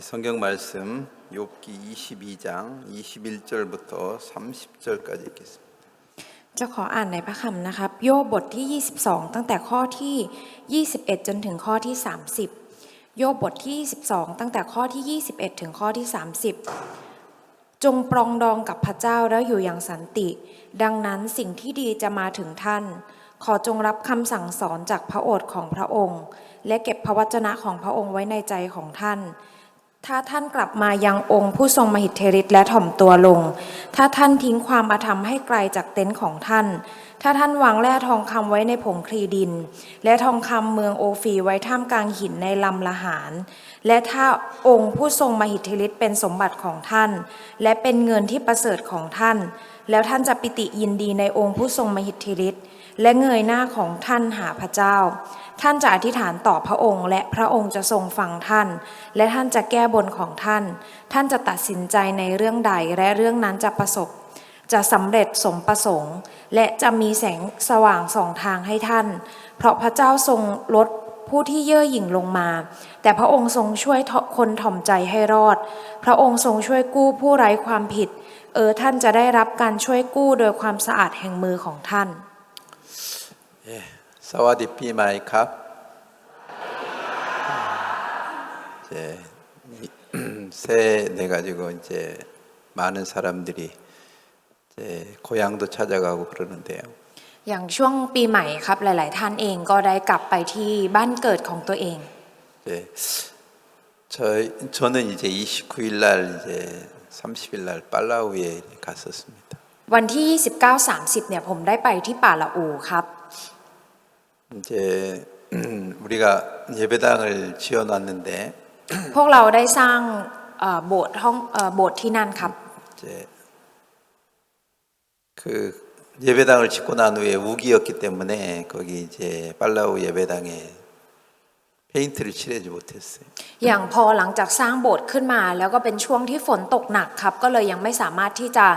성경 말씀 욥기 22장 21절부터 30절까지 읽겠습니다. จะขออ่านในพระคัมภีร์นะครับโยบบทที่22ตั้งแต่ข้อที่21จนถึงข้อที่30โยบบทที่22ตั้งแต่ข้อที่21ถึงข้อที่30จงปรองดองกับพระเจ้าแล้วอยู่อย่างสันติดังนั้นสิ่งที่ดีจะมาถึงท่านขอจงรับคำสั่งสอนจากพระโอษฐ์ของพระองค์และเก็บพระวจนะของพระองค์ไว้ในใจของท่านถ้าท่านกลับมายังองค์ผู้ทรงมหิทธิฤทธิ์และถ่อมตัวลงถ้าท่านทิ้งความอาธรรมให้ไกลจากเต็นท์ของท่านถ้าท่านวางแร่ทองคำไว้ในผงคลีดินและทองคำเมืองโอฟีไว้ท่ามกลางหินในลำละหารและถ้าองค์ผู้ทรงมหิทธิฤทธิ์เป็นสมบัติของท่านและเป็นเงินที่ประเสริฐของท่านแล้วท่านจะปิติยินดีในองค์ผู้ทรงมหิทธิฤทธิ์และเงยหน้าของท่านหาพระเจ้าท่านจะอธิษฐานต่อพระองค์และพระองค์จะทรงฟังท่านและท่านจะแก้บนของท่านท่านจะตัดสินใจในเรื่องใดและเรื่องนั้นจะประสบจะสำเร็จสมประสงค์และจะมีแสงสว่างส่องทางให้ท่านเพราะพระเจ้าทรงลดผู้ที่เย่อหยิ่งลงมาแต่พระองค์ทรงช่วยคนถ่อมใจให้รอดพระองค์ทรงช่วยกู้ผู้ไร้ความผิดท่านจะได้รับการช่วยกู้โดยความสะอาดแห่งมือของท่าน 사와디 피마이캅 이제 새내 가지고 이제 많은 사람들이 이제 고향도 찾아가고 그러는데요. อย่างช่วงปีใหม่ครับหลายๆท่านเองก็ได้กลับไปที่บ้านเกิดของตัวเอง 네, 저는 이제 29일 날 이제 30일 날 빨라우에 갔었습니다. วันที่29-30เนี่ยผมได้ไปที่ป่าละอูครับ 이제 우리가 예배당을 지어놨는데 พวกเราได้สร้างโบสถ์ที่นั่นครับ 이제 그 예배당을 짓고 난 후에 우기였기 때문에 거기 이제 빨라우 예배당에 페인트를 칠하지 못했어요. อย่างพอหลังจากสร้างโบสถ์ขึ้นมาแล้วก็เป็นช่วงที่ฝนตกหนักครับก็เลยยังไม่สามารถที่จะ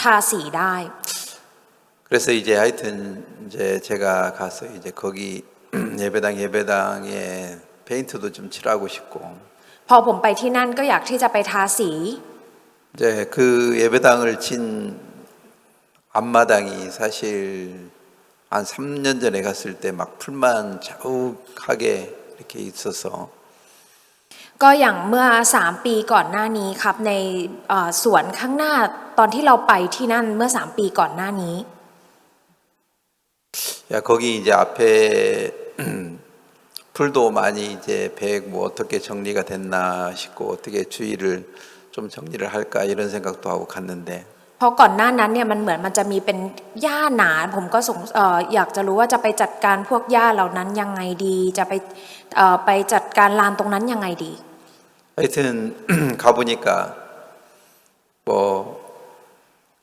ทาสีได้ 그래서 이제 하여튼 이제 제가 가서 이제 거기 예배당에 페인트도 좀 칠하고 싶고 พอผมไปที่นั่นก็อยากที่จะไปทาสี 이제 그 예배당을 진 앞마당이 사실 한 3년 전에 갔을 때 막 풀만 자욱하게 이렇게 있어서 ก็อย่างเมื่อ3 ปีก่อนหน้านี้ครับในสวนข้างหน้าตอนที่เราไปที่นั่นเมื่อ3 ปีก่อนหน้านี้ 야 거기 이제 앞에 풀도 많이 이제 뭐 어떻게 정리가 됐나 싶고 어떻게 주위를 좀 정리를 할까 이런 생각도 하고 갔는데 เพราะก่อนหน้านั้นเนี่ยมันเหมือนมันจะมีเป็นหญ้าหนาผมก็อยากจะรู้ว่าจะไปจัดการพวกหญ้าเหล่านั้นยังไงดีจะไปจัดการลานตรงนั้นยังไงดี 하여튼 가보니까 뭐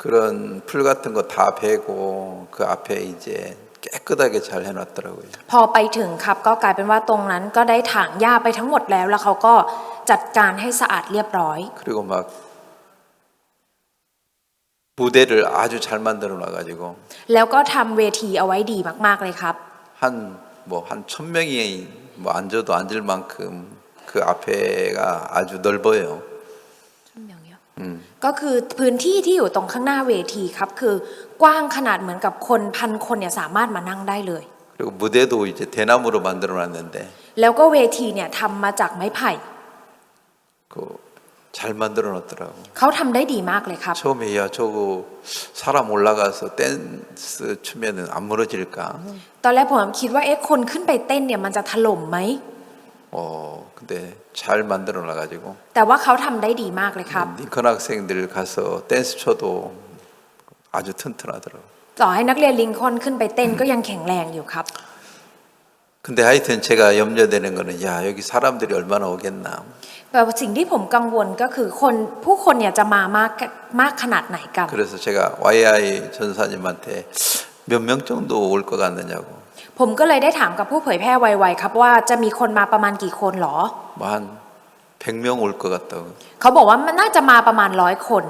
그런 풀 같은 거 다 베고 그 앞에 이제 깨끗하게 잘 해놨더라고요. พอไปถึงครับก็กลายเป็นว่าตรงนั้นก็ได้ถางหญ้าไปทั้งหมดแล้วเขาก็จัดการให้สะอาดเรียบร้อย 그리고 막 무대를 아주 잘 만들어 놔가지고 แล้วก็ทำเวทีเอาไว้ดีมากๆเลยครับ 한 1,000명이 뭐 앉아도 앉을 만큼 그 앞에가 아주 넓어요. ก็คือพื้นที่ที่อยู่ตรงข้างหน้าเวทีครับคือกว้างขนาดเหมือนกับคน1,000 คนเนี่ยสามารถมานั่งได้เลย 그리고 무대도 이제 대나무로 만들어 놨는데 แล้วก็เวทีเนี่ยทำมาจากไม้ไผ่ 그 잘 만들어 놨더라고. เขาทำได้ดีมากเลยครับ 처음에 야 저거 사람 올라가서 댄스 추면은 안 무너질까? ตอนแรกผมคิดว่าคนขึ้นไปเต้นเนี่ยมันจะถล่มไหม 근데 잘 만들어 놔가지고 แต่ว่าเขาทำได้ดีมากเลยครับ 링컨 학생들 가서 댄스 춰도 아주 튼튼하더라고. ต่อให้นักเรียนลิงคอล์นขึ้นไปเต้นก็ยังแข็งแรงอยู่ครับ 근데 하여튼 제가 염려되는 거는 야 여기 사람들이 얼마나 오겠나. แต่สิ่งที่ผมกังวลก็คือผู้คนเนี่ยจะมามากขนาดไหนกัน 그래서 제가 YI 전사님한테 몇 명 정도 올 것 같느냐고. ผมก็เลยได้ถามกับผู้เผยแพร่ไวๆครับว่าจะมีคนมาประมาณกี่คนหรอ 뭐 한 100명 올 것 같다고. เขาบอกว่ามันน่าจะมาประมาณ100 คน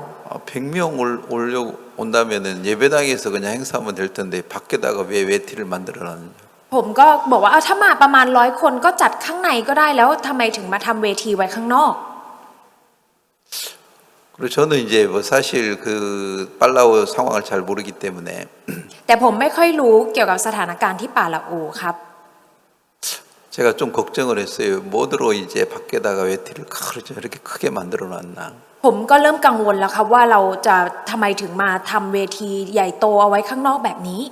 100명 오려고 온다면은 예배당에서 그냥 행사하면 될 텐데 밖에다가 왜 웨티를 만들어 놨느냐. ผมก็บอกว่าถ้ามาประมาณ100 คนก็จัดข้างในก็ได้แล้วทำไมถึงมาทำเวทีไว้ข้างนอก 그리고 저는 이제 뭐 사실 그 빨라오 상황을 잘 모르기 때문에 แต่ผมไม่ค่อยรู้เกี่ยวกับสถานการณ์ที่ป่าละอูครับ 제가 좀 걱정을 했어요. 뭐드로 이제 밖에다가 외티를 이렇게 크게 만들어 놨나. ผมก็เริ่มกังวลแล้วครับว่าเราจะทำไมถึงมาทำเวทีใหญ่โตเอาไว้ข้างนอกแบบนี้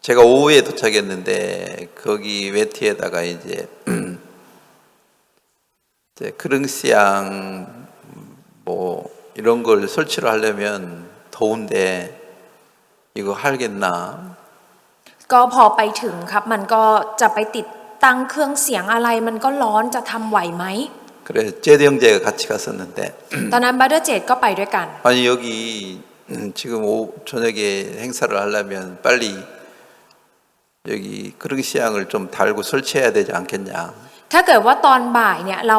제가 오후에 도착했는데 거기 외티에다가 이제 크릉시앙 뭐 이런 걸 설치를 하려면 더운데 이거 하겠나? ก็พอไปถึงครับมันก็จะไปติดตั้งเครื่องเสียงอะไรมันก็ร้อนจะทำไหวไหม 그래 제드 형제가 같이 갔었는데 ตอนนั้นบัตเตอร์เจดก็ไปด้วยกัน 아니 여기 지금 저녁에 행사를 하려면 빨리 여기 크릉시앙을 좀 달고 설치해야 되지 않겠냐? ถ้าเกิดว่าตอนบ่ายเนี่ยเรา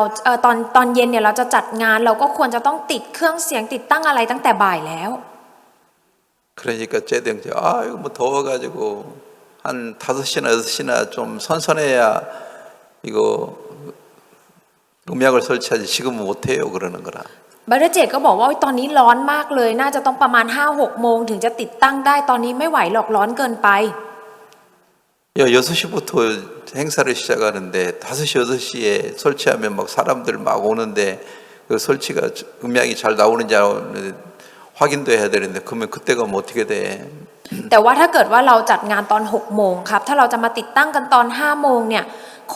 ตอนเย็นเนี่ยเราจะจัดงานเราก็ควรจะต้องติดเครื่องเสียงติดตั้งอะไรตั้งแต่บ่ายแล้ว 그러니까 제드 형제 아 이거 뭐 더워가지고 한 5시나 6시나 좀 선선해야 이거 음향을 설치하지 지금은 못해요 그러는 거라. บัตเตอร์เจดก็บอกว่าตอนนี้ร้อนมากเลยน่าจะต้องประมาณ 5-6 โมงถึงจะติดตั้งได้ตอนนี้ไม่ไหวหรอกร้อนเกินไป 야 6시부터 행사를 시작하는데 5시 6시에 설치하면 막 사람들 막 오는데 그 설치가 음향이 잘 나오는지 확인도 해야 되는데 그러면 그때가 뭐 어떻게 돼? แต่ว่าถ้าเกิดว่าเราจัดงานตอน 6 โมงครับถ้าเราจะมาติดตั้งกันตอน 5 โมงเนี่ย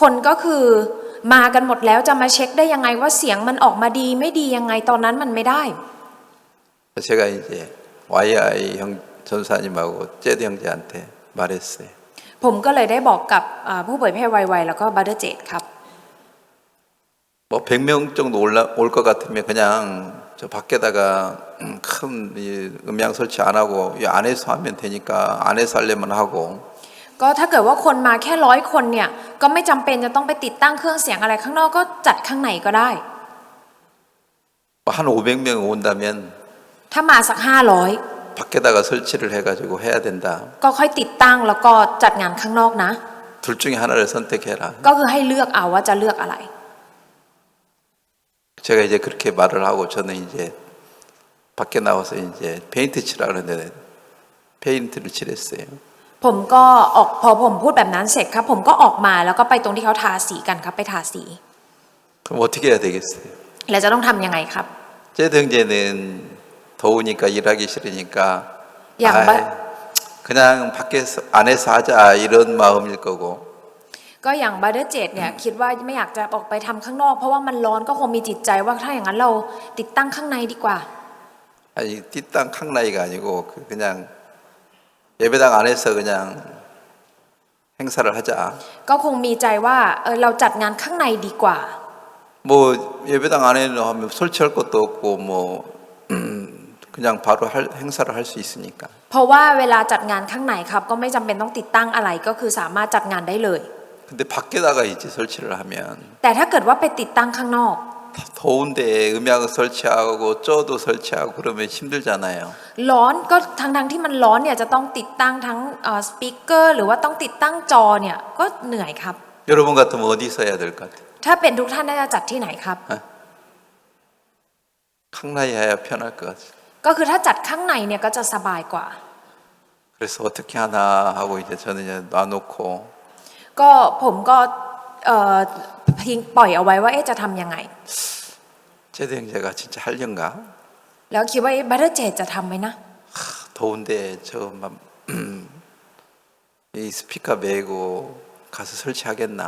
คนก็คือมากันหมดแล้วจะมาเช็คได้ยังไงว่าเสียงมันออกมาดีไม่ดียังไงตอนนั้นมันไม่ได้ 제가 이제 YI 형 전사님하고 제드 형제한테 말했어요. ผมก็เลยได้บอกกับผู้เผยแพร่ไวๆแล้วก็บัตเตอร์เจดครับ 뭐 100명 정도 올 것 같으면 그냥 저 밖에다가 큰 음향 설치 안 하고 이 안에서 하면 되니까 안에서 하려면 하고 ก็ถ้าเกิดว่าคนมาแค่100 คนเนี่ยก็ไม่จำเป็นจะต้องไปติดตั้งเครื่องเสียงอะไรข้างนอกก็จัดข้างในก็ได้ 한 500명 온다면 ถ้ามาสัก500 밖에다가 설치를 해가지고 해야 된다. ก็ค่อยติดตั้งแล้วก็จัดงานข้างนอกนะ 둘 중에 하나를 선택해라. ก็คือให้เลือกเอาว่าจะเลือกอะไร 제가 이제 그렇게 말을 하고 저는 이제 밖에 나와서 이제 페인트 칠하려 그러는데 페인트를 칠했어요. ผมก็ออกพอผมพูดแบบนั้นเสร็จครับผมก็ออกมาแล้วก็ไปตรงที่เขาทาสีกันครับไปทาสี 그럼 어떻게 해야 되겠어요? แล้วจะต้องทำยังไงครับ 제드 형제는 더우니까 일하기 싫으니까 야, 그냥 밖에서 안에서 하자 이런 마음일 거고 ก็อย่างบัตเตอร์เจดเนี่ยคิดว่าไม่อยากจะออกไปทำข้างนอกเพราะว่ามันร้อนก็คงมีจิตใจว่าถ้าอย่างนั้นเราติดตั้งข้างในดีกว่า 아니 뒷땅 캉나이가 아니고 그냥 예배당 안에서 그냥 행사를 하자. ก็คงมีใจว่าเราจัดงานข้างในดีกว่า 뭐 예배당 안에는 하면 설치할 것도 없고 뭐 그냥 바로 행사를 할 수 있으니까. เพราะว่าเวลาจัดงานข้างในครับก็ไม่จำเป็นต้องติดตั้งอะไรก็คือสามารถจัดงานได้เลย 근데 밖에다가 이제 설치를 하면 แต่ถ้าเกิดว่าไปติดตั้งข้างนอก 더운데 음향 설치하고 쪄도 설치하고 그러면 힘들잖아요. ร้อนก็ทั้งที่มันร้อนเนี่ยจะต้องติดตั้งทั้งสปีกเกอร์หรือว่าต้องติดตั้งจอเนี่ยก็เหนื่อยครับ 여러분 같으면 어디서 해야 될 것 같아요? ถ้าเป็นทุกท่านน่าจะจัดที่ไหนครับ 캉나이 해야 편할 것 같아요. ก็คือถ้าจัดข้างในเนี่ยก็จะสบายกว่า 그래서 어떻게 하나 하고 이제 저는 이제 놔놓고 ก็ผมก็ทิ้งปล่อยเอาไว้ว่าจะทำยังไง 제드 형제가 진짜 하려는가? แล้วคิดว่าบัตเตอร์เจดจะทำไหมนะ 더운데 저막 이 스피커 메고 가서 설치하겠나?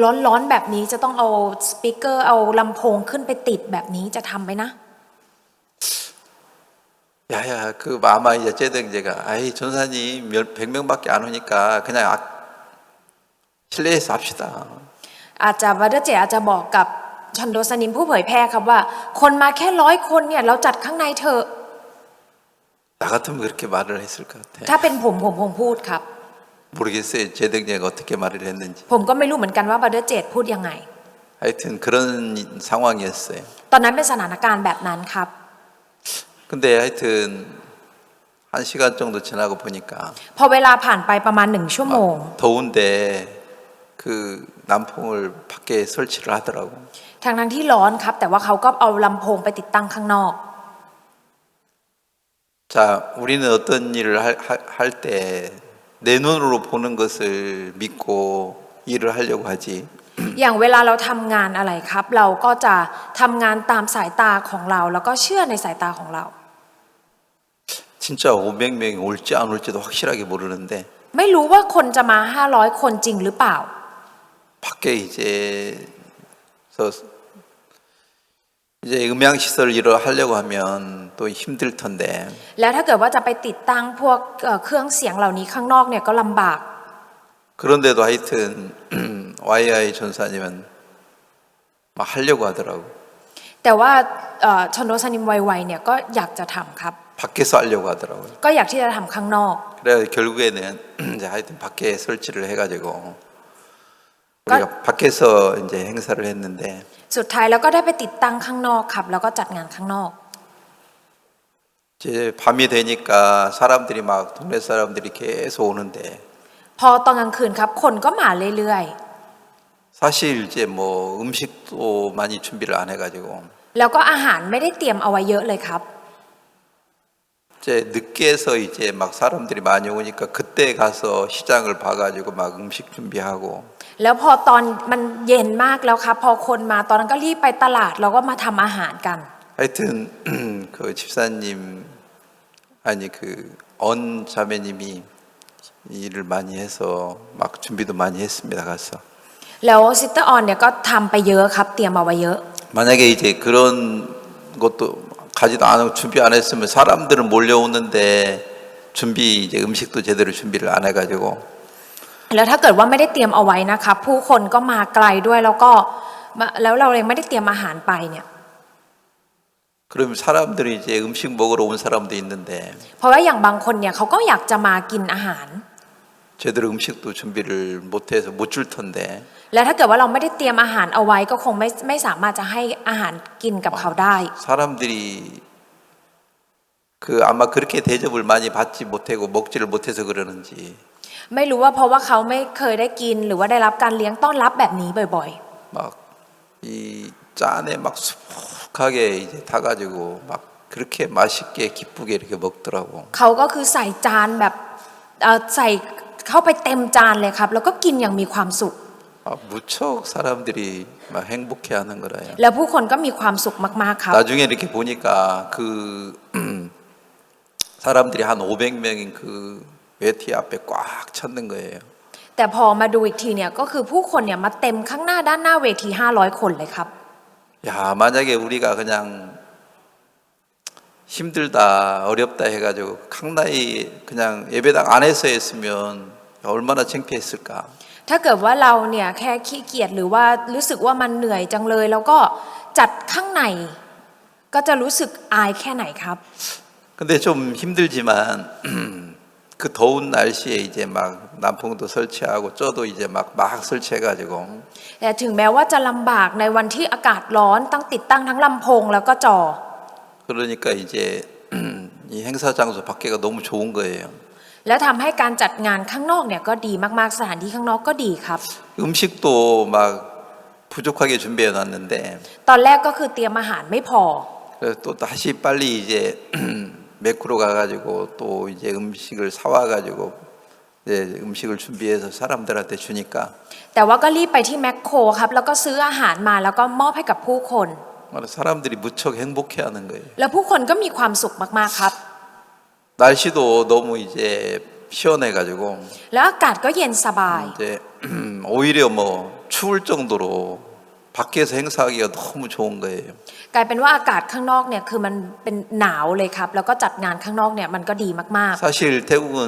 ร้อนแบบนี้จะต้องเอาสปีกเกอร์เอาลำโพงขึ้นไปติดแบบนี้จะทำไหมนะ 야야 그 아마 이제 제드 형제가 아이 전사님 100명밖에 안 오니까 그냥 실내에서 합시다. อาจจะบัตเตอร์เจอาจจะบอกกับชอนโดสนิมผู้เผยแพร่ครับว่าคนมาแค่100 คนเนี่ยเราจัดข้างในเถอะ 나 같으면 그렇게 말을 했을 것 같아. ถ้าเป็นผมคงพูดครับ 모르겠어요. 제드 형제가 어떻게 말을 했는지. ผมก็ไม่รู้เหมือนกันว่าบัตเตอร์เจพูดยังไง 하여튼 그런 상황이었어요. ตอนนั้นเป็นสถานการณ์แบบนั้นครับ 근데 하여튼 1시간 정도 지나고 보니까 พอเวลาผ่านไปประมาณ1 ชั่วโมง 더운데 그 난풍을 밖에 설치를 하더라고. ทั้งที่ร้อนครับแต่ว่าเขาก็เอาลำโพงไปติดตั้งข้างนอก 자, 우리는 어떤 일을 할 때 내 눈으로 보는 것을 믿고 일을 하려고 하지. อย่างเวลาเราทำงานอะไรครับ เราก็จะทำงานตามสายตาของเรา แล้วก็เชื่อในสายตาของเรา 진짜 500명이 올지 안 올지도 확실하게 모르는데 ไม่รู้ว่าคนจะมา500 คนจริงหรือเปล่า 밖에 이제 음향 시설 일을 하려고 하면 또 힘들 텐데 แล้วถ้าเกิดว่าจะไปติดตั้งพวกเครื่องเสียงเหล่านี้ข้างนอกเนี่ยก็ลำบาก 그런데도 하여튼 YI 전사님은 막 하려고 하더라고. แต่ว่าชนโดสนิมไวๆเนี่ยก็อยากจะทำครับ 밖에서 하려고 하더라고요. ก็อยากที่จะทำข้างนอก 그래 결국에는 이제 하여튼 밖에 설치를 해가지고 우리가 밖에서 이제 행사를 했는데 สุดท้ายแล้วก็ได้ไปติดตั้งข้างนอกครับแล้วก็จัดงานข้างนอก 이제 밤이 되니까 사람들이 막 동네 사람들이 계속 오는데 พอตอนกลางคืนครับคนก็มาเรื่อย 사실 이제 뭐 음식도 많이 준비를 안 해가지고 ๆแล้วก็อาหารไม่ได้เตรียมเอาไว้เยอะเลยครับ 이제 늦게서 이제 막 사람들이 많이 오니까 그때 가서 시장을 봐가지고 막 음식 준비하고 แล้วพอตอนมันเย็นมากแล้วครับพอคนมาตอนนั้นก็รีบไปตลาดแล้วก็มาทำอาหารกัน 하여튼 그 집사님 아니 그 언 자매님이 일을 많이 해서 막 준비도 많이 했습니다. 가서 แล้วซิสเตอร์ออนเนี่ยก็ทำไปเยอะครับเตรียมเอาไว้เยอะ 만약에 이제 그런 것도 가지도 않고 준비 안 했으면 사람들은 몰려오는데 준비 이제 음식도 제대로 준비를 안 해가지고 แล้วถ้าเกิดว่าไม่ได้เตรียมเอาไว้นะครับผู้คนก็มาไกลด้วยแล้วเราเลยไม่ได้เตรียมอาหารไปเนี่ย 그러면 사람들이 이제 음식 먹으러 온 사람도 있는데 เพราะว่าอย่างบางคนเนี่ยเขาก็อยากจะมากินอาหาร 제대로 음식도 준비를 못해서 못 줄 텐데 แล้วถ้าเกิดว่าเราไม่ได้เตรียมอาหารเอาไว้ก็คงไม่สามารถจะให้อาหารกินกับเขาได้ 사람들이 그 아마 그렇게 대접을 많이 받지 못하고 먹지를 못해서 그러는지 ไม่รู้ว่าเพราะว่าเขาไม่เคยได้กินหรือว่าได้รับการเลี้ยงต้อนรับแบบนี้บ่อย 막 이 짠에 막 수북하게 이제 타가지고 막 그렇게 맛있게 기쁘게 이렇게 먹더라고. ๆเขาก็คือใส่จานแบบใส่เข้าไปเต็มจานเลยครับแล้วก็กินอย่างมีความสุข 무척 사람들이 막 행복해하는 거라요. แล้วผู้คนก็มีความสุขมากๆครับ 나중에 이렇게 보니까 그 사람들이 한 500명인 그 웨티 앞에 꽉 찼는 거예요. แต่พอมาดูอีกทีเนี่ยก็คือผู้คนเนี่ยมาเต็มข้างหน้าด้านหน้าเวที500 คนเลยครับ 야, 만약에 우리가 그냥 힘들다 어렵다 해가지고 강나이 그냥 예배당 안에서 했으면 얼마나 창피했을까. ถ้าเกิดว่าเราเนี่ยแค่ขี้เกียจหรือว่ารู้สึกว่ามันเหนื่อยจังเลยแล้วก็จัดข้างในก็จะรู้สึกอายแค่ไหนครับ 근데 좀 힘들지만 그 더운 날씨에 이제 막 난풍도 설치하고 쪄도 이제 막 설치해가지고 แต่ถึงแม้ว่าจะลำบากในวันที่อากาศร้อนต้องติดตั้งทั้งลำโพงแล้วก็จอ 그러니까 이제 이 행사 장소 밖에가 너무 좋은 거예요. แล้วทำให้การจัดงานข้างนอกเนี่ยก็ดีมากๆสถานที่ข้างนอกก็ดีครับ 음식도 막 부족하게 준비해 놨는데 ตอนแรกก็คือเตรียมอาหารไม่พอ 그래서 또 다시 빨리 이제 매크로 가가지고 또 이제 음식을 사와가지고 이제 음식을 준비해서 사람들한테 주니까 แต่ว่าก็รีบไปที่แมคโครครับแล้วก็ซื้ออาหารมาแล้วก็มอบให้กับผู้คน 사람들이 무척 행복해하는 거예요. แล้วผู้คนก็มีความสุขมากๆครับ 날씨도 너무 이제 시원해가지고 แล้วอากาศก็เย็นสบาย 이제 오히려 뭐 추울 정도로 밖에서 행사하기가 너무 좋은 거예요. กลายเป็นว่าอากาศข้างนอกเนี่ยคือมันเป็นหนาวเลยครับแล้วก็จัดงานข้างนอกเนี่ยมันก็ดีมาก 사실 태국은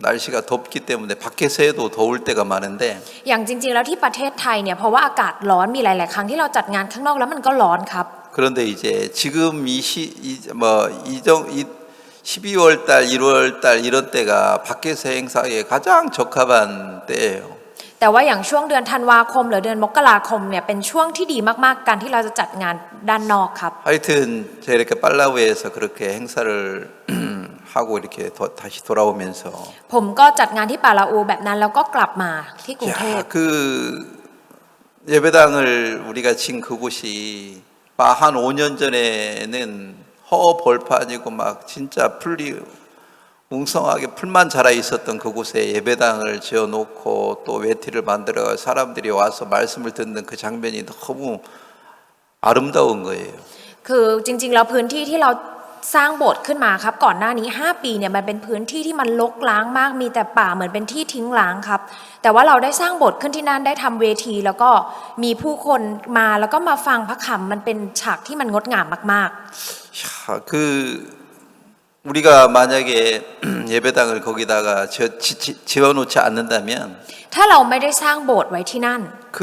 날씨가 덥기 때문에 밖에서 해도 더울 때가 많은데 ๆ อย่างจริงๆแล้วที่ประเทศไทยเนี่ยเพราะว่าอากาศร้อนมีหลายๆครั้งที่เราจัดงานข้างนอกแล้วมันก็ร้อนครับ 그런데 이제 지금 12월 달, 1월 달 이런 때가 밖에서 행사에 가장 적합한 때예요. แต่ว่าอย่างช่วงเดือนธันวาคมหรือเดือนมกราคมเนี่ยเป็นช่วงที่ดีมากๆการที่เราจะจัดงานด้านนอกครับ 하여튼 제가 이렇게 팔라우에서 그렇게 행사를 하고 이렇게 다시 돌아오면서 ผมก็จัดงานที่ปาลาอูแบบนั้นแล้วก็กลับมาที่กรุงเทพ 야, 그 예배당을 우리가 진 그곳이 한 5년 전에는 허벌판이고 막 진짜 웅성하게 풀만 자라 있었던 그곳에 예배당을 지어놓고 또 웨티를 만들어 사람들이 와서 말씀을 듣는 그 장면이 너무 아름다운 거예요. คือจริงๆแล้วพื้นที่ที่เราสร้างโบสถ์ขึ้นมาครับก่อนหน้านี้5ปีเนี่ยมันเป็นพื้นที่ที่มันรกร้างมากมีแต่ป่าเหมือนเป็นที่ทิ้งร้างครับแต่ว่าเราได้สร้างโบสถ์ขึ้นที่นั่นได้ทำเวทีแล้วก็มีผู้คนมาแล้วก็มาฟังพระคำมันเป็นฉากที่มันงดงามมาก 야, 그 우리가 만약에 예배당을 거기다가 지어놓지 않는다면 ๆถ้าเราไม่ได้สร้างโบสถ์ไว้ที่นั่น 그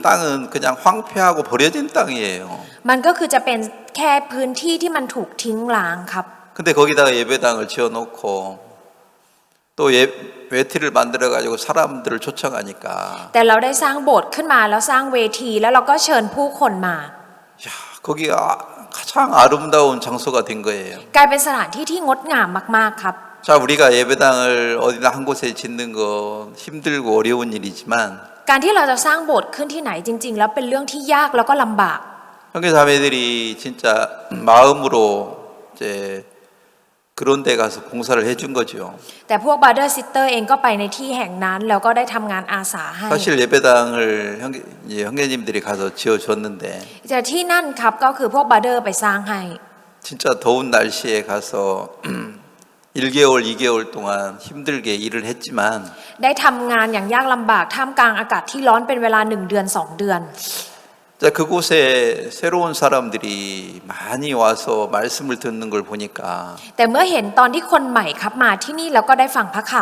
땅은 그냥 황폐하고 버려진 땅이에요. มันก็คือจะเป็นแค่พื้นที่ที่มันถูกทิ้งร้างครับ 근데 거기다가 예배당을 지어놓고 또 웨티를 만들어가지고 사람들을 초청하니까 แต่เราได้สร้างโบสถ์ขึ้นมาแล้วสร้างเวทีแล้วเราก็เชิญผู้คนมา 야, 거기가 가장 아름다운 장소가 된 거예요. กลายเป็นสถานที่ที่งดงามมากๆครับ 자, 우리가 예배당을 어디나 한 곳에 짓는 거 힘들고 어려운 일이지만 การที่เราจะสร้างโบสถ์ขึ้นที่ไหนจริงๆแล้วเป็นเรื่องที่ยากแล้วก็ลำบาก 형제자매들이 진짜 마음으로 이제 그런 데 가서 봉사를 해준 거죠. แต่พวกบราเดอร์ซิสเตอร์เองก็ไปในที่แห่งนั้นแล้วก็ได้ทำงานอาสาให้ 사실 예배당을 형제님들이 가서 지어줬는데 แต่ที่นั่นครับก็คือพวกบราเดอร์ไปสร้างให้ 진짜 더운 날씨에 가서 1개월, 2개월 동안 힘들게 일을 했지만 ได้ทำงานอย่างยากลำบากท่ามกลางอากาศที่ร้อนเป็นเวลา1 เดือน 2 เดือน 자, 그곳에 새로운 사람들이 많이 와서 말씀을 듣는 걸 보니까 แต่เมื่อเห็นตอนที่คนใหม่ครับมาที่นี่แล้วก็ได้ฟังพระค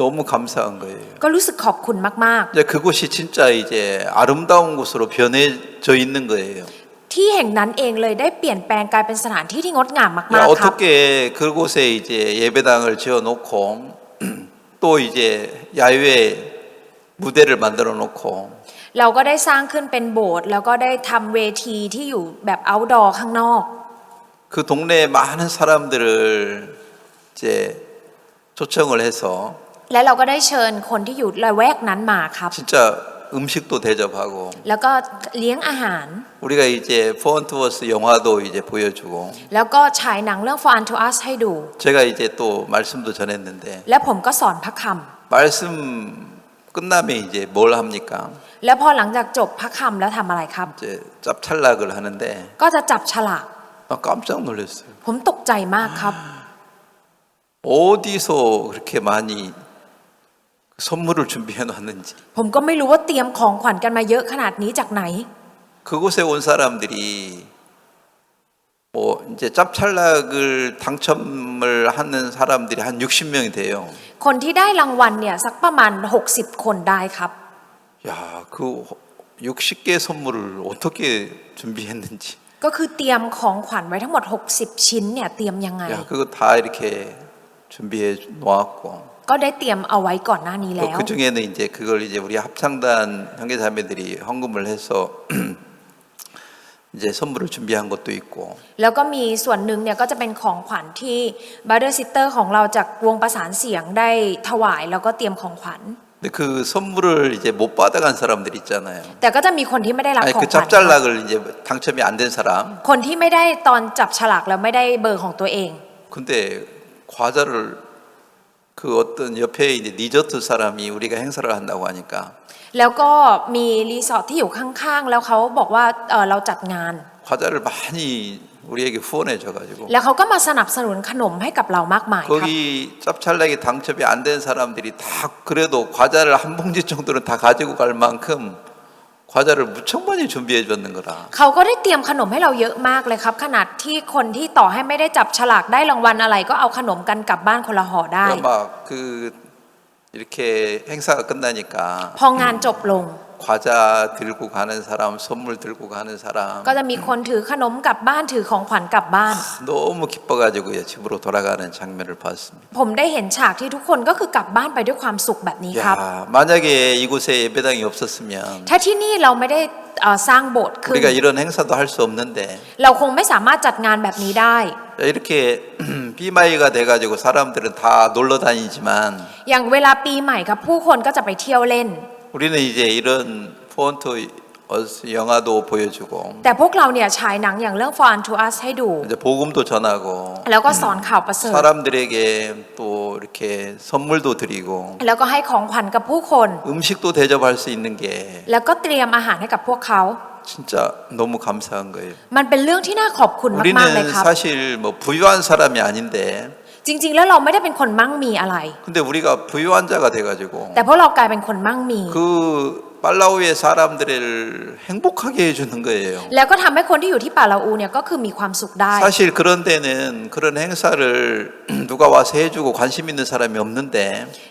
너무 감사한 거예요. ำก็รู้สึกขอบคุณมาก 이제 그곳이 진짜 이제 아름다운 곳으로 변해져 있는 거예요. ๆ ที่แห่งนั้นเองเลยได้เปลี่ยนแปลงกลายเป็นสถานที่ที่งดงาม 야, มากๆครับ 어떻게 그곳에 이제 예배당을 지어놓고 또 이제 야외 무대를 만들어 놓고 เราก็ได้สร้างขึ้นเป็นโบสถ์แล้วก็ได้ทำเวทีที่อยู่แบบ outdoor ข้างนอก 그 동네에 많은 사람들을 이제 초청을 해서 และเราก็ได้เชิญคนที่อยู่ละแวกนั้นมาครับ 진짜 음식도 대접하고 แล้วก็เลี้ยงอาหาร 우리가 이제 포언투어스 영화도 이제 보여주고 แล้วก็ฉายหนังเรื่อง For Unto Us ให้ดู 제가 이제 또 말씀도 전했는데 และผมก็สอนพระค 말씀 끝나면 이제 뭘 합니까? ำแล้วพอหลังจากจบพระคำแล้วทำอะไรครับ 이제 짭찰락을 하는데 ก็จะจับฉลาก 나 깜짝 놀랐어요. ผมตกใจมากครับ 어디서 그렇게 많이 선물을 준비해 놨는지 ผมก็ไม่รู้ว่าเตรียมของขวัญกันมาเยอะขนาดนี้จากไหน 그곳에 온 사람들이 뭐 이제 짭찰락을 당첨을 하는 사람들이 한 60명이 돼요. คนที่ได้รางวัลเนี่ยสักประมาณ60 คนได้ครับ 야, 그 60개 선물을 어떻게 준비했는지. ก็คือเตรียมของขวัญไว้ทั้งหมด60 ชิ้นเนี่ยเตรียมยังไง 야, 그거 다 이렇게 준비해 놓았고. ก็ได้เตรียมเอาไว้ก่อนหน้านี้ 또 แล้ว 그 중에는 이제 그걸 이제 우리 합창단 형제자매들이 헌금을 해서 이제 선물을 준비한 것도 있고. แล้วก็มีส่วนหนึ่งเนี่ยก็จะเป็นของขวัญที่ Brother Sister ของเราจากวงประสานเสียงได้ถวายแล้วก็เตรียมของขวัญ 근데 그 선물을 이제 못 받아간 사람들 있잖아요. แต่ก็จะมีคนที่ไม่ได้รับ 아니 ของ 그 ขวัญ 짭짤락을 이제 당첨이 안 된 사람. คนที่ไม่ได้ตอนจับฉลากแล้วไม่ได้เบอร์ของตัวเอง 근데 과자를 그 어떤 옆에 이제 리조트 사람이 우리가 행사를 한다고 하니까 แล้วก็มีรีสอร์ทที่อยู่ข้างๆแล้วเขาบอกว่าเราจัดงาน 과자를 많이 우리에게 후원해 줘가지고 แล้วเขาก็มาสนับสนุนขนมให้กับเรามากมายครับ 거기 짭짤락에 당첨이 안 된 사람들이 다 그래도 과자를 한 봉지 정도는 다 가지고 갈 만큼 과자를 무척 많이 준비해 줬는 거라. เขาก็ได้เตรียมขนมให้เราเยอะมากเลยครับขนาดที่คนที่ต่อให้ไม่ได้จับฉลากได้รางวัลอะไร ก็เอาขนมกันกลับบ้านคนละห่อได้ 막그 이렇게 행사가 끝나니까 พองานจบลง 과자 들고 가는 사람, 선물 들고 가는 사람 ก็จะมีคนถือขนมกลับบ้านถือของขวัญกลับบ้าน 너무 기뻐가지고요 집으로 돌아가는 장면을 봤습니다. ผมได้เห็นฉากที่ทุกคนก็คือกลับบ้านไปด้วยความสุขแบบนี้ครับ 야, 만약에 이곳에 예배당이 없었으면 ถ้าที่นี่เราไม่ได้สร้างโบสถ์ขึ้น 우리가 이런 행사도 할 수 없는데 เราคงไม่สามารถจัดงานแบบนี้ได้ 이렇게 비마이가 돼가지고 사람들은 다 놀러 다니지만 อย่างเวลาปีใหม่ครับผู้คนก็จะไปเที่ยวเล่น 우리는 이제 이런 포언트 영화도 보여주고 แต่พวกเราเนี่ยฉายหนังอย่างเรื่อง For Unto Us ให้ดู 이제 복음도 전하고 แล้วก็สอนข่าวประเสริฐ 사람들에게 또 이렇게 선물도 드리고 แล้วก็ให้ของขวัญกับผู้คน 음식도 대접할 수 있는 게 แล้วก็เตรียมอาหารให้กับพวกเขา 진짜 너무 감사한 거예요. มันเป็นเรื่องที่น่าขอบคุณมากๆเลย 우리는 ครับ 사실 뭐 부유한 사람이 아닌데 จริงๆแล้วเราไม่ได้เป็นคนมั่งมีอะไร 근데 우리가 부유한 자가 돼가지고 แต่พวกเรากลายเป็นคนมั่งมี 그 팔라우의 사람들을 행복하게 해주는 거예요. แล้วก็ทำให้คนที่อยู่ที่ป่าลาอูเนี่ยก็คือมีความสุขได้ 사실 그런 데는 그런 행사를 누가 와서 해주고 관심 있는 사람이 없는데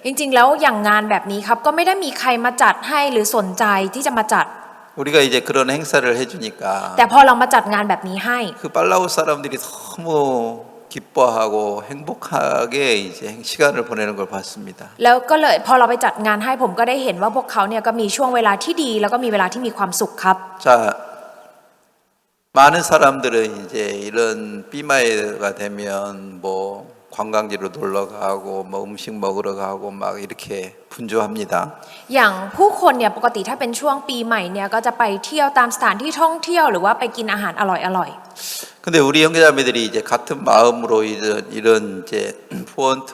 จริงๆแล้วอย่างงานแบบนี้ครับก็ไม่ได้มีใครมาจัดให้หรือสนใจที่จะมาจัด 우리가 이제 그런 행사를 해주니까 แต่พอเรามาจัดงานแบบนี้ให้ 그 팔라우 사람들이 너무 기뻐하고 행복하게 이제 시간을 보내는 걸 봤습니다. แล้วก็เลยพอเราไปจัดงานให้ผมก็ได้เห็นว่าพวกเขาเนี่ยก็มีช่วงเวลาที่ดีแล้วก็มีเวลาที่มีความสุขครับ 자, 많은 사람들은 이제 이런 삐마이가 되면 뭐 관광지로 놀러 가고 뭐 음식 먹으러 가고 막 이렇게 분주합니다. อย่างผู้คนเนี่ยปกติถ้าเป็นช่วงปีใหม่เนี่ยก็จะไปเที่ยวตามสถานที่ท่องเที่ยวหรือว่าไปกินอาหารอร่อย 근데 우리 형제자매들이 이제 같은 마음으로 이런 이제 푸언트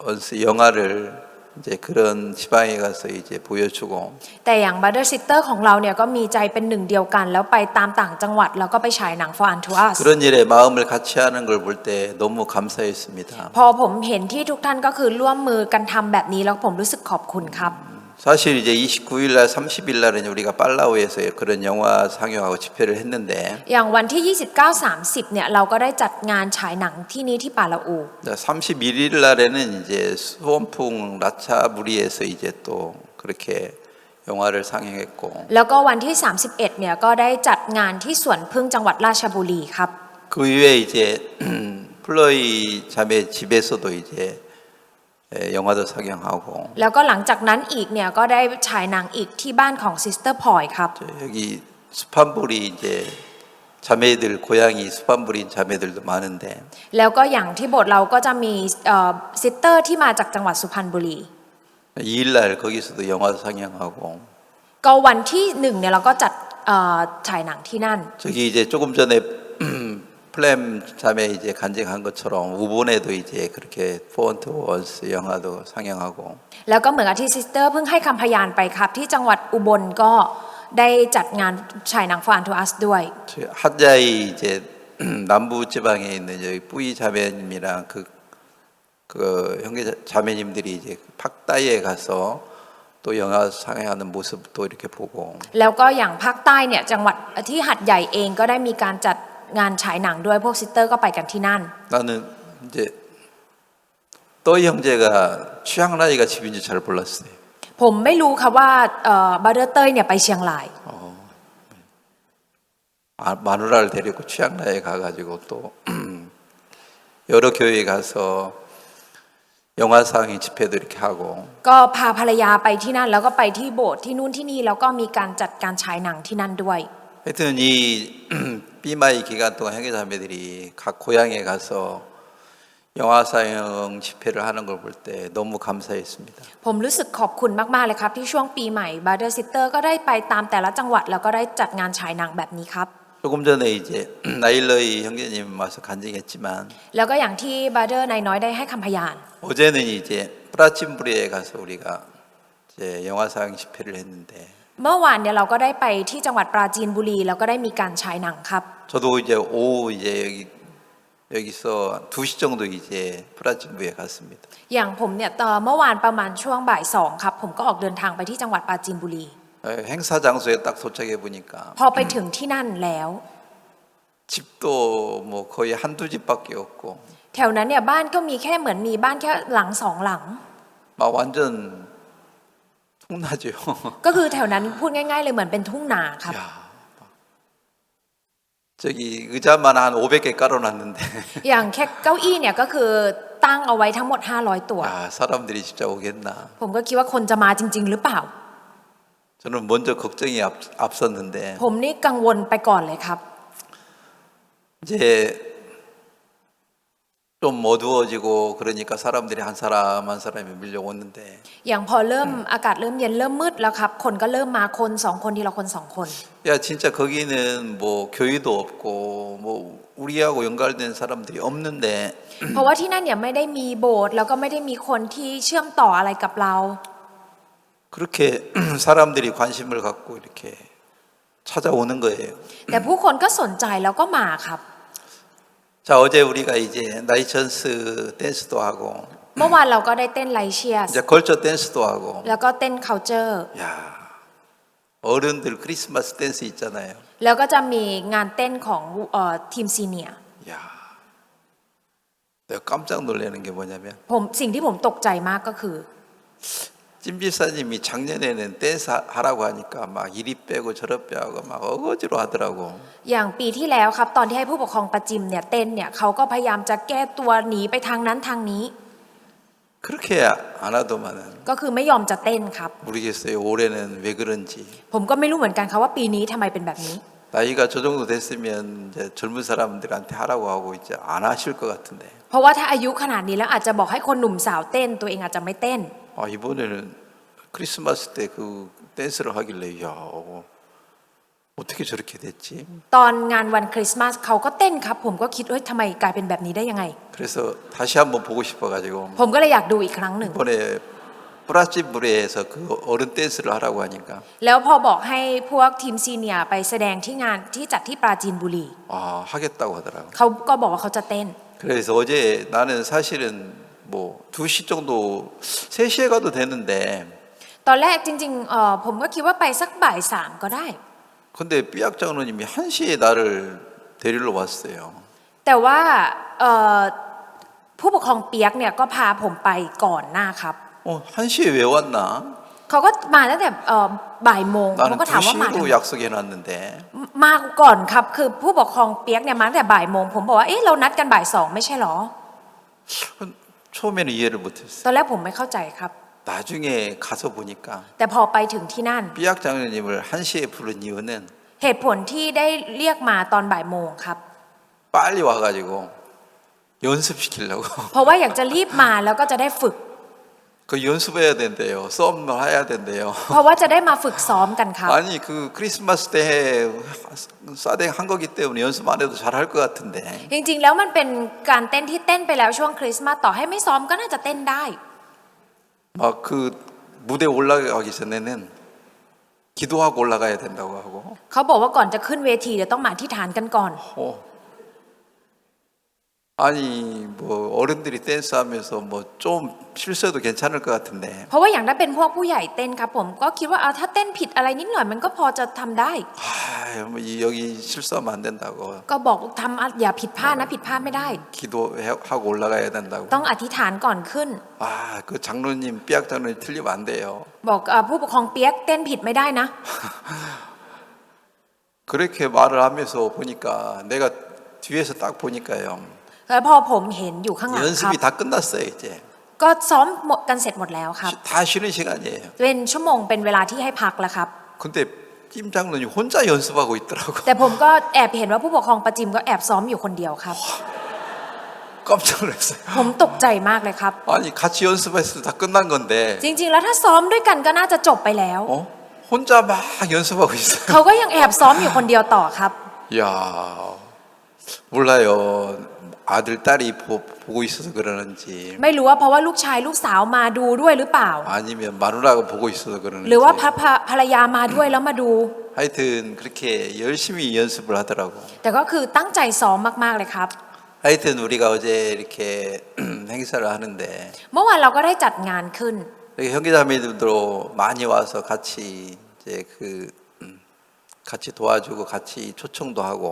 원스 영화를 이제 그런 지방에 가서 이제 보여주고 ๆแต่อย่าง Brother Sister ของเราเนี่ยก็มีใจเป็นหนึ่งเดียวกัน แล้วไปตามต่างจังหวัดแล้วก็ไปฉายหนัง For Unto Us 그런 일에 마음을 같이 하는 걸 볼 때 너무 감사했습니다. พอผมเห็นที่ทุกท่านก็คือร่วมมือกันทำแบบนี้แล้วผมรู้สึกขอบคุณครับ 사실 이제 29일 날 30일 날은 우리가 팔라우에서 그런 영화 상영하고 집회를 했는데 อย่างวันที่ 29-30 เนี่ยเราก็ได้จัดงานฉายหนังที่นี้ที่ป่าละอู 31일 날에는 이제 수원풍 라차부리에서 이제 또 그렇게 영화를 상영했고 แล้วก็วันที่ 31 เนี่ยก็ได้จัดงานที่สวนพึ่งจังหวัดราชบุรีครับ 그 이후에 이제 플로이 자매 집에서도 이제 영화도 상영하고 แล้วก็หลังจากนั้นอีกเนี่ยก็ได้ฉายหนังอีกที่บ้านของซิสเตอร์พลอยครับ 여기 수판불이 이제 자매들 고향이 수판불인 자매들도 많은데 แล้วก็อย่างที่โบสถ์เราก็จะมีซิสเตอร์ที่มาจากจังหวัดสุพรรณบุรี 2일 날 거기서도 영화도 상영하고 ก็วันที่หนึ่งเนี่ยเราก็จัดฉายหนังที่นั่น 저기 이제 조금 전에 플램 자매 이제 간증한 것처럼 우본에도 이제 그렇게 포원트 원스 영화도 상영하고 แล้วก็เหมือนกับที่ซิสเตอร์เพิ่งให้คำพยานไปครับที่จังหวัดอุบลก็ได้จัดงานฉายหนัง For Unto Us ด้วย 한자이 이제 남부 지방에 있는 여기 뿌이 자매님이랑 그 형제 자매님들이 이제 팍다이에 가서 또 영화 상영하는 모습도 이렇게 보고 แล้วก็อย่างภาคใต้เนี่ยจังหวัดที่หัดใหญ่เองก็ได้มีการจัดงานฉายหนังด้วยพวกซิสเตอร์ก็ไปกันที่นั่น 나는 이제 또이 형제가 취향 나이가 집인 줄 잘 몰랐어요. ผมไม่รู้ค่ะว่าบัตเตอร์เต้ยเนี่ยไปเชียงราย 마누라를 데리고 취향나에 가가지고 또 여러 교회에 가서 영화 상영 집회도 이렇게 하고 ก็พาภรรยาไปที่นั่นแล้วก็ไปที่โบสถ์ที่นู่นที่นี่แล้วก็มีการจัดการฉายหนังที่นั่นด้วย 하여튼 이 삐마이 기간 동안 형제자매들이 각 고향에 가서 영화 상영 집회를 하는 걸 볼 때 너무 감사했습니다. ผมรู้สึกขอบคุณมากๆเลยครับที่ช่วงปีใหม่บัตเตอร์ซิสเตอร์ก็ได้ไปตามแต่ละจังหวัดแล้วก็ได้จัดงานฉายหนังแบบนี้ครับ 조금 전에 이제 나일러이 형제님 와서 간증했지만 แล้วก็อย่างที่บัตเตอร์นายน้อยได้ให้คำพยาน 어제는 이제 프라침부리에 가서 우리가 이제 영화 상영 집회를 했는데 เมื่อวานเนี่ยเราก็ได้ไปที่จังหวัดปราจีนบุรีแล้วก็ได้มีการฉายหนังครับ 저도 이제 오후 이제 여기서 2시 정도 이제 프라침부에 갔습니다. อย่างผมเนี่ยเมื่อวานประมาณช่วงบ่ายสองครับผมก็ออกเดินทางไปที่จังหวัดปราจีนบุรี 행사 장소에 딱 도착해 보니까 พอไปถึงที่นั่นแล้ว 집도 뭐 거의 한두 집밖에 없고 แถวนั้นเนี่ยบ้านก็มีแค่เหมือนมีบ้านแค่หลังสองหลัง 막 완전 통나죠. ก็คือแถวนั้นพูดง่ายๆเลยเหมือนเป็นทุ่งนาครับ 야, 저기 의자만 한 500개 깔아놨는데 อย่างแค่เก้าอี้เนี่ยก็คือตั้งเอาไว้ทั้งหมด500ตัว 야, 사람들이 진짜 오겠나. ผมก็คิดว่าคนจะมาจริงๆหรือเปล่า 저는 먼저 걱정이 앞섰는데 ผมนี่กังวลไปก่อนเลยครับ 이제 좀 좀 어두워지고 그러니까 사람들이 한 사람 한 사람이 밀려오는데 อย่างพอเริ่มอากาศเริ่มเย็นเริ่มมืดแล้วครับคนก็เริ่มมาคนสองคนทีละคนสองคน 야 진짜 거기는 뭐 교회도 없고 뭐 우리하고 연관된 사람들이 없는데 เพราะว่าที่นั่นเนี่ยไม่ได้มีโบสถ์แล้วก็ไม่ได้มีคนที่เชื่อมต่ออะไรกับเรา 그렇게 사람들이 관심을 갖고 이렇게 찾아오는 거예요. แต่ผู้คนก็สนใจแล้วก็มาครับ 자 어제 우리가 이제 나이천스 댄스도 하고 เมื่อวานเราก็ได้เต้นไลเชียส 이제 걸저 댄스도 하고 แล้วก็เต้น culture 야 어른들 크리스마스 댄스 있잖아요. แล้วก็จะมีงานเต้นของทีมซีเนียร์ 야 내가 깜짝 놀라는 게 뭐냐면 สิ่งที่ผมตกใจมากก็คือ 찜지사님이 작년에는 댄스 하라고 하니까 막 이리 빼고 저리 빼고 막 어거지로 하더라고. อย่างปีที่แล้วครับตอนที่ให้ผู้ปกครองประจิมเนี่ยเต้นเนี่ยเขาก็พยายามจะแก้ตัวหนีไปทางนั้นทางนี้ 그렇게 안 하더만은 ก็คือไม่ยอมจะเต้นครับ 모르겠어요. 올해는 왜 그런지. ผมก็ไม่รู้เหมือนกันครับว่าปีนี้ทำไมเป็นแบบนี้ 나이가 저 정도 됐으면 이제 젊은 사람들한테 하라고 하고 이제 안 하실 것 같은데. เพราะว่าถ้าอายุขนาดนี้แล้วอาจจะบอกให้คนหนุ่มสาวเต้นตัวเองอาจจะไม่เต้น 아 이번에는 크리스마스 때 그 댄스를 하길래 야 어떻게 저렇게 됐지? ตอนงานวันคริสต์มาสเขาก็เต้นครับผมก็คิดทำไมกลายเป็นแบบนี้ได้ยังไง 그래서 다시 한번 보고 싶어가지고 ผมก็เลยอยากดูอีกครั้งหนึ่ง 이번에 브라질무리에서 그 어른 댄스를 하라고 하니까 แล้วพอบอกให้พวกทีมซีเนียร์ไปแสดงที่งานที่จัดที่ปราจีนบุรี 아 하겠다고 하더라고. เขาก็บอกว่าเขาจะเต้น 그래서 어제 나는 사실은 뭐 2시 정도 3시에 가도 되는데 ตอนแรกจริงๆผมก็คิดว่าไปสักบ่ายสามก็ได้ 근데 삐약 장로님이 1시에 나를 데리러 왔어요. แต่ว่าผู้ปกครองเปียกเนี่ยก็พาผมไปก่อนหน้าครับ 1시에 왜 왔나? เขาก็มาตั้งแต่บ่ายโมงผม 나는 ก็ถามว่ามาทำ 2시로 ไม 약속해놨는데 มาก่อนครับคือผู้ปกครองเปียกเนี่ยมาตั้งแต่บ่ายโมงผมบอกว่าเอ๊ะเรานัดกันบ่ายสองไม่ใช่หรอ 처음에는 이해를 못했어요. ตอนแรกผมไม่เข้าใจครับ 나중에 가서 보니까 แต่พอไปถึงที่นั่น 삐약 장로님을 1시에 부른 이유는 เหตุผลที่ได้เรียกมาตอนบ่ายโมงครับ 빨리 와가지고 연습시키려고. เพราะว่าอยากจะรีบมาแล้วก็จะได้ฝึก 그 연습해야 된대요. 썸을 해야 된대요. เพราะว่าจะได้มาฝึกซ้อมกันครับ 아니 그 크리스마스 때 사댕 한 거기 때문에 연습 안 해도 잘할 것 같은데. จริงๆแล้วมันเป็นการเต้นที่เต้นไปแล้วช่วงคริสต์มาสต่อให้ไม่ซ้อมก็น่าจะเต้นได้ 막 그 무대 올라가기 전에는 기도하고 올라가야 된다고 하고. เขาบอกว่าก่อนจะขึ้นเวทีเดี๋ยวต้องมาอธิษฐานกันก่อน 아니 뭐 어른들이 댄스하면서 뭐 좀 실수해도 괜찮을 것 같은데. เพราะว่าอย่างถ้าเป็นพวกผู้ใหญ่เต้นครับผมก็คิดว่าถ้าเต้นผิดอะไรนิดหน่อยมันก็พอจะทำได้ 뭐 여기 실수하면 안 된다고. ก็บอกทำอย่าผิดพลาดนะผิดพลาดไม่ได้ 기도하고 올라가야 된다고. ต้องอธิษฐานก่อนขึ้น 그 장로님 삐약 장로님 틀리면 안 돼요. บอกผู้ปกครองเปียกเต้นผิดไม่ได้นะ 그렇게 말을 하면서 보니까 내가 뒤에서 딱 보니까요. แล้วพอผมเห็นอยู่ข้างหลังครับ 연습이 다 끝났어요 이제. ก็ซ้อมหมดกันเสร็จหมดแล้วครับ 다 쉬는 시간이에요. เป็นชั่วโมงเป็นเวลาที่ให้พักแล้วครับ 근데 찜 장로님 혼자 연습하고 있더라고. แต่ผมก็แอบเห็นว่าผู้ปกครองประจิมก็แอบซ้อมอยู่คนเดียวครับ 깜짝 놀랐어요. ผมตกใจมากเลยครับ 아니 같이 연습했을 때 다 끝난 건데 จริงๆแล้วถ้าซ้อมด้วยกันก็น่าจะจบไปแล้ว 혼자 막 연습하고 있어요. เขาก็ยังแอบซ้อมอยู่คนเดียวต่อครับ 야 몰라요. 아들 딸이 보고 있어서 그러는지 ไม่รู้ว่าเพราะว่าลูกชายลูกสาวมาดูด้วยหรือเปล่า 아니면 마누라가 보고 있어서 그러는지 หรือว่าภรรยามาด้วยแล้วมาดู 하여튼 그렇게 열심히 연습을 하더라고. แต่ก็คือตั้งใจซ้อมมากๆเลยครับ 하여튼 우리가 어제 이렇게 행사를 하는데 เมื่อวานเราก็ได้จัดงานขึ้น 이렇게 형제자매들도 많이 와서 같이 이제 같이 도와주고 같이 초청도 하고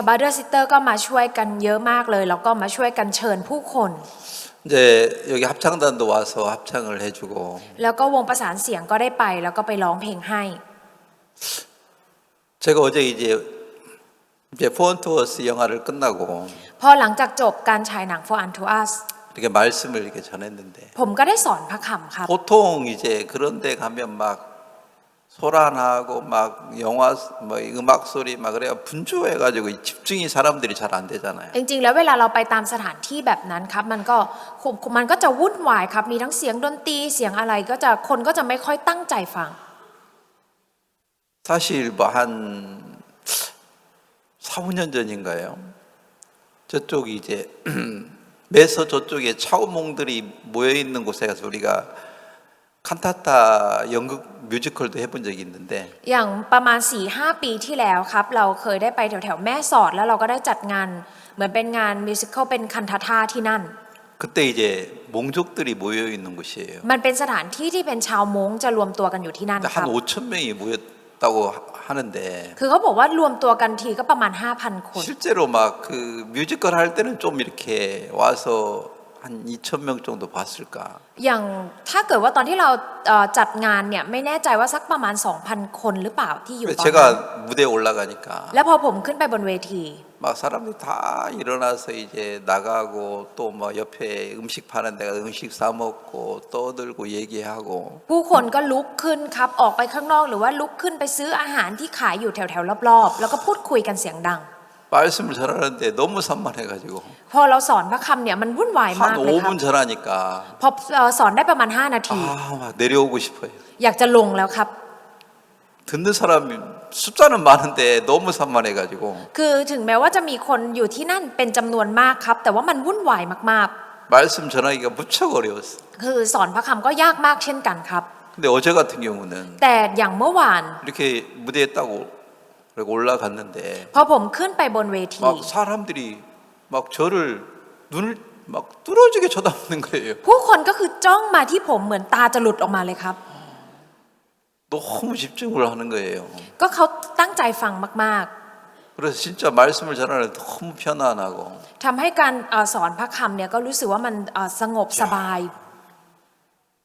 บาร์เดอร์ซิสเตอร์ก็มาช่วยกันเยอะมากเลยแล้วก็มาช่วยกันเชิญผู้คน 이제 여기 합창단도 와서 합창을 해주고 แล้วก็วงประสานเสียงก็ได้ไปแล้วก็ไปร้องเพลงให้ 제가 어제 이제 포언투어스 영화를 끝나고 พอหลังจากจบการฉายหนัง For Unto Us 이렇게 말씀을 이렇게 전했는데 ผมก็ได้สอนพระคำครับ 보통 이제 그런데 가면 막 소란하고 막 영화 뭐 음악 소리 막 그래야 분주해가지고 집중이 사람들이 잘 안 되잖아요. จริงๆแล้วเวลาเราไปตามสถานที่แบบนั้นครับมันก็จะวุ่นวายครับมีทั้งเสียงดนตรีเสียงอะไรก็จะคนก็จะไม่ค่อยตั้งใจฟัง 사실 뭐 한 4, 5년 전인가요? 저쪽이 이제 매서 저쪽에 차우몽들이 모여 있는 곳에 가서 우리가 칸타타 연극 뮤지컬도 해본 적이 있는데 อย่างประมาณ 4-5 ปีที่แล้วครับเราเคยได้ไปแถวๆแม่สอดแล้วเราก็ได้จัดงานเหมือนเป็นงานมิวสิควลเป็นคันทาท่าที่นั่น 그때 이제 몽족들이 모여 있는 곳이에요. มันเป็นสถานที่ที่เป็นชาวม้งจะรวมตัวกันอยู่ที่นั่น 근데 ครับ 한 5천 명이 모였다고 하는데 คือเขาบอกว่ารวมตัวกันทีก็ประมาณ 5,000 คน 실제로 막 그 뮤지컬 할 때는 좀 이렇게 와서 한 2천 명 정도 봤을까? อย่างถ้าเกิดว่าตอนที่เราจัดงานเนี่ยไม่แน่ใจว่าสักประมาณ 2,000 คนหรือเปล่าที่อยู่ตอนนั้น 제가 무대에 올라가니까 แล้วพอผมขึ้นไปบนเวที 막 사람들이 다 일어나서 이제 나가고 또 뭐 옆에 음식 파는 데가 음식 사 먹고 떠들고 얘기하고 ผู้คนก็ลุกขึ้นครับออกไปข้างนอกหรือว่าลุกขึ้นไปซื้ออาหารที่ขายอยู่แถวๆรอบๆแล้วก็พูดคุยกันเสียงดัง 말씀을 전하는데 너무 산만해가지고 พอเราสอนพระคำเนี่ยมันวุ่นวายมาก 한 เลยครับ 5분 전하니까 พอสอนได้ประมาณ 5 นาที 막 내려오고 싶어요. อยากจะลงแล้วครับ 듣는 사람이 숫자는 많은데 너무 산만해가지고 คือถึงแม้ว่าจะมีคนอยู่ที่นั่นเป็นจำนวนมากครับแต่ว่ามันวุ่นวายมาก 말씀 전하기가 무척 어려웠어. ๆคือสอนพระคำก็ยากมากเช่นกันครับ 근데 어제 같은 경우는 แต่อย่างเมื่อวาน 이렇게 무대에 딱 올라갔는데 พอผมขึ้นไปบนเวที 막 사람들이 막 저를 눈을 막 뚫어지게 쳐다보는 거예요. ผู้คนก็คือจ้องมาที่ผมเหมือนตาจะหลุดออกมาเลยครับ 너무 집중을 하는 거예요. ก็เขาตั้งใจฟังมาก 그래서 진짜 말씀을 전하는 너무 편안하고 ๆทำให้การสอนพระคำเนี่ยก็รู้สึกว่ามันสงบสบาย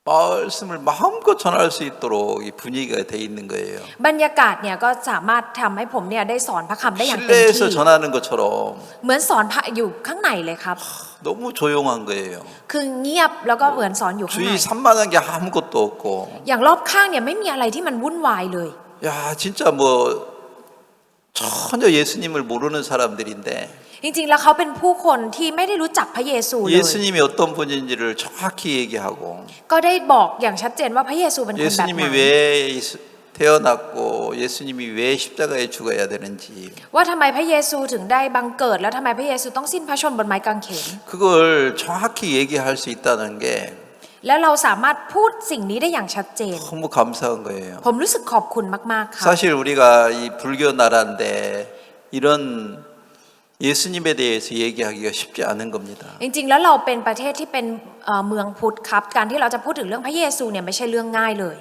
말씀을 마음껏 전할 수 있도록 이 분위기가 돼 있는 거예요. บรรยากาศเนี่ยก็สามารถทำให้ผมเนี่ยได้สอนพระคำได้อย่างเต็ม 실내에서 ที่ 전하는 것처럼 เหมือนสอนพระอยู่ข้างในเลยครับ 너무 조용한 거예요. คือเงียบแล้วก็เหมือนสอนอยู่ข้างใน 주위 산만한 게 아무것도 없고 อย่างรอบข้างเนี่ยไม่มีอะไรที่มันวุ่นวายเลย 야 진짜 뭐 전혀 예수님을 모르는 사람들인데 จริงๆแล้วเขาเป็นผู้คนที่ไม่ได้รู้จักพระเยซูเลย 예수님이 어떤 분인지를 정확히 얘기하고 ก็ได้บอกอย่างชัดเจนว่าพระเยซูเป็นคนแบบไหน 예수님이 왜 태어났고 예수님이 왜 십자가에 죽어야 되는지 ว่าทำไมพระเยซูถึงได้บังเกิดแล้วทำไมพระเยซูต้องสิ้นพระชนม์บนไม้กางเขน 그걸 정확히 얘기할 수 있다는 게 แล้วเราสามารถพูดสิ่งนี้ได้อย่างชัดเจน 너무 감사한 거예요. ผมรู้สึกขอบคุณมากๆค่ะ 사실 우리가 이 불교 나라인데 이런 예수님에 대해서 얘기하기가 쉽지 않은 겁니다. จริงๆแล้วเราเป็นประเทศที่เป็นเมืองพุทธครับการที่เราจะพูดถึงเรื่องพระเยซูเนี่ยไม่ใช่เรื่องง่ายเลย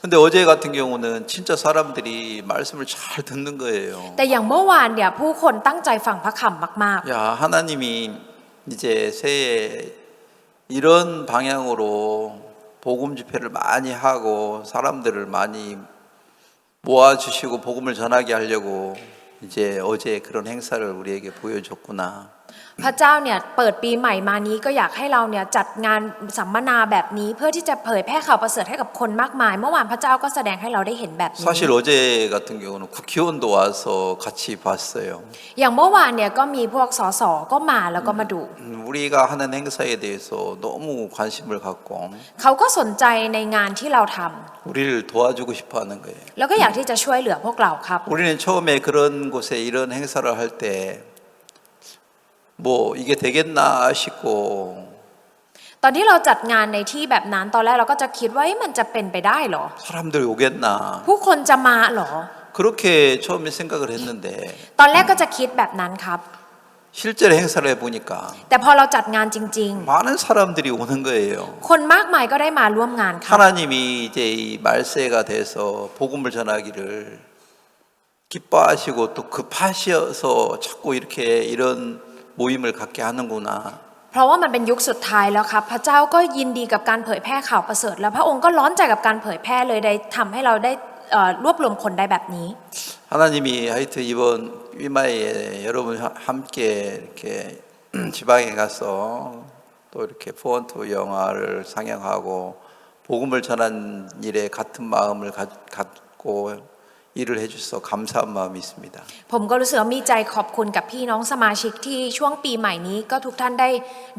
근데 어제 같은 경우는 진짜 사람들이 말씀을 잘 듣는 거예요. แต่อย่างเมื่อวานเนี่ยผู้คนตั้งใจฟังพระคำมาก 야, 하나님이 이제 새해 이런 방향으로 복음 집회를 많이 하고 사람들을 많이 모아주시고 복음을 전하게 하려고 이제 어제 그런 행사를 우리에게 보여줬구나. ๆพระเจ้าเนี่ยเปิดปีใหม่มานี้ก็อยากให้เราเนี่ยจัดงานสัมมนาแบบนี้เพื่อที่จะเผยแพร่ข่าวประเสริฐให้กับคนมากมาย เมื่อวานพระเจ้าก็แสดงให้เราได้เห็นแบบนี้ 사실 어제 같은 경우는 국회의원도 와서 같이 봤어요. อย่างเมื่อวานเนี่ยก็มีพวกสสก็มาแล้วก็มาดู 우리가 하는 행사에 대해서 너무 관심을 갖고 เขาก็สนใจในงานที่เราทำ 우리를 도와주고 싶어하는 거예요. แล้วก็อยากที่จะช่วยเหลือพวกเราครับ 우리는 처음에 그런 곳에 이런 행사를 할 때 뭐 이게 되겠나 싶고 ตอนที่เราจัดงานในที่แบบนั้นตอนแรกเราก็จะคิดว่ามันจะเป็นไปได้เหรอ 사람들 오겠나 ผู้คนจะมาเหรอ 그렇게 처음에 생각을 했는데 ตอนแรกก็จะคิดแบบนั้นครับ 실제로 행사를 해보니까 แต่พอเราจัดงานจริง 많은 사람들이 오는 거예요. ๆ คนมากมายก็ได้มาร่วมงานครับ 하나님이 이제 이 말세가 돼서 복음을 전하기를 기뻐하시고 또 급하셔서 자꾸 이렇게 이런 모임을 갖게 하는구나. เพราะว่ามันเป็นยุคสุดท้ายแล้วครับ พระเจ้าก็ยินดีกับการเผยแพร่ข่าวประเสริฐแล้วพระองค์ก็ร้อนใจกับการเผยแพร่เลยได้ทำให้เราได้รวบรวมคนได้แบบนี้ 하나님이 하여튼 이번 위마에 여러분 함께 이렇게 지방에 가서 또 이렇게 폰트 영화를 상영하고 복음을 전한 일에 같은 마음을 일을 해주셔서 감사한 마음이 있습니다. ผมก็รู้สึกว่ามีใจขอบคุณกับพี่น้องสมาชิกที่ช่วงปีใหม่นี้ก็ทุกท่านได้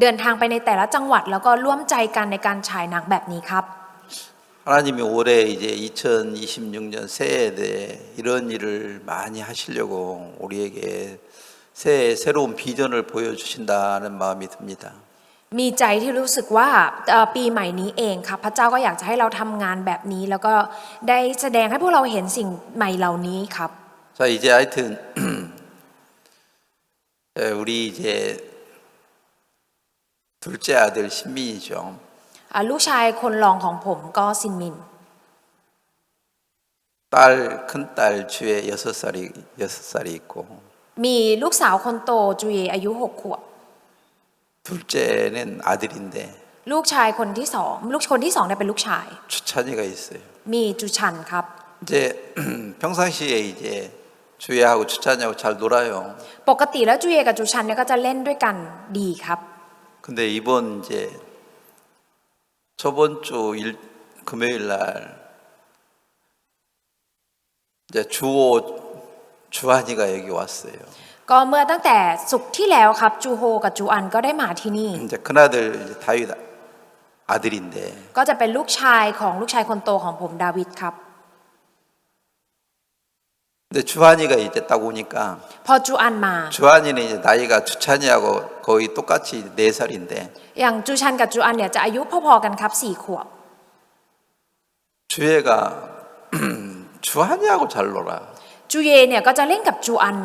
เดินทางไปในแต่ละจังหวัดแล้วก็ร่วมใจกันในการฉายหนังแบบนี้ครับ 하나님이 올해 이제 2026년 새해에 대해 이런 일을 많이 하시려고 우리에게 새해 새로운 비전을 보여주신다는 마음이 듭니다. มีใจที่รู้สึกว่าปีใหม่นี้เองครับพระเจ้าก็อยากจะให้เราทำงานแบบนี้แล้วก็ได้แสดงให้พวกเราเห็นสิ่งใหม่เหล่านี้ครับ 자, 이제 하여튼 우리 이제 둘째 아들 신민이죠. ลูกชายคนรองของผมก็ซินมิน 큰딸 주에 6살이 있고 มีลูกสาวคนโตจูเยอายุ6 ขวบ 둘째는 아들인데 ลูกชายคนที่สองเนี่ยเป็นลูกชาย 주찬이가 있어요. มีจูชันครับ 이제 평상시에 이제 주애하고 주찬이하고 잘 놀아요. ปกติแล้วจูเยกับจูชันเนี่ยก็จะเล่นด้วยกันดีครับ 근데 이번 이제 저번 주 금요일 날 이제 주한이가 여기 왔어요. ก็เมื่อตั้งแต่ศุกร์ที่แล้วครับจูโฮกับจูอันก็ได้มาที่นี่ 이제 큰아들 이제 다윗 아들인데 ก็จะเป็นลูกชายของลูกชายคนโตของผมดาวิดครับ 근데 주한이가 이제 딱 오니까 พอจูอันมา 주한이는 이제 나이가 주찬이하고 거의 똑같이 4살인데 อย่างจูชันกับจูอันเนี่ยจะอายุพอๆกันครับ4 ขวบ 주애가 주한이하고 잘 놀아. จูเยเนี่ยก็จะเล่นกับจูอัน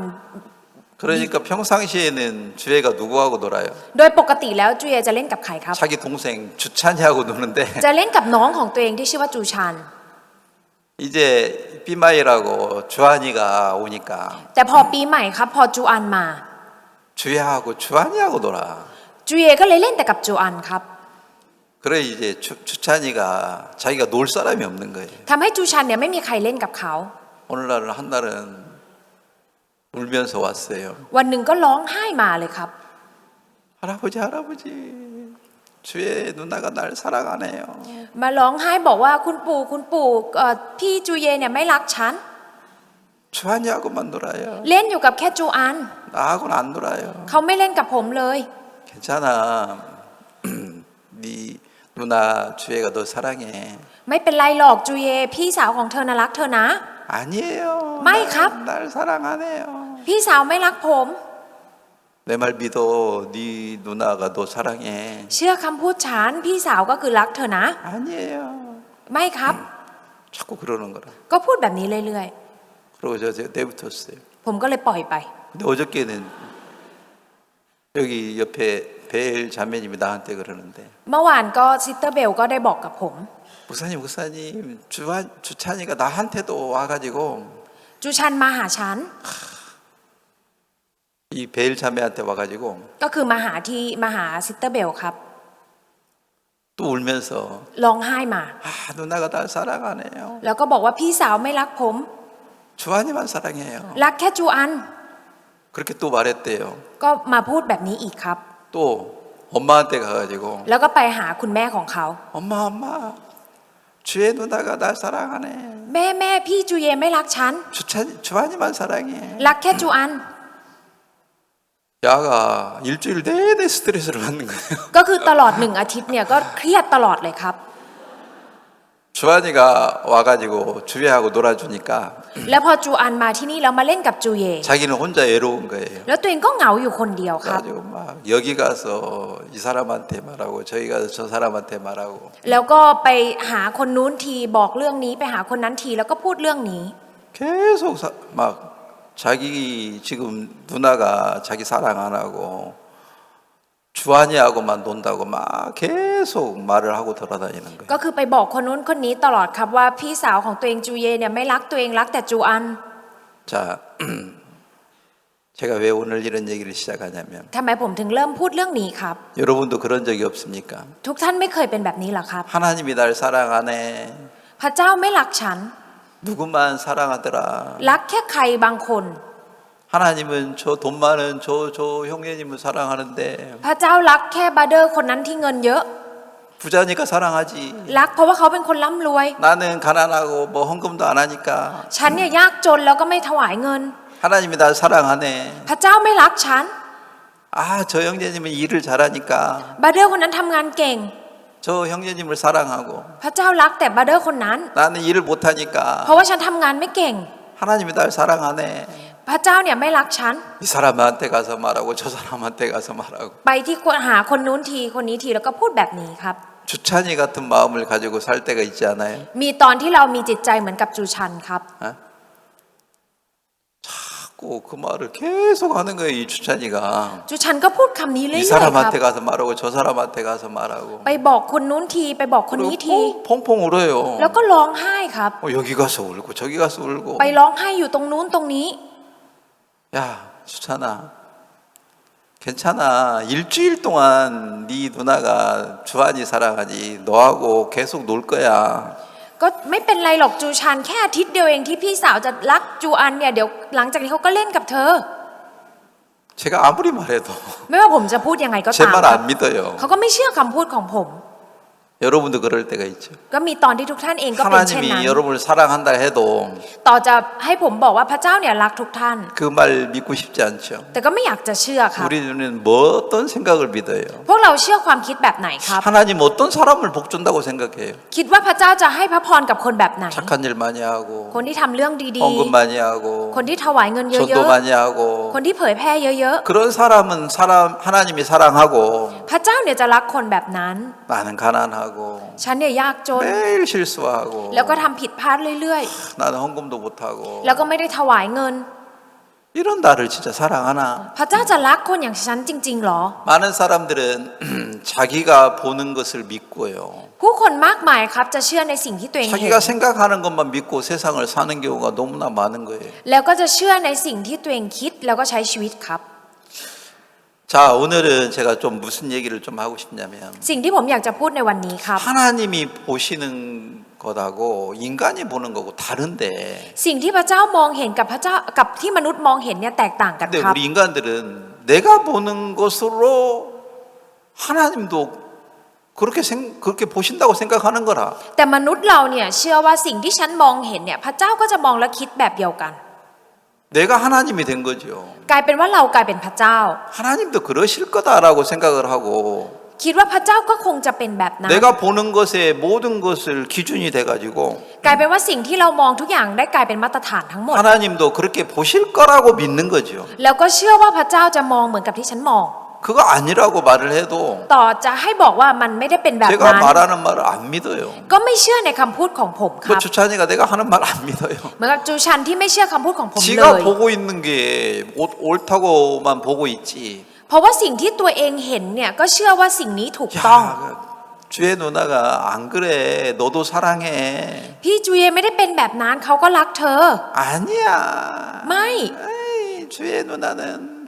그러니까 평상시에는 주애가 누구하고 놀아요? โดยปกติแล้วจูเยจะเล่นกับใครครับ 자기 동생 주찬이하고 노는데 จะเล่นกับน้องของตัวเองที่ชื่อว่าจูชัน 이제 삐마이라고 주한이가 오니까 แต่พอปีใหม่ครับพอจูอันมา 주애하고 주한이하고 놀아. จูเยก็เลยเล่นแต่กับจูอันครับ 그래 이제 주찬이가 자기가 놀 사람이 없는 거예요. ทำให้จูชันเนี่ยไม่มีใครเล่นกับเขา 오늘날은 한 날은 울면서 왔어요. วันหนึ่งก็ร้องไห้มาเลยครับ 할아버지 주애 누나가 날 사랑하네요. มาร้องไห้บอกว่าคุณปู่พี่จูเยเนี่ยไม่รักฉัน 주한이하고만 놀아요. เล่นอยู่กับแค่จูอัน 나하고는 안 놀아요. เขาไม่เล่นกับผมเลย 괜찮아. 네 누나 주애가 너 사랑해. ไม่เป็นไรหรอกจูเยพี่สาวของเธอน่ะรักเธอนะ 아니에요. 마이캅. 날 사랑하네요. พี่สาวไม่รักผม 내 말 믿어. 네 누나가 너 사랑해. เชื่อคำพูดฉันพี่สาวก็คือรักเธอนะ 아니에요. ไม่ครับ 자꾸 그러는 거라. ก็พูดแบบนี้เรื่อย 그러고 저 내붙었어요. ๆผมก็เลยปล่อยไป 근데 어저께는 여기 옆에 베일 자매님이 나한테 그러는데 เมื่อวานก็ซิสเตอร์เบลก็ได้บอกกับผม 목사님 주찬이가 나한테도 와가지고 จูชันมาหาฉัน 이 베일 자매한테 와가지고 ก็คือมาหาซิสเตอร์เบลครับ 또 울면서 ร้องไห้มา 누나가 날 사랑하네요. แล้วก็บอกว่าพี่สาวไม่รักผม 주한이만 사랑해요. รักแค่จูอัน 그렇게 또 말했대요. ก็มาพูดแบบนี้อีกครับ 또 엄마한테 가가지고 แล้วก็ไปหาคุณแม่ของเขา 엄마 주애 누나가 날 사랑하네. แม่พี่จูเยไม่รักฉัน 주한이만 사랑해. รักแค่จูอัน 야가 일주일 내내 스트레스를 받는 거예요. ก็คือตลอด1 อาทิตย์เนี่ยก็เครียดตลอดเลยครับ 주한이가 와가지고 주애하고 놀아주니까 แล้วพอจูอันมาที่นี่แล้วมาเล่นกับจูเย 자기는 혼자 외로운 거예요. แล้วตัวเองก็เหงาอยู่คนเดียวครับ 그래가지고 막 여기 가서 이 사람한테 말하고 저기 가서 저 사람한테 말하고 แล้วก็ไปหาคนนู้นทีบอกเรื่องนี้ไปหาคนนั้นทีแล้วก็พูดเรื่องนี้ 계속 막 자기 지금 누나가 자기 사랑 안 하고 주한이하고만 논다고 막 계속 말을 하고 돌아다니는 거예요. ก็คือไปบอกคนนู้นคนนี้ตลอดครับว่าพี่สาวของตัวเองจูเยเนี่ยไม่รักตัวเองรักแต่จูอัน 자, 제가 왜 오늘 이런 얘기를 시작하냐면 ทำไมผมถึงเริ่มพูดเรื่องนี้ครับ 여러분도 그런 적이 없습니까? ทุกท่านไม่เคยเป็นแบบนี้หรอครับ 하나님이 날 사랑하네. พระเจ้าไม่รักฉัน 누구만 사랑하더라. รักแค่ใครบางคน 하나님은 저 돈 많은 저 형제님을 사랑하는데 พระเจ้ารักแค่บาเดอร์คนนั้นที่เงินเยอะ 부자니까 사랑하지. รักเพราะว่าเขาเป็นคนร่ำรวย 나는 가난하고 뭐 헌금도 안 하니까 ฉันเนี่ยยากจนแล้วก็ไม่ถวายเงิน 하나님이 날 사랑하네. พระเจ้าไม่รักฉัน 아, 저 형제님은 일을 잘하니까 บาเดอร์คนนั้นทำงานเก่ง 저 형제님을 사랑하고 พระเจ้ารักแต่บาเดอร์คนนั้น 나는 일을 เพ 못하니까 ราะว่าฉันทำงานไม่เก่ง 하나님이 날 사랑하네. พระเจ้าเนี่ยไม่รักฉัน 이 사람한테 가서 말하고 저 사람한테 가서 말하고 ไปที่หาคนนู้นทีคนนี้ทีแล้วก็พูดแบบนี้ครับ 주찬이 같은 마음을 가지고 살 때가 있지 않아요? มีตอนที่เรามีจิตใจเหมือนกับจูชันครับ 어? 자꾸 그 말을 계속 하는 거예요, 이 주찬이가. จูชันก็พูดคำนี้เรื่ 이 อยๆครับ 사람한테 가서 말하고 저 사람한테 가서 말하고. ไปบอกคนนู้นทีไปบอกคนนี้ที 그리고 펑펑 울어요. แล้วก็ร้องไห้ครับ 여기 가서 울고 저기 가서 울고. ไปร้องไห้อยู่ตรงนู้นตรงนี้ 야, 수찬아. 괜찮아. 일주일 동안 네 누나가 주한이 사랑하지. 너하고 계속 놀 거야. ก็ไม่เป็นไรหรอกจูชันแค่อาทิตย์เดียวเองที่พี่สาวจะรักจูอันเนี่ยเดี๋ยวหลังจากนี้เขาก็เล่นกับเธอ 제가 아무리 말해도 ไม่ว่าผมจะพูดยังไงก็ 제 ตาม 말 ครับ 안 믿어요. เขาก็ไม่เชื่อคำพูดของผม 여러분도 그럴 때가 있죠. ก็มีตอนที่ทุกท่านเองก็เป็นเช่นนั้น 하나님이 여러분을 사랑한다 해도 ต่อจะให้ผมบอกว่าพระเจ้าเนี่ยรักทุกท่าน 그 말 믿고 싶지 않죠. แต่ก็ไม่อยากจะเชื่อครับ 우리는 뭐 어떤 생각을 믿어요? พวกเราเชื่อความคิดแบบไหนครับ 하나님 어떤 사람을 복 준다고 생각해요? คิดว่าพระเจ้าจะให้พระพรกับคนแบบไหน 착한 일 많이 하고 คนที่ทำเรื่องดี 헌금 많이 하고 ๆ คนที่ถวายเงินเย 전도 อะ 많이 하고 ๆ คนที่เผยแพร่เยอะ 그런 사람은 하나님이 사랑하고 ๆ พระเจ้าเนี่ยจะรักคนแบบนั้น 나는 가난하고 ฉันเนี่ยยากจน 매일 실수하고 แล้วก็ทำผิดพลาดเรื่อย 나는 헌금도 못하고 ๆ แล้วก็ไม่ได้ถวายเงิน 이런 나를 진짜 사랑하나? พระเจ้าจะรักคนอย่างฉันจริงๆหรอ 많은 사람들은 자기가 보는 것을 믿고요. ผู้คนมากมายครับจะเชื่อในสิ่งที่ตัวเองเห็น 자기가 생각하는 것만 믿고 세상을 사는 경우가 너무나 많은 거예요. แล้วก็จะเชื่อในสิ่งที่ตัวเองคิดแล้วก็ใช้ชีวิตครับ 자, 오늘은 제가 좀 무슨 얘기를 좀 하고 싶냐면 สิ่งที่ผมอยากจะพูดในวันนี้ครับ 하나님이 보시는 것하고 인간이 보는 거고 다른데 สิ่งที่พระเจ้ามองเห็นกับพระเจ้ากับที่มนุษย์มองเห็นเนี่ยแตกต่างกัน 근데 ครับ 우리 인간들은 내가 보는 것으로 하나님도 그렇게 보신다고 생각하는 거라. แต่มนุษย์เราเนี่ยเชื่อว่าสิ่งที่ฉันมองเห็นเนี่ยพระเจ้าก็จะมองและคิดแบบเดียวกัน 내가 하나님이 된 거죠. กลายเป็นว่าเรากลายเป็นพระเจ้า 하나님도 그러실 거다라고 생각을 하고 คิดว่าพระเจ้าก็คงจะเป็นแบบนั้น 내가 보는 것에 모든 것을 기준이 돼가지고 กลายเป็นว่าสิ่งที่เรามองทุกอย่างได้กลายเป็นมาตรฐานทั้งหมด 하나님도 그렇게 보실 거라고 믿는 거죠. แล้วก็เชื่อว่าพระเจ้าจะมองเหมือนกับที่ฉันมอง 그거 아니라고 말을 해도 ต่อจะให้บอกว่ามันไม่ได้เป็นแบบ 제가 นั้น 말하는 말을 안 믿어요. ก็ไม่เชื่อในคำพูดของผมค 뭐 รับ 주찬이가 내가 하는 말 안 믿어요. เหมือนกับจูชันที่ไม่เชื่อคำพูดของผมเลย 지가 보고 있는 게 옳다고만 보고 있지. เพราะว่าสิ่งที่ตัวเองเห็นเนี่ยก็เชื่อว่าสิ่งนี้ถูกต้อง 야, 주의 누나가 안 그래. 너도 사랑해. พี่จูเยไม่ได้เป็นแบบนั้นเขาก็รักเธอ 아니야. ไม่ 에이, 주의 누나는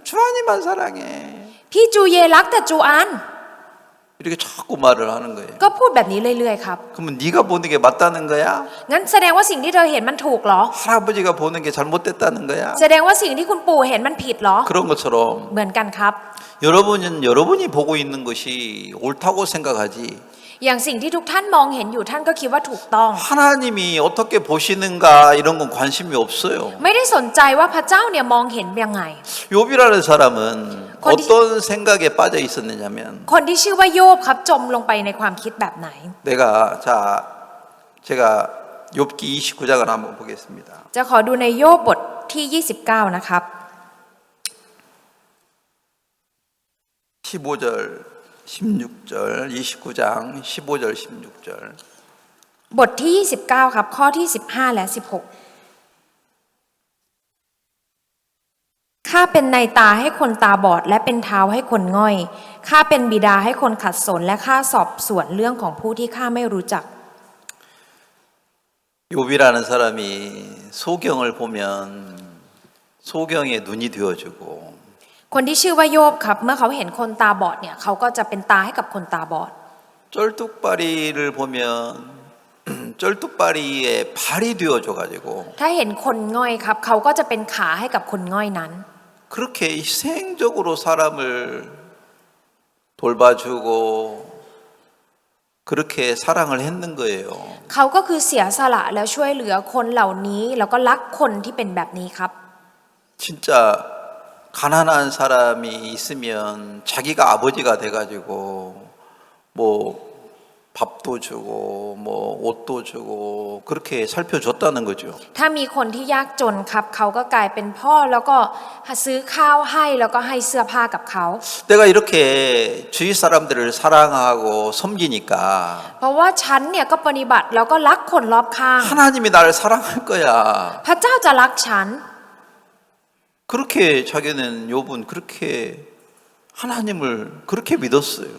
주하니만 사랑해. พี่จูเยรักแต่จูอัน 이렇게 자꾸 말을 하는 거예요. ก็พูดแบบนี้เรื่อยๆครับ 그러면 네가 보는 게 맞다는 거야? งั้นแสดงว่าสิ่งที่เธอเห็นมันถูกเหรอ 할아버지가 보는 게 잘못됐다는 거야? แสดงว่าสิ่งที่คุณปู่เห็นมันผิดเหรอ 그런 것처럼 เหมือนกันครับ 여러분이 보고 있는 것이 옳다고 생각하지 อย่างสิ่งที่ทุกท่านมองเห็นอยู่ท่านก็คิดว่าถูกต้อง 하나님이 어떻게 보시는가 이런 건 관심이 없어요. ไม่ได้สนใจว่าพระเจ้าเนี่ยมองเห็นยังไง 욥이라는 사람은 거기- 어떤 생각에 빠져 있었느냐면 คนที่ชื่อว่าโยบครับจมลงไปในความคิดแบบไหน 제가 욥기 29장을 한번 보겠습니다. จะขอดูในโยบบทที่ 29 นะครับ 15절 16절 29장 15절 16절 บทที่ 29 ครับข้อที่ 15 และ 16 ข้าเป็นนายตาให้คนตาบอดและเป็นเท้าให้คนง่อยข้าเป็นบิดาให้คนขัดสนและข้าสอบสวนเรื่องของผู้ที่ข้าไม่รู้จัก 욥이라는 사람이 소경을 보면 소경의 눈이 되어주고 คนที่ชื่อว่าโยบครับเมื่อเขาเห็นคนตาบอดเนี่ยเขาก็จะเป็นตาให้กับคนตาบอด 쩔뚝바리를 보면 쩔뚝바리의 발이 되어줘가지고 ถ้าเห็นคนง่อยครับเขาก็จะเป็นขาให้กับคนง่อยนั้น 그렇게 희생적으로 사람을 돌봐주고 그렇게 사랑을 했는 거예요. เขาก็คือเสียสละแล้วช่วยเหลือคนเหล่านี้แล้วก็รักคนที่เป็นแบบนี้ครับ 진짜 가난한 사람이 있으면 자기가 아버지가 돼가지고 뭐 밥도 주고 뭐 옷도 주고 그렇게 살펴줬다는 거죠. ถ้ามีคนที่ยากจนครับเขาก็กลายเป็นพ่อแล้วก็ซื้อข้าวให้แล้วก็ให้เสื้อผ้ากับเขา 내가 이렇게 주위 사람들을 사랑하고 섬기니까 เพราะว่าฉันเนี่ยก็ปฏิบัติแล้วก็รักคนรอบข้าง 하나님이 나를 사랑할 거야. พระเจ้าจะรักฉัน 그렇게 자기는 욥은 그렇게 하나님을 그렇게 믿었어요.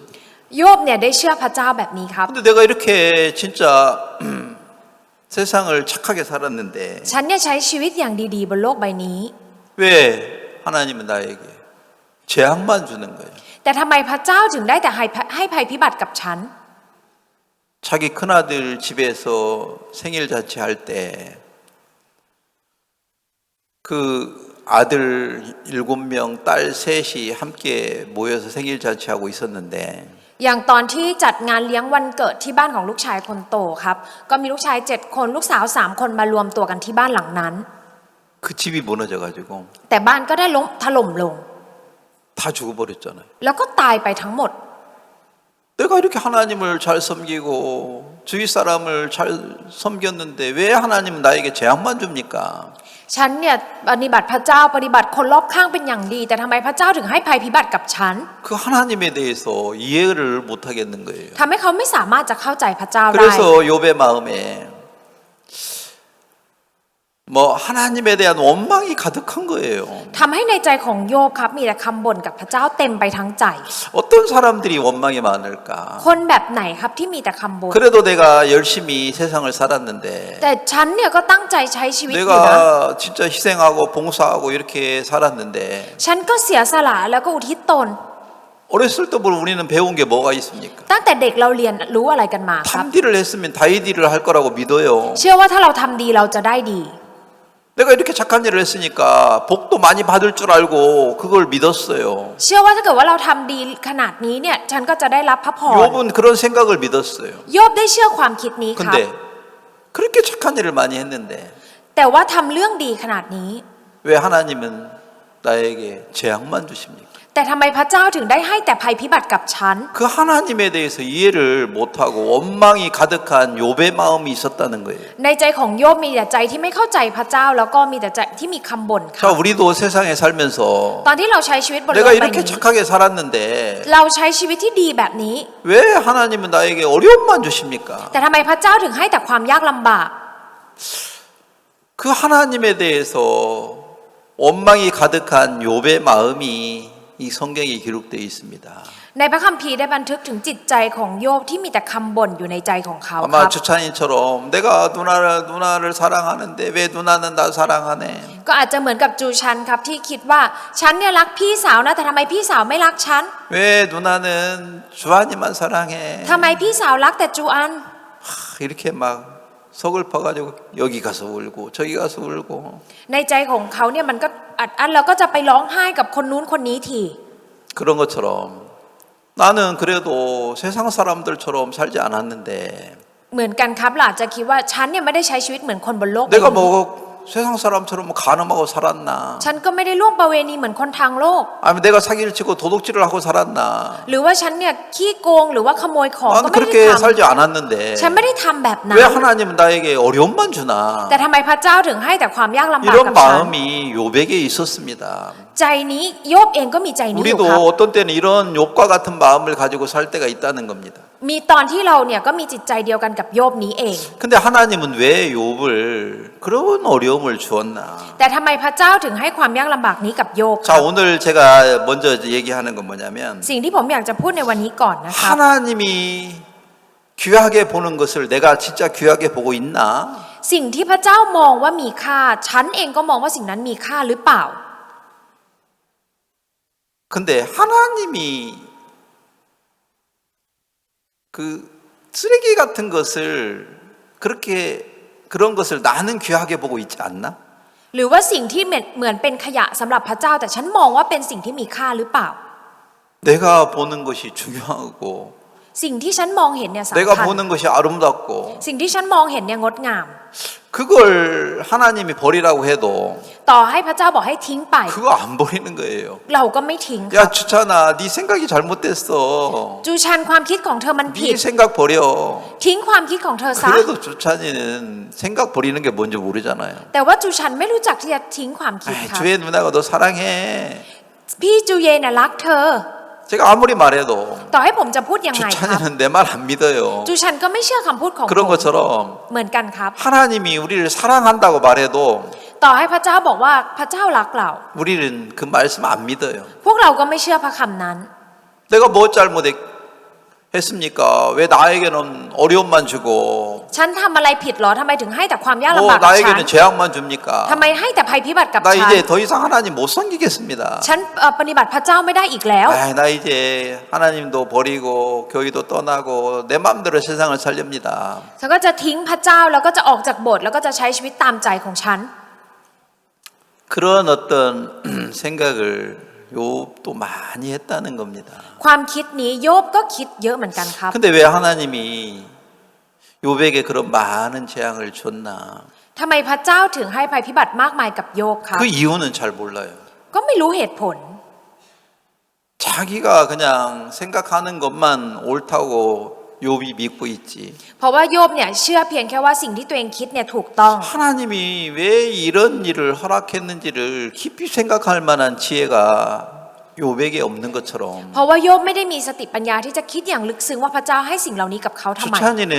โยบเนี่ยได้เชื่อพระเจ้าแบบนี้ครับ 근데 내가 이렇게 진짜 세상을 착하게 살았는데 ฉันเนี่ยใช้ชีวิตอย่างดีๆบนโลกใบนี้ 왜 하나님은 나에게 재앙만 주는 거예요? แต่ทำไมพระเจ้าถึงได้แต่ให้ภัยพิบัติกับฉัน 자기 큰아들 집에서 생일 잔치 할 때 그 아들 7명, 딸 3이 함께 모여서 생일 잔치하고 있었는데 อย่างตอนที่จัดงานเลี้ยงวันเกิดที่บ้านของลูกชายคนโตครับก็มีลูกชาย7 คนลูกสาว3 คนมารวมตัวกันที่บ้านหลังนั้น 그 집이 무너져가지고 แต่บ้านก็ได้ถล่มลง 다 죽어버렸잖아요. แล้วก็ตายไปทั้งหมด 내가 이렇게 하나님을 잘 섬기고 주위 사람을 잘 섬겼는데 왜 하나님은 나에게 재앙만 줍니까? ฉันเนี่ยปฏิบัติพระเจ้าปฏิบัติคนรอบข้างเป็นอย่างดี แต่ทำไมพระเจ้าถึงให้ภัยพิบัติกับฉัน 그 하나님에 대해서 이해를 못하겠는 거예요. ทำให้เขาไม่สามารถจะเข้าใจพระเจ้าได้ 그래서 욥의 마음에 뭐 하나님에 대한 원망이 가득한 거예요. ทำให้ในใจของโยบครับมีแต่คำบ่นกับพระเจ้าเต็มไปทั้งใจ 어떤 사람들이 원망이 많을까? คนแบบไหนครับที่มีแต่คำบ่น 그래도 내가 열심히 세상을 살았는데 แต่ฉันเนี่ยก็ตั้งใจใช้ชีวิตอยู่นะ 내가 진짜 희생하고 봉사하고 이렇게 살았는데 ฉันก็เสียสละแล้วก็อุทิศตน 어렸을 때부터 우리는 배운 게 뭐가 있습니까? ตั้งแต่เด็กเราเรียนรู้อะไรกันมาครับ 탐디를 했으면 다이디를 할 거라고 믿어요. เชื่อว่าถ้าเราทำดีเราจะได้ดี 내가 이렇게 착한 일을 했으니까 복도 많이 받을 줄 알고 그걸 믿었어요. เชื่อว่าถ้าเกิดว่าเราทำดีขนาดนี้เนี่ยฉันก็จะได้รับพระพร 욥은 그런 생각을 믿었어요. โยบได้เชื่อความคิดนี้ครับ 근데 그렇게 착한 일을 많이 했는데 แต่ว่าทำเรื่องดีขนาดนี้ 왜 하나님은 나에게 재앙만 주십니까? แต่ทำไมพระเจ้าถึงได้ให้แต่ภัยพิบัติกับฉัน 그 하나님에 대해서 이해를 못하고 원망이 가득한 욥의 마음이 있었다는 거예요. ในใจของโยบมีแต่ใจที่ไม่เข้าใจพระเจ้าแล้วก็มีแต่ใจที่มีคำบ่นค 자, รับ 우리도 세상에 살면서 ตอนที่เราใช้ชีวิตบนโลก 내가 ใบ 이렇게 นี้ 착하게 살았는데 เราใช้ชีวิตที่ดีแบบนี้ 왜 하나님은 나에게 어려움만 주십니까? แต่ทำไมพระเจ้าถึงให้แต่ความยากลำบาก 그 하나님에 대해서 원망이 가득한 욥의 마음이 이 성경에 기록되어 있습니다. ในพระคัมภีร์ได้บันทึกถึงจิตใจของโยบที่มีแต่คำบ่นอยู่ในใจของเขาค 아마 รับ 주찬이처럼 내가 누나를 사랑하는데 왜 누나는 나 사랑하네? ก็อาจจะเหมือนกับจูชันครับที่คิดว่าฉันเนี่ยรักพี่สาวนะแต่ทำไมพี่สาวไม่รักฉัน 왜 누나는 주한이만 사랑해? ทำไมพี่สาวรักแต่จูอัน 이렇게 막 서글퍼가지고 여기 가서 울고 저기 가서 울고 ในใจของเขาเนี่ยมันก็อัดอั้นแล้วก็จะไปร้องไห้กับคนนู้นคนนี้ที 그런 것처럼 나는 그래도 세상 사람들처럼 살지 않았는데 เหมือนกันครับเราอาจจะคิดว่าฉันเนี่ยไม่ได้ใช้ชีวิตเหมือนคนบนโลก 내가 뭐 세상 사람처럼 간음하고 살았나? ฉันก็ไม่ได้ล่วงประเวณีเหมือนคนทางโลก 아니면 내가 사기를 치고 도둑질을 하고 살았나? หรือว่าฉันเนี่ยขี้โกงหรือว่าขโมยของก็ 나는 ไม่ได้ 그렇게 ท 살지 않았는데 ำฉันไม่ได้ทำแบบนั้น 왜 하나님은 나에게 어려움만 주나? แต่ทำไมพระเจ้าถึงให้แต่ความยากลำบาก 이런 กับฉัน 마음이 욥에게 있었습니다. ใจนี้โยบเองก็มีใจนี้อยู่ 우리도 ครับ 어떤 때는 이런 욥과 같은 마음을 가지고 살 때가 있다는 겁니다. มีตอนที่เราเนี่ยก็มีจิตใจเดียวกันกับโยบนี้เอง 근데 하나님은 왜 욥을 그런 어려움을 주었나? แต่ทำไมพระเจ้าถึงให้ความยากลำบากนี้กับโยบ 자, 오늘 제가 먼저 얘기하는 건 뭐냐면 สิ่งที่ผมอยากจะพูดในวันนี้ก่อนนะครับ 하나님이 귀하게 보는 것을 내가 진짜 귀하게 보고 있나? สิ่งที่พระเจ้ามองว่ามีค่าฉันเองก็มองว่าสิ่งนั้นมีค่าหรือเปล่า 근데 하나님이 그 쓰레기 같은 것을 그렇게 그런 것을 나는 귀하게 보고 있지 않나? หรือว่าสิ่งที่เหมือนเป็นขยะสำหรับพระเจ้าแต่ฉันมองว่าเป็นสิ่งที่มีค่าหรือเปล่า 내가 보는 것이 중요하고 สิ่งที่ฉันมองเห็นเนี่ยสำ 내가 คัญ 보는 것이 아름답고 สิ่งที่ฉันมองเห็นเนี่ยงดงาม 그걸 하나님이 버리라고 해도 ต่อให้พระเจ้าบอกให้ทิ้งไป 그거 안 버리는 거예요. เราก็ไม่ทิ้งค 야 รับ 주찬아, 네 생각이 잘못됐어. จูชันความคิดของเธอมันผิด 네 생각 버려. ทิ้งความคิดของเธอซะ 그래도 주찬이는 생각 버리는 게 뭔지 모르잖아요. แต่ว่าจูชันไม่รู้จักที่จะทิ้งความคิด 아이, ครับ 주의 누나가 너 사랑해. พี่จูเยน่ะรักเธอ 제가 아무리 말해도 ต่อให้ผมจะพูดยังไงครับ 주찬이는 내 말 안 믿어요. จูชันก็ไม่เชื่อคำพูดของผม 그런 것처럼 เหมือนกันครับ 하나님이 우리를 사랑한다고 말해도 ต่อให้พระเจ้าบอกว่าพระเจ้ารักเรา 우리는 그 말씀 안 믿어요. พวกเราก็ไม่เชื่อพระคำนั้น 내가 뭐 잘못했습니까? 왜 나에게는 어려움만 주고 ฉันทำอะไรผิดเหรอทำไมถึงให้แต่ความยาก 뭐 ลำบากกับฉัน 나에게는 죄악만 줍니까? ทำไมให้แต่ภัยพิบัติกับ 나 ฉัน 이제 더 이상 하나님 못 섬기겠습니다. ฉันปฏิบัติพระเจ้าไม่ได้อีกแล้ว 나 이제 하나님도 버리고 교회도 떠나고 내 마음대로 세상을 살렵니다. ฉันก็จะทิ้งพระเจ้าแล้วก็จะออกจากโบสถ์แล้วก็จะใช้ชีวิตตามใจของฉัน 그런 어떤 생각을 욥도 많이 했다는 겁니다. ความคิดนี้โยบก็คิดเยอะเหมือนกันครับ 근데 왜 하나님이 욥에게 그런 많은 재앙을 줬나? ทำไมพระเจ้าถึงให้ภัยพิบัติมากมายกับโยบครับ 그 이유는 잘 몰라요. ก็ไม่รู้เหตุผล 자기가 그냥 생각하는 것만 옳다고 욥이 믿고 있지. เพราะว่าโยบเนี่ยเชื่อเพียงแค่ว่าสิ่งที่ตัวเองคิดเนี่ยถูกต้อง 하나님이 왜 이런 일을 허락했는지를 깊이 생각할 만한 지혜가 욥에게 없는 것처럼 เพราะว่าโยบไม่ได้มีสติปัญญาที่จะคิดอย่างลึกซึ้งว่าพระเจ้าให้สิ่งเหล่านี้กับเขาทำไม 주찬이는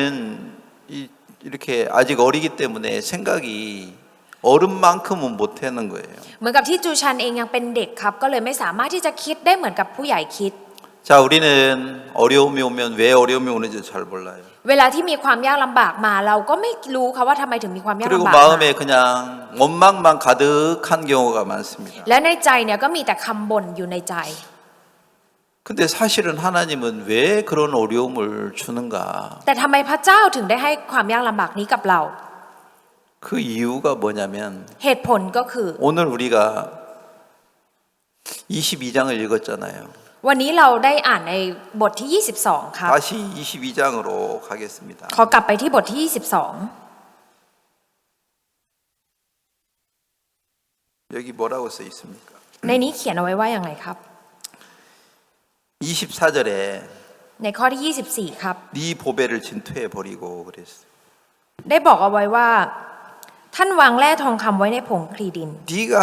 이렇게 아직 어리기 때문에 생각이 어른만큼은 못하는 거예요. เหมือนกับที่จูชันเองยังเป็นเด็กครับ ก็เลยไม่สามารถที่จะคิดได้เหมือนกับผู้ใหญ่คิด 자, 우리는 어려움이 오면 왜 어려움이 오는지 잘 몰라요. เวลาที่มีความยากลำบากมาเราก็ไม่รู้ค่ะว่าทำไมถึงมีความยาก 그리고 ลำบากมา 마음에 그냥 원망만 가득한 경우가 많습니다. และในใจเนี่ยก็มีแต่คำบ่นอยู่ในใจ 근데 사실은 하나님은 왜 그런 어려움을 주는가? แต่ทำไมพระเจ้าถึงได้ให้ความยากลำบากนี้กับเรา 그 이유가 뭐냐면 เหตุผลก็คือ 오늘 우리가 22장을 읽었잖아요. วันนี้เราได้อ่านในบทที่ 22 ครับ 다시 22장으로 가겠습니다. ขอกลับไปที่บทที่ 여기 뭐라고 써 있습니까? 22 ในนี้เขียนเอาไว้ว่าอย่างไรครับ 24절에 ในข้อที่ 24 ครับ 네 보배를 진토에 버리고 그랬어요. ได้บอกเอาไว้ว่าท่านวางแร่ทองคำไว้ในผงคลีดิน 네가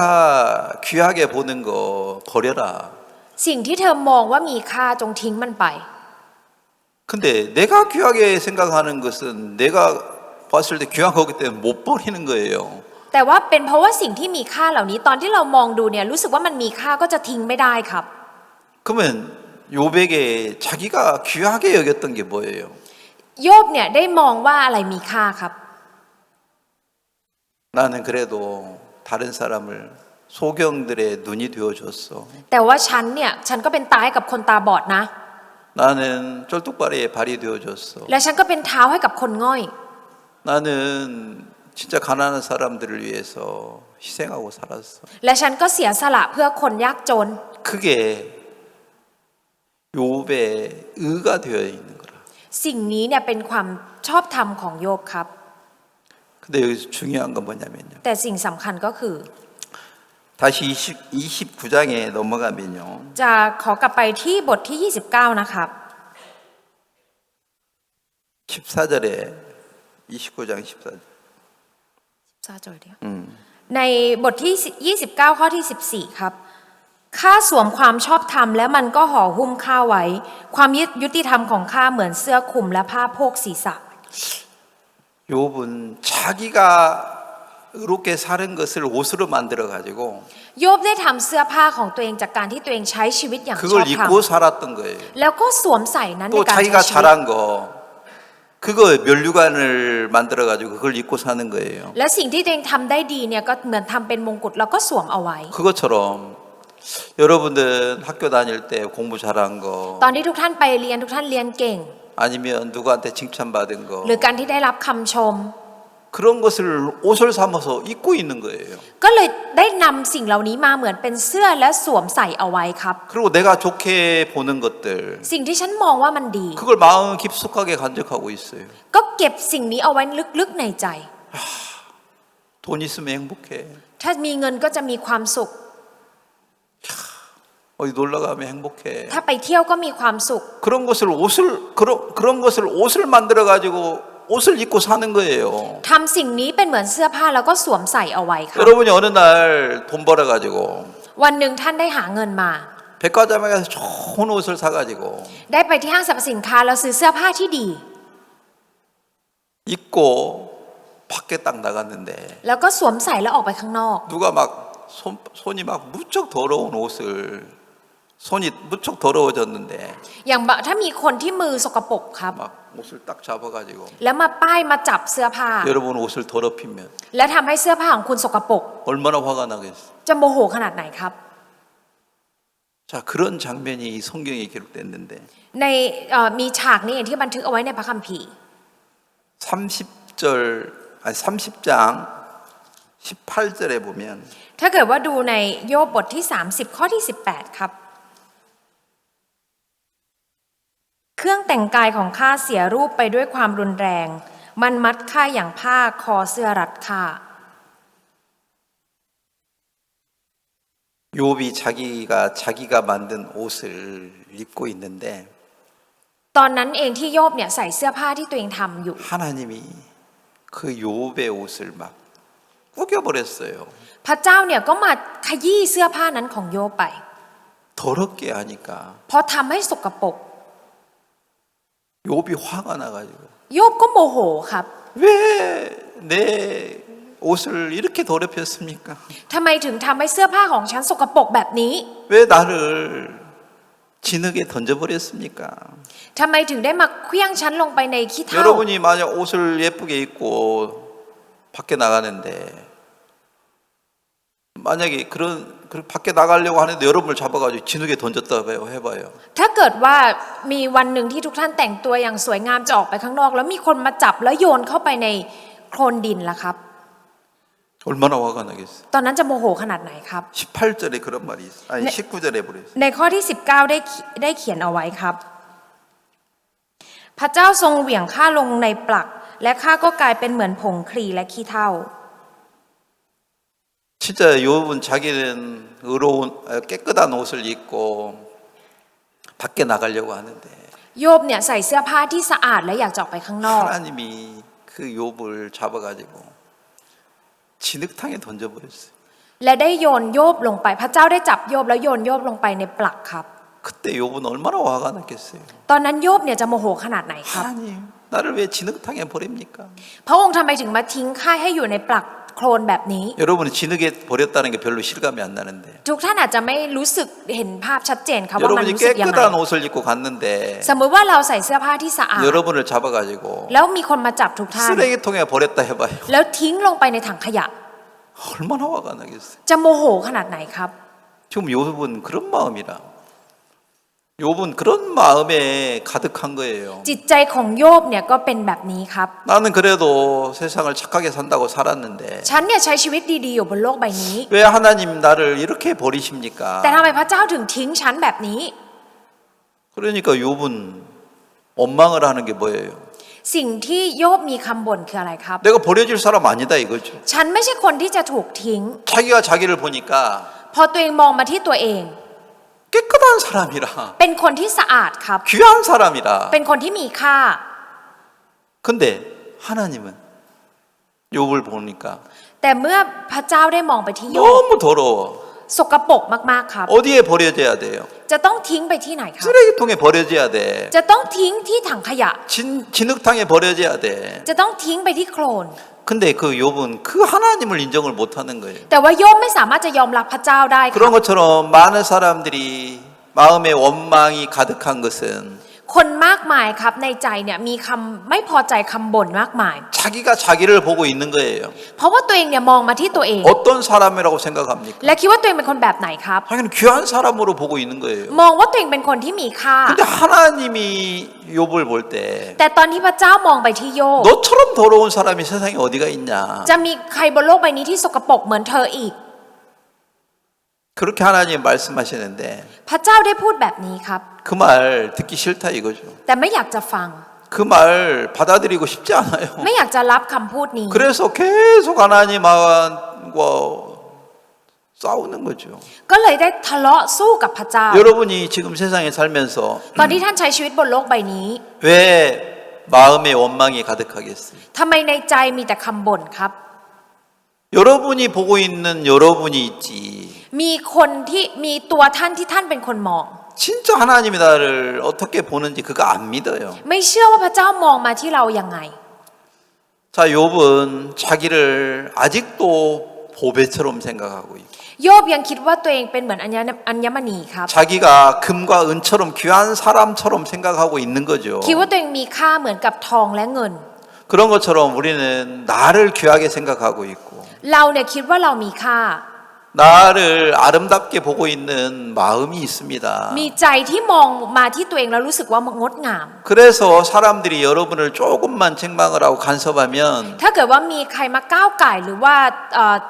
귀하게 보는 거 버려라. สิ่งที่เธอมองว่ามีค่าจงทิ้งมันไป 근데 내가 귀하게 생각하는 것은 내가 봤을 때 귀한 거기 때문에 못 버리는 거예요. แต่ว่าเป็นเพราะว่าสิ่งที่มีค่าเหล่านี้ตอนที่เรามองดูเนี่ยรู้สึกว่ามันมีค่าก็จะทิ้งไม่ได้ครับ 그러면 욥에게 자기가 귀하게 여겼던 게 뭐예요? โยบเนี่ยได้มองว่าอะไรมีค่าครับ 나는 그래도 다른 사람을 소경들의 눈이 되어줬어. แต่ว่าฉันก็เป็นตาให้กับคนตาบอดนะ 나는 쫄뚝발이에 발이 되어줬어. และฉันก็เป็นเท้าให้กับคนง่อย 나는 진짜 가난한 사람들을 위해서 희생하고 살았어. และฉันก็เสียสละเพื่อคนยากจน 그게 욥의 의가 되어 있는 거라. สิ่งนี้เนี่ยเป็นความชอบธรรมของโยบครับ 근데 여기서 중요한 건 뭐냐면요. แต่สิ่งสำคัญก็คือ 다시 29장에 넘어가면요. จะขอกลับไปที่บทที่ 29 นะครับ 14절에 29장 14절. ในบทที่ 29 ข้อที่ 14 ครับข้าสวมความชอบธรรมและมันก็ห่อหุ้มข้าไว้ ความยุติธรรมของข้าเหมือนเสื้อคลุมและผ้าโพกศีรษะ 욥은 자기가 의롭게 사는 것을 옷으로 만들어 가지고 โยบได้ทำเสื้อผ้าของตัวเองจากการที่ตัวเองใช้ชีวิตอย่างชอบ 그걸 ธรรม 입고 살았던 거예요. แล้วก็สวมใส่นั้นใน 또 การใช้ 자기가 ชีวิต 잘한 거 그거 면류관을 만들어 가지고 그걸 입고 사는 거예요. และสิ่งที่ตัวเองทำได้ดีเนี่ยก็เหมือนทำเป็นมงกุฎแล้วก็สวมเอาไว้ 그것처럼 여러분들 학교 다닐 때 공부 잘한 거 ตอนที่ทุกท่านไปเรียนทุกท่านเรียนเก่ง 아니면 누구한테 칭찬받은 거 หรือการที่ได้รับคำชม 그런 것을 옷을 삼아서 입고 있는 거예요. ก็เลยได้นำสิ่งเหล่านี้มาเหมือนเป็นเสื้อและสวมใส่เอาไว้ครับ 그리고 내가 좋게 보는 것들 สิ่งที่ฉันมองว่ามันดี 그걸 마음 깊숙하게 간직하고 있어요. ก็เก็บสิ่งนี้เอาไว้ลึกๆในใจ 돈 있으면 행복해. ถ้ามีเงินก็จะมีความสุข 어디 놀러 가면 행복해. ถ้าไปเที่ยวก็มีความสุข 그런 것을 옷을 만들어 가지고 옷을 입고 사는 거예요. ทำสิ่งนี้เป็นเหมือนเสื้อผ้าแล้วก็สวมใส่เอาไว้ครับ 여러분이 어느 날 돈 벌어 가지고 วันหนึ่งท่านได้หาเงินมา 백화점에 가서 좋은 옷을 사 가지고 ได้ไปที่ห้างสรรพสินค้าแล้วซื้อเสื้อผ้าที่ดี 입고 밖에 딱 나갔는데 แล้วก็สวมใส่แล้วออกไปข้างนอก 누가 막 손이 막 무척 더러운 옷을 손이 무척 더러워졌는데 อย่างถ้ามีคนที่มือสกปรกครับ 막 옷을 딱 잡아가지고 แล้วมาป้ายมาจับเสื้อผ้า 여러분 옷을 더럽히면 แล้วทำให้เสื้อผ้าของคุณสกปรก 얼마나 화가 나겠어요. จะโมโหขนาดไหนครับ 자 그런 장면이 이 성경에 기록됐는데 ในมีฉากนี้ที่บันทึกเอาไว้ในพระคัมภีร์ 30장 18절에 보면 ถ้าเกิดว่าดูในโยบบทที่30ข้อที่18ครับเครื่องแต่งกายของข้าเสียรูปไปด้วยความรุนแรงมันมัดข้าอย่างผ้าคอเสื้อรัดข้า 욥이 자기가 만든 옷을 입고 있는데 ตอนนั้นเองที่โยบเนี่ยใส่เสื้อผ้าที่ตัวเองทำอยู่ 하나님이 그 욥의 옷을 막 구겨버렸어요. พระเจ้าเนี่ยก็มาขยี้เสื้อผ้านั้นของโยบไป 더럽게 하니까 เพราะทำให้สกปรก 욥이 화가 나가지고 โยบก็โมโหครับ 왜 내 옷을 이렇게 더럽혔습니까? ทำไมถึงทำให้เสื้อผ้าของฉันสกปรกแบบนี้ 왜 나를 진흙에 던져버렸습니까? ทำไมถึงได้มาเคลี้ยงฉันลงไปในขี้เถ้า 여러분이 만약 옷을 예쁘게 입고 밖에 나가는데 만약에 그런 밖에 나가려고 하는데 여러분을 잡아가지고 진흙에 던졌다 해봐요. ถ้าเกิดว่ามีวันหนึ่งที่ทุกท่านแต่งตัวอย่างสวยงามจะออกไปข้างนอกแล้วมีคนมาจับแล้วโยนเข้าไปในโคลนดินล่ะครับ 얼마나 화가 나겠어요. ตอนนั้นจะโมโหขนาดไหนครับ 18절에 그런 말이 있어요. 아니 19절에 보냈어요. ในข้อที่19ได้เขียนเอาไว้ครับ พระเจ้าทรงเหวี่ยงข้าลงในปลักและข้าก็กลายเป็นเหมือนผงคลีและขี้เถ้า 진짜 욥은 자기는 의로운 깨끗한 옷을 입고 밖에 나가려고 하는데 โยบเนี่ยใส่เสื้อผ้าที่สะอาดและอยากจะออกไปข้างนอก 하나님이 그 욥을 잡아가지고 진흙탕에 던져버렸어요. และได้โยนโยบลงไปพระเจ้าได้จับโยบแล้วโยนโยบลงไปในปลักครับ 그때 욥은 얼마나 화가 났겠어요. ตอนนั้นโยบเนี่ยจะโมโหขนาดไหนครับ 하나님 나를 왜 진흙탕에 버립니까? พระองค์ทำไมถึงมาทิ้งข้าให้อยู่ในปลักโคลนแบบนี้ 여러분은 진흙에 버렸다는 게 별로 실감이 안 나는데 ทุกท่านอาจจะไม่รู้สึกเห็นภาพชัดเจนครับว่ามัน 여러분이 รู้สึกยังไง 깨끗한 옷을 입고 갔는데 สมมติว่าเราใส่เสื้อผ้าที่สะอาด 여러분을 잡아가지고 แล้วมีคนมาจับทุกท่าน 쓰레기통에 버렸다 해봐요. แล้วทิ้งลงไปในถังขยะ 얼마나 화가 나겠어요. จะโมโหขนาดไหนครับ 지금 욥은 그런 마음이라. 욥은 그런 마음에 가득한 거예요. จิตใจของโยบเนี่ยก็เป็นแบบนี้ครับ 나는 그래도 세상을 착하게 산다고 살았는데 ฉันเนี่ยใช้ชีวิตดีๆอยู่บนโลกใบนี้ 왜 하나님 나를 이렇게 버리십니까? แต่ทำไมพระเจ้าถึงทิ้งฉันแบบนี้ 그러니까 욥은 원망을 하는 게 뭐예요? สิ่งที่โยบมีคำบ่นคืออะไรครับ 내가 버려질 사람 아니다 이거죠. ฉันไม่ใช่คนที่จะถูกทิ้ง 자기가 자기를 보니까 พอตัวเองมองมาที่ตัวเอง 깨끗한 사람이라 เป็นคนที่สะอาดครับ 귀한 사람이라. เป็นคนที่มีค่า 근데 하나님은 욥을 보니까 แต่เมื่อพระเจ้าได้มองไปที่โยบ 너무 더러워. สกปรกมากๆครับ 어디에 버려져야 돼요? จะต้องทิ้งไปที่ไหนครับ 쓰레기통에 버려져야 돼. จะต้องทิ้งที่ถังขยะ 진흙탕에 버려져야 돼. จะต้องทิ้งไปที่โคลน 근데 그 욥은 그 하나님을 인정을 못하는 거예요. แต่ว่าโยบไม่สามารถจะยอมรับพระเจ้าได้ค 그런 รับ 것처럼 많은 사람들이 마음에 원망이 가득한 것은 คนมากมายครับในใจเนี่ยมีคำไม่พอใจคำบ่นมากมาย 자기가 자기를 보고 있는 거예요. เพราะว่าตัวเองเนี่ยมองมาที่ตัวเอง 어떤 사람이라고 생각합니까? และคิดว่าตัวเองเป็นคนแบบไหนครับ 당연히 귀한 사람으로 보고 있는 거예요. มองว่าตัวเองเป็นคนที่มีค่า 근데 하나님이 욥을 볼 때 แต่ตอนที่พระเจ้ามองไปที่โยบ 너처럼 더러운 사람이 세상에 어디가 있냐? จะมีใครบนโลกใบนี้ที่สกปรกเหมือนเธออีก 그렇게 하나님 말씀하시는데 พระเจ้าได้พูดแบบนี้ครับ 그 말 듣기 싫다 이거죠. แต่ไม่อยากจะฟัง 그 말 받아들이고 싶지 않아요. ไม่อยากจะรับคำพูดนี้ 그래서 계속 하나님과 싸우는 거죠. ก็เลยได้ทะเลาะสู้กับพระเจ้า 여러분이 지금 세상에 살면서 ตอนที่ท่านใช้ชีวิตบนโลกใบนี้ 왜 마음에 원망이 가득하겠어요? ทำไมในใจมีแต่คำบ่นครับ 여러분이 보고 있는 여러분이 있지. มีคนที่มีตัวท่านที่ท่านเป็นคนมอง 진짜 하나님이 나를 어떻게 보는지 그거 안 믿어요. ไม่เชื่อว่าพระเจ้ามองมาที่เรายังไง 자, 욥은 자기를 아직도 보배처럼 생각하고 있고 โยบยังคิดว่าตัวเองเป็นเหมือนอัญมณีครับ 자기가 금과 은처럼 귀한 사람처럼 생각하고 있는 거죠. คิดว่าตัวเองมีค่าเหมือนกับทองและเงิน 그런 것처럼 우리는 나를 귀하게 생각하고 있고 เราเนี่ยคิดว่าเรามีค่า 나를 아름답게 보고 있는 마음이 있습니다. มีใจที่มองมาที่ตัวเองแล้วรู้สึกว่างดงาม 그래서 사람들이 여러분을 조금만 책망을 하고 간섭하면 ถ้าเกิดว่ามีใครมาก้าวไก่หรือว่า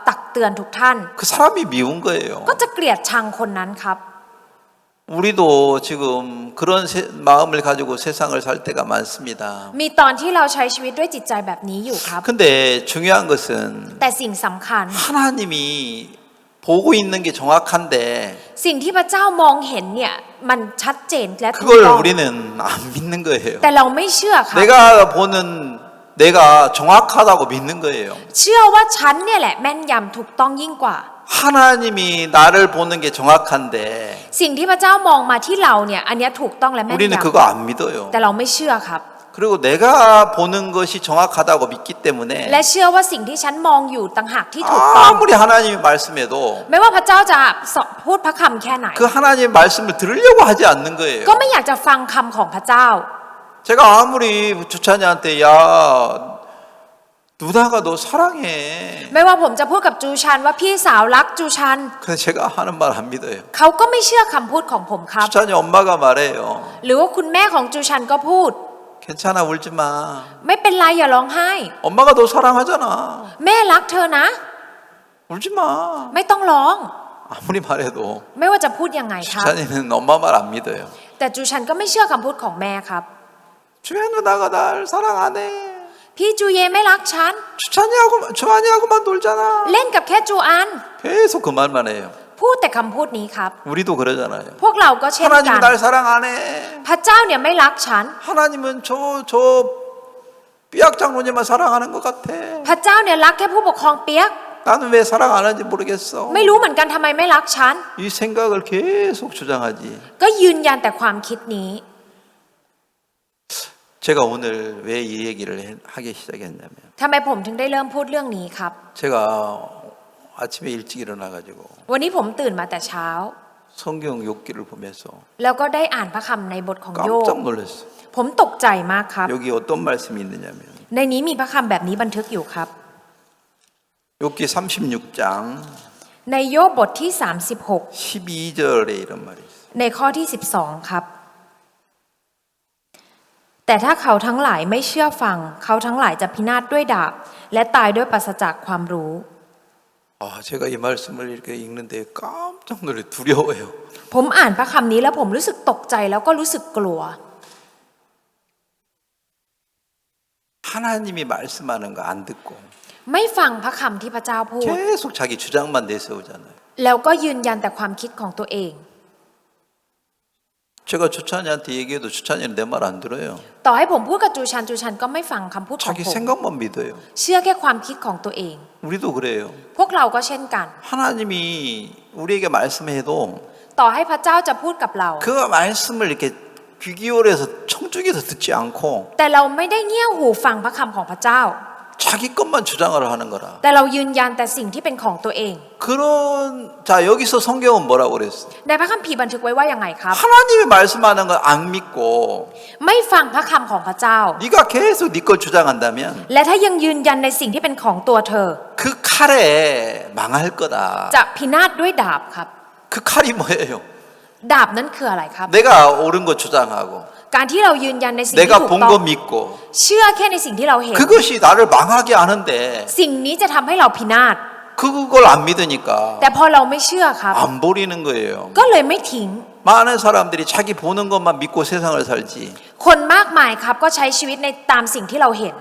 ตักเตือนทุกท่าน 그 사람이 미운 거예요. ก็จะเกลียดชังคนนั้นครับ 우리도 지금 그런 마음을 가지고 세상을 살 때가 많습니다. มีตอนที่เราใช้ชีวิตด้วยจิตใจแบบนี้อยู่ครับ 근데 중요한 것은 แต่สิ่งสำคัญ 하나님이 보고 있는 게 정확한데 สิ่งที่พระเจ้ามองเห็นเนี่ยมันชัดเจนและถูก 그걸 ต้อง 우리는 안 믿는 거예요. แต่เราไม่เชื่อครับ 내가 보는 내가 정확하다고 믿는 거예요. เชื่อว่าฉันเนี่ยแหละแม่นยำถูกต้องยิ่งกว่า 하나님이 나를 보는 게 정확한데 สิ่งที่พระเจ้ามองมาที่เราเนี่ยอันเนี้ยถูกต้องและแม่น 우리는 ยำ 그거 안 믿어요. แต่เราไม่เชื่อครับ 그리고 내가 보는 것이 정확하다고 믿기 때문에 และเชื่อว่าสิ่งที่ฉันมองอยู่ต่างหากที่ถูกต้อง 아무리 하나님이 말씀해도 ไม่ว่าพระเจ้าจะพูดพระคำแค่ไหน 그 하나님 말씀을 들으려고 하지 않는 거예요. ก็ไม่อยากจะฟังคำของพระเจ้า 제가 아무리 주찬이한테 야 누나가 너 사랑해. ไม่ว่าผมจะพูดกับจูชันว่าพี่สาวรักจูชัน 근데 제가 하는 말 안 믿어요. เขาก็ไม่เชื่อคำพูดของผมครับ 주찬이 엄마가 말해요. หรือว่าคุณแม่ของจูชันก็พูด 괜찮아 울지 마. ไม่เป็นไรอย่าร้องไห้ 엄마가 너 사랑하잖아. แม่รักเธอนะ 울지 마. ไม่ต้องร้อง 아무리 말해도 ไม่ว่าจะพูดยังไงครับ 주찬이는 엄마 말 안 믿어요. แต่จูชันก็ไม่เชื่อคำพูดของแม่ครับ 주연 누나가 날 사랑 안 해. พี่จูเยไม่รักฉัน 주찬이하고만 놀잖아. เล่นกับแค่จูอัน 계속 그 말만 해요. พูดแต่คำพูดนี้ครับ 우리도 그러잖아요. พวกเราก็เช่นกั 하나님 น 날 사랑 안 해. พระเจ้าเนี่ยไม่รักฉัน 하나님은 저 삐약 장로님만 사랑하는 것 같아. พระเจ้าเนี่ยรักแค่ผู้ปกครองเปียก 나는 왜 사랑 안 하는지 모르겠어. ไม่รู้เหมือนกันทำไมไม่รักฉัน 이 생각을 계속 주장하지. ก็ยืนยันแต่ความคิดนี้ 제가 오늘 왜 이 얘기를 하기 시작했냐면 ทำไมผมถึงได้เริ่มพูดเรื่องนี้ครับ 제가 아침에 일찍 일어나가지고 วันนี้ผมตื่นมาแต่เช้า 성경 욥기를 보면서 แล้วก็ได้อ่านพระคำในบทของโยบ 깜짝 놀랐어요. ผมตกใจมากครับ 여기 어떤 말씀이 있느냐면 ในนี้มีพระคำแบบนี้บันทึกอยู่ครับ 욥기 36장 ในโยบบทที่ 12절에 이런 말이 있어요. 36 ในข้อที่ 12 ครับ แต่ถ้าเขาทั้งหลายไม่เชื่อฟัง เขาทั้งหลายจะพินาศด้วยดาบและตายด้วยปราศจากความรู้ 제가 이 말씀을 이렇게 읽는데 깜짝 놀래 두려워요. ผมอ่านพระคำนี้แล้วผมรู้สึกตกใจแล้วก็รู้สึกกลัว 하나님이 말씀하는 거 안 듣고 ไม่ฟังพระคำที่พระเจ้าพูด 계속 자기 주장만 내세우잖아요. แล้วก็ยืนยันแต่ความคิดของตัวเอง 제가 주찬이한테 얘기해도 주찬이는 내 말 안 들어요. ต่อให้ผมพูดกับจูชันจูชันก็ไม่ฟังคำพูดของ 자기 ผม 생각만 믿어요. เชื่อแค่ความคิดของตัวเอง 우리도 그래요. พวกเราก็เช่นกัน 하나님이 우리에게 말씀해도 ต่อให้พระเจ้าจะพูดกับเรา 그 말씀을 이렇게 귀 기울여서 청중에서 듣지 않고 แต่เราไม่ได้เงี่ยวหูฟังพระคำของพระเจ้า 자기 것만 주장을 하는 거라. แต่เรายืนยันแต่สิ่งที่เป็นของตัวเอง 자, 여기서 성경은 뭐라고 그랬어? ในพระคัมภีร์บันทึกไว้ว่าอย่างไงครับ 하나님이 말씀하는 걸 안 믿고 ไม่ฟังพระคำของพระเจ้า 네가 계속 네 걸 주장한다면 และถ้ายังยืนยันในสิ่งที่เป็นของตัวเธอ 그 칼에 망할 거다. จะพินาศด้วยดาบครับ 그 칼이 뭐예요? ดาบนั้นคืออะไรครับ 내가 옳은 거 주장하고 การที่เรายืนยันในสิ่งที่ 내가 ถูก 본 ต้อ 거 ง 믿고 เชื่อแค่ในสิ่งที่เราเห็น 그것이 나를 망하게 하는데 สิ่งนี้จะทำให้เราพินาศ 그걸 안 믿으니까 แต่พอเราไม่เชื่อครับ 안 버리는 거예요. ก็เลยไม่ทิ้ง 많은 사람들이 자기 보는 것만 믿고 세상을 살지 คนมากมายครับก็ใช้ชีวิตในตามสิ่งที่เราเห็น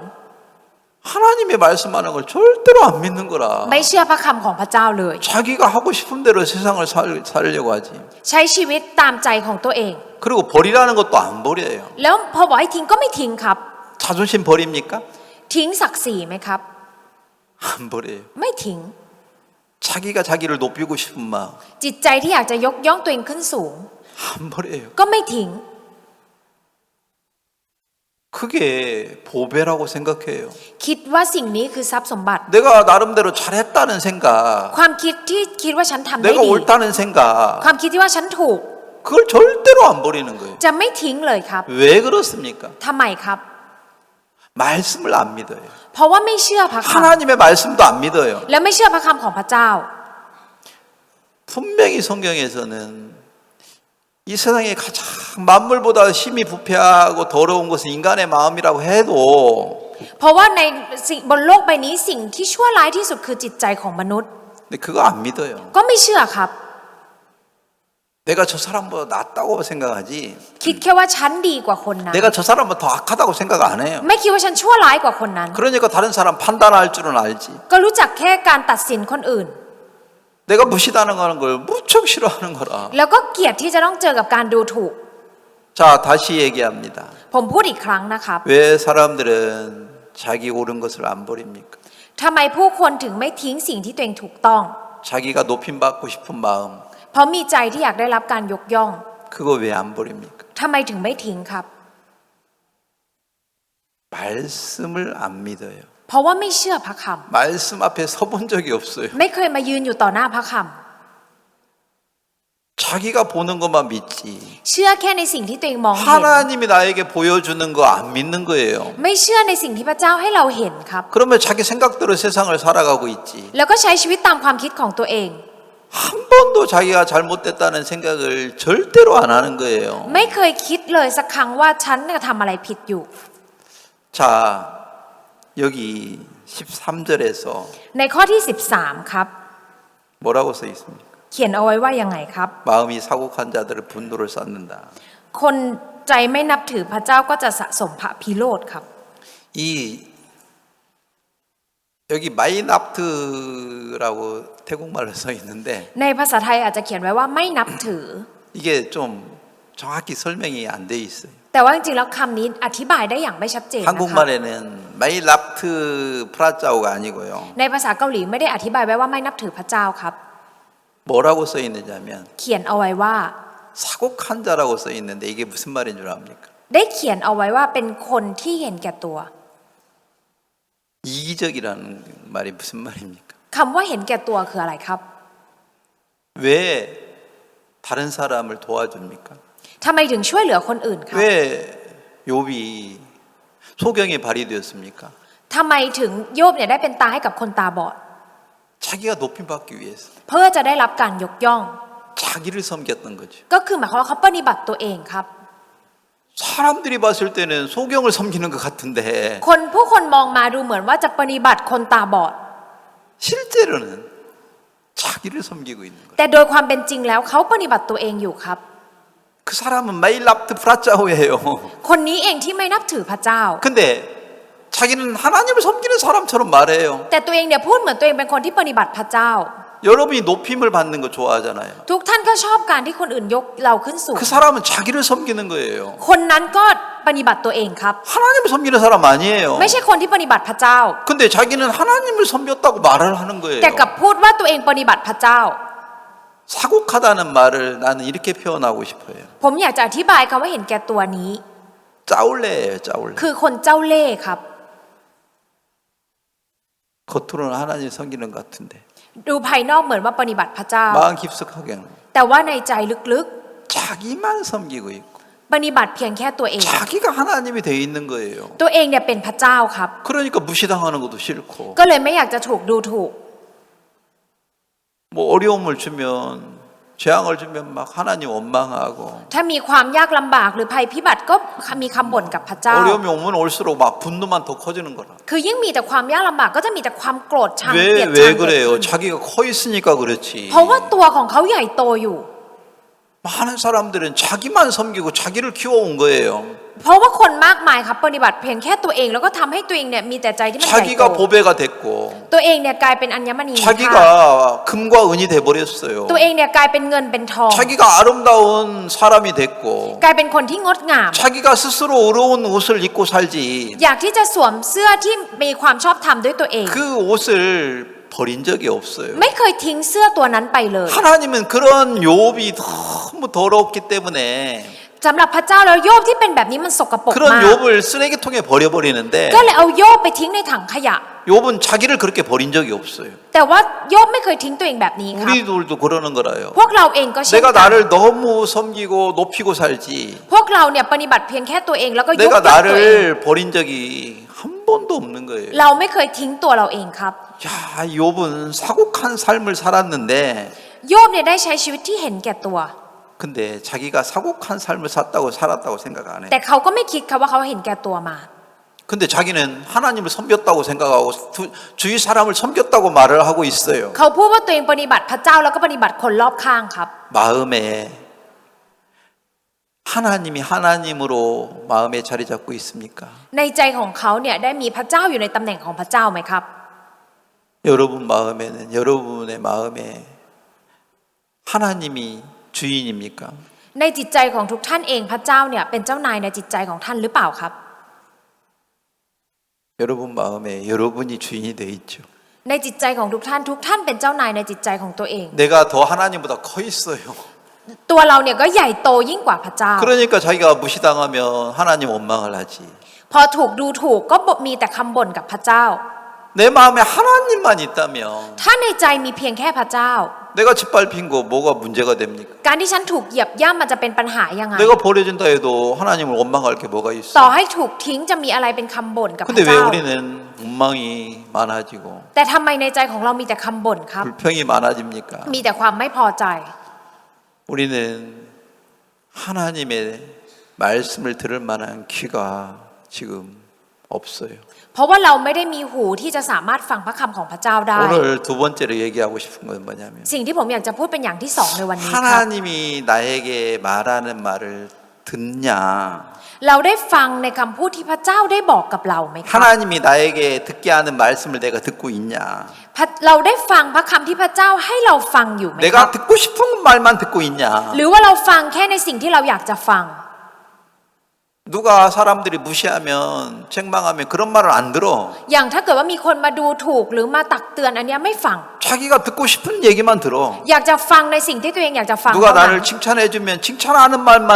하나님의 말씀하는 걸 절대로 안 믿는 거라. ไม่เชื่อพระคำของพระเจ้าเลย 자기가 하고 싶은 대로 세상을 살려고 하지. ใช้ชีวิตตามใจของตัวเอง 그리고 버리라는 것도 안 버려요. แล้วพอบอกให้ทิ้งก็ไม่ทิ้งครับ 자존심 버립니까? ทิ้งศักดิ์ศรีไหมครับ 안 버려요. ไม่ทิ้ง 자기가 자기를 높이고 싶은 마음 จิตใจที่อยากจะยกย่องตัวเองขึ้นสูง 안 버려요. ก็ไม่ทิ้ง 그게 보배라고 생각해요. คิดว่าสิ่งนี้คือทรัพย์สมบัติ 내가 나름대로 잘했다는 생각, ความคิดที่คิดว่าฉันทำได้ 내가 ดี 옳다는 생각, ความคิดที่ว่าฉันถูก 그걸 절대로 안 버리는 거예요. จะไม่ทิ้งเลยครับ 왜 그렇습니까? ทำไมครับ 말씀을 안 믿어요. เพราะว่าไม่เชื่อพระค 하나님의 말씀도 안 믿어요. ำและไม่เชื่อพระคำของพระเจ้า 분명히 성경에서는 이 세상에 가장 만물보다 심히 부패하고 더러운 것은 인간의 마음이라고 해도 เพราะว่าในสิ่งบนโลกใบนี้สิ่งที่ชั่วร้ายที่สุดคือจิตใจของมนุษย์ 근데 그거 안 믿어요. ก็ไม่เชื่อครับ 내가 저 사람보다 낫다고 생각하지 คิดแค่ว่าฉันดีกว่าคนนั้น 내가 저 사람보다 더 악하다고 생각 안 해요. ไม่คิดว่าฉันชั่วร้ายกว่าคนนั้น 그러니까 다른 사람 판단할 줄은 알지. ก็รู้จักแค่การตัดสินคนอื่น 내가 무시당하는 걸 무척 싫어하는 거라. แล้วก็เกลียดที่จะต้องเจอกับการดูถูก 자, 다시 얘기합니다. ผมพูดอีกครั้งนะครับ 왜 사람들은 자기 옳은 것을 안 버립니까? ทำไมผู้คนถึงไม่ทิ้งสิ่งที่ตัวเองถูกต้อง 자기가 높임 받고 싶은 마음, เพราะมีใจที่อยากได้รับการยกย่อง 그거 왜 안 버립니까? ทำไมถึงไม่ทิ้งครับ 말씀을 안 믿어요. เพราะว่าไม่เชื่อพระค 말씀 앞에 서본 적이 없어요. ำไม่เคยมายืนอยู่ต่อหน้าพระค 자기가 보는 것만 믿지. ำเชื่อแค่ในสิ่งที่ตัวเองมองเห็น 하나님이 나에게 보여주는 거 안 믿는 거예요. ไม่เชื่อในสิ่งที่พระเจ้าให้เราเห็นครับ 그러면 자기 생각대로 세상을 살아가고 있지. แล้วก็ใช้ชีวิตตามความคิดของตัวเอง 한 번도 자기가 잘못됐다는 생각을 절대로 안 하는 거예요. ไม่เคยคิดเลยสักครั้งว่าฉันเนี่ยทำอะไรผิดอยู่ 자, 여기 13절에서 ในข้อที่ 13 ครับ 뭐라고 써 있습니까? เขียนเอาไว้ว่ายังไงครับ 마음이 사곡한 자들은 분노를 쌓는다. คนใจไม่นับถือพระเจ้าก็จะสะสมพระพิโรธครับ 이 여기 마이납트라고 태국말로 써 있는데 ในภาษาไทยอาจจะเขียนไว้ว่าไม่นับถือ 이게 좀 정확히 설명이 안 돼 있어요. แต่ว่าจริงๆแล้วคำนี้อธิบายได้อย่างไม่ชัดเจนนะคะ 한국말에는 마이납트 프라자오가 아니고요. ในภาษาเกาหลีไม่ได้อธิบายไว้ว่าไม่นับถือพระเจ้าครับ 뭐라고 써 있느냐면 เขียนเอาไว้ว่า 사곡한 자라고 써 있는데 이게 무슨 말인 줄 압니까? ได้เขียนเอาไว้ว่าเป็นคนที่เห็นแก่ตัว 이기적이라는 말이 무슨 말입니까? คำว่าเห็นแก่ตัวคืออะไรครับ 왜 다른 사람을 도와줍니까? ทำไมถึงช่วยเหลือคนอื่นครับ 왜 욥이 소경에 발휘되었습니까? ทำไมถึงโยบเนี่ยได้เป็นตาให้กับคนตาบอด 자기가 높임 받기 위해서 เพื่อจะได้รับการยกย่อง 자기를 섬겼던 거죠. ก็คือหมายความว่าเขาปฏิบัติตัวเองครับ 사람들이 봤을 때는 소경을 섬기는 것 같은데 ผู้คนมองมาดูเหมือนว่าจะปฏิบัติคนตาบอด 실제로는 자기를 섬기고 있는 거예요. แต่โดยความเป็นจริงแล้วเขาปฏิบัติตัวเองอยู่ครับ 그 사람은 마일랍트 프라자오예요. คนนี้เองที่ไม่นับถือพระเจ้า 근데 자기는 하나님을 섬기는 사람처럼 말해요. แต่ตัวเองเนี่ยพูดเหมือนตัวเองเป็นคนที่ปฏิบัติพระเจ้า 여러분이 높임을 받는 거 좋아하잖아요. ทุกท่านก็ชอบการที่คนอื่นยกเราขึ้นสูง 그 사람은 자기를 섬기는 거예요. คนนั้นก็ปฏิบัติตัวเองครับ 하나님을 섬기는 사람 아니에요. ไม่ใช่คนที่ปฏิบัติพระเจ้า 근데 자기는 하나님을 섬겼다고 말을 하는 거예요. แต่กลับพูดว่าตัวเองปฏิบัติพระเจ้า 사곡하다는 말을 나는 이렇게 표현하고 싶어요. ผมอยากจะอธิบายคำว่าเห็นแก่ตัวนี้ 짜올레예요, 짜올레. คือคนเจ้าเล่ห์ครับ 겉으로는 하나님 섬기는 것 같은데 ดูภายนอกเหมือนว่าปฏิบัติพระเจ้า 마음 깊숙하게는 แต่ว่าในใจลึก 자기만 섬기고 있고 ๆปฏิบัติเพียงแค่ตัวเอง 자기가 하나님이 되어 있는 거예요. ตัวเองเนี่ยเป็นพระเจ้าครับ 그러니까 무시당하는 것도 싫고 ก็เลยไม่อยากจะถูกดูถูก 뭐 어려움을 주면 재앙을 주면 막 하나님 원망하고 ถ้ามีความยากลำบากหรือภัยพิบัติก็มีคำบ่นกับพระเจ้า 어려움이 오면 올수록 막 분노만 더 커지는 거라. คือยิ่งมีแต่ความยากลำบากก็จะมีแต่ความโกรธชังเกลียดชัง 왜 เกิด 그래요? ขึ้น 자기가 커 있으니까 그렇지. เพราะว่าตัวของเขาใหญ่โตอยู่ 많은 사람들은 자기만 섬기고 자기를 키워온 거예요. เพราะว่าคนมากมายครับปฏิบัติเพียงแค่ตัวเองแล้วก็ทำให้ตัวเองเนี่ยมีแต่ใจที่มันใหญ่โต 자기가 보배가 됐고 ตัวเองเนี่ยกลายเป็นอัญมณีมีค่า 자기가 금과 은이 돼 버렸어요. ตัวเองเนี่ยกลายเป็นเงินเป็นทอง 자기가 아름다운 사람이 됐고 กลายเป็นคนที่งดงาม 자기가 스스로 어려운 옷을 입고 살지 อยากที่จะสวมเสื้อที่มีความชอบธรรมด้วยตัวเอง 그 옷을 버린 적이 없어요. ไม่เคยทิ้งเสื้อตัวนั้นไปเลย 하나님은 그런 요업이 너무 더럽기 때문에 สำหรับพระเจ้าแล้วโยบที่เป็นแบบนี้มันสกปรก 그런 มาก 요업을 쓰레기통에 버려버리는데 ก็เลยเอาโยบไปทิ้งในถังขยะ 요업은 자기를 그렇게 버린 적이 없어요. แต่ว่าโยบไม่เคยทิ้งตัวเองแบบนี้ครับ 우리들도 그러는 거라요. พวกเราเองก็เช่น 내가 กัน 나를 너무 섬기고 높이고 살지 พวกเราเนี่ยปฏิบัติเพียงแค่ตัวเองแล้วก็ยก 내가 ย่องตัวเอง 나를 버린 적이 한 번도 없는 거예요. เราไม่เคยทิ้งตัวเราเองครับ 야, 욥은 사곡한 삶을 살았는데 โยบเนี่ยได้ใช้ชีวิตที่เห็นแก่ตัว 근데 자기가 사곡한 삶을 살았다고 생각 안 해. แต่เขาก็ไม่คิดครับว่าเขาเห็นแก่ตัวมา 근데 자기는 하나님을 섬겼다고 생각하고 주위 사람을 섬겼다고 말을 하고 있어요. เขาพูดว่าตัวเองปฏิบัติพระเจ้าแล้วก็ปฏิบัติคนรอบข้างครับ 마음에 하나님이 하나님으로 마음에 자리 잡고 있습니까? ในใจของเขาเนี่ยได้มีพระเจ้าอยู่ในตำแหน่งของพระเจ้าไหมครับ 여러분 마음에는 여러분의 마음에 하나님이 주인입니까? ในจิตใจของทุกท่านเองพระเจ้าเนี่ยเป็นเจ้านายในจิตใจของท่านหรือเปล่าครับ 여러분 마음에 여러분이 주인이 돼 있죠. ในจิตใจของทุกท่านเป็นเจ้านายในจิตใจของตัวเอง 내가 더 하나님보다 커 있어요. ตัวเราเนี่ยก็ใหญ่โตยิ่งกว่าพระเจ้า 그러니까 자기가 무시당하면 하나님 원망을 하지. พอถูกดูถูกก็มีแต่คำบ่นกับพระเจ้า 내 마음에 하나님만 있다면 ถ้าในใจมีเพียงแค่พระเจ้า 내가 짓밟힌 거 뭐가 문제가 됩니까? การที่ฉันถูกเหยียบย่ำมันจะเป็นปัญหายังไง 내가 버려진다 해도 하나님을 원망할 게 뭐가 ต่อ 있어? ให้ถูกทิ้งจะมีอะไรเป็นคำบ่นกับพ 근데 ระ 왜 เจ้า 우리는 원망이 많아지고 แต่ทำไมในใจของเรามีแต่คำบ่นครับ 불평이 많아집니까? มีแต่ความไม่พอใจ 우리는 하나님의 말씀을 들을 만한 귀가 지금 없어요. เพราะว่าเราไม่ได้มีหูที่จะสามารถฟังพระคำของพระเจ้าได้ 오늘 두 번째로 얘기하고 싶은 건 뭐냐면 สิ่งที่ผมอยากจะพูดเป็นอย่างที่สองในวันนี้ครับ 하나님이 나에게 말하는 말을 듣냐? เราได้ฟังในคำพูดที่พระเจ้าได้บอกกับเราไหมครับ 하나님이 나에게 듣게 하는 말씀을 내가 듣고 있냐? เราได้ฟังพระคำที่พระเจ้าให้เราฟังอยู่ไหมครับ 내가 듣고 싶은 말만 듣고 있냐? หรือว่าเราฟังแค่ในสิ่งที่เราอยากจะฟัง 누가 사람들이 무시하면 책망하면 그런 말을 안 들어. อย่างถ้าเกิดว่ามีคนมาดูถูกหรือมาตักเตือนอันเนี้ยไม่ฟัง 자기가 듣고 싶은 얘기만 들어. อยากจะฟังในสิ่งที่ตัวเองอยากจะฟัง 누가 เท่านั้น 나를 칭찬해주면 칭찬하는 말만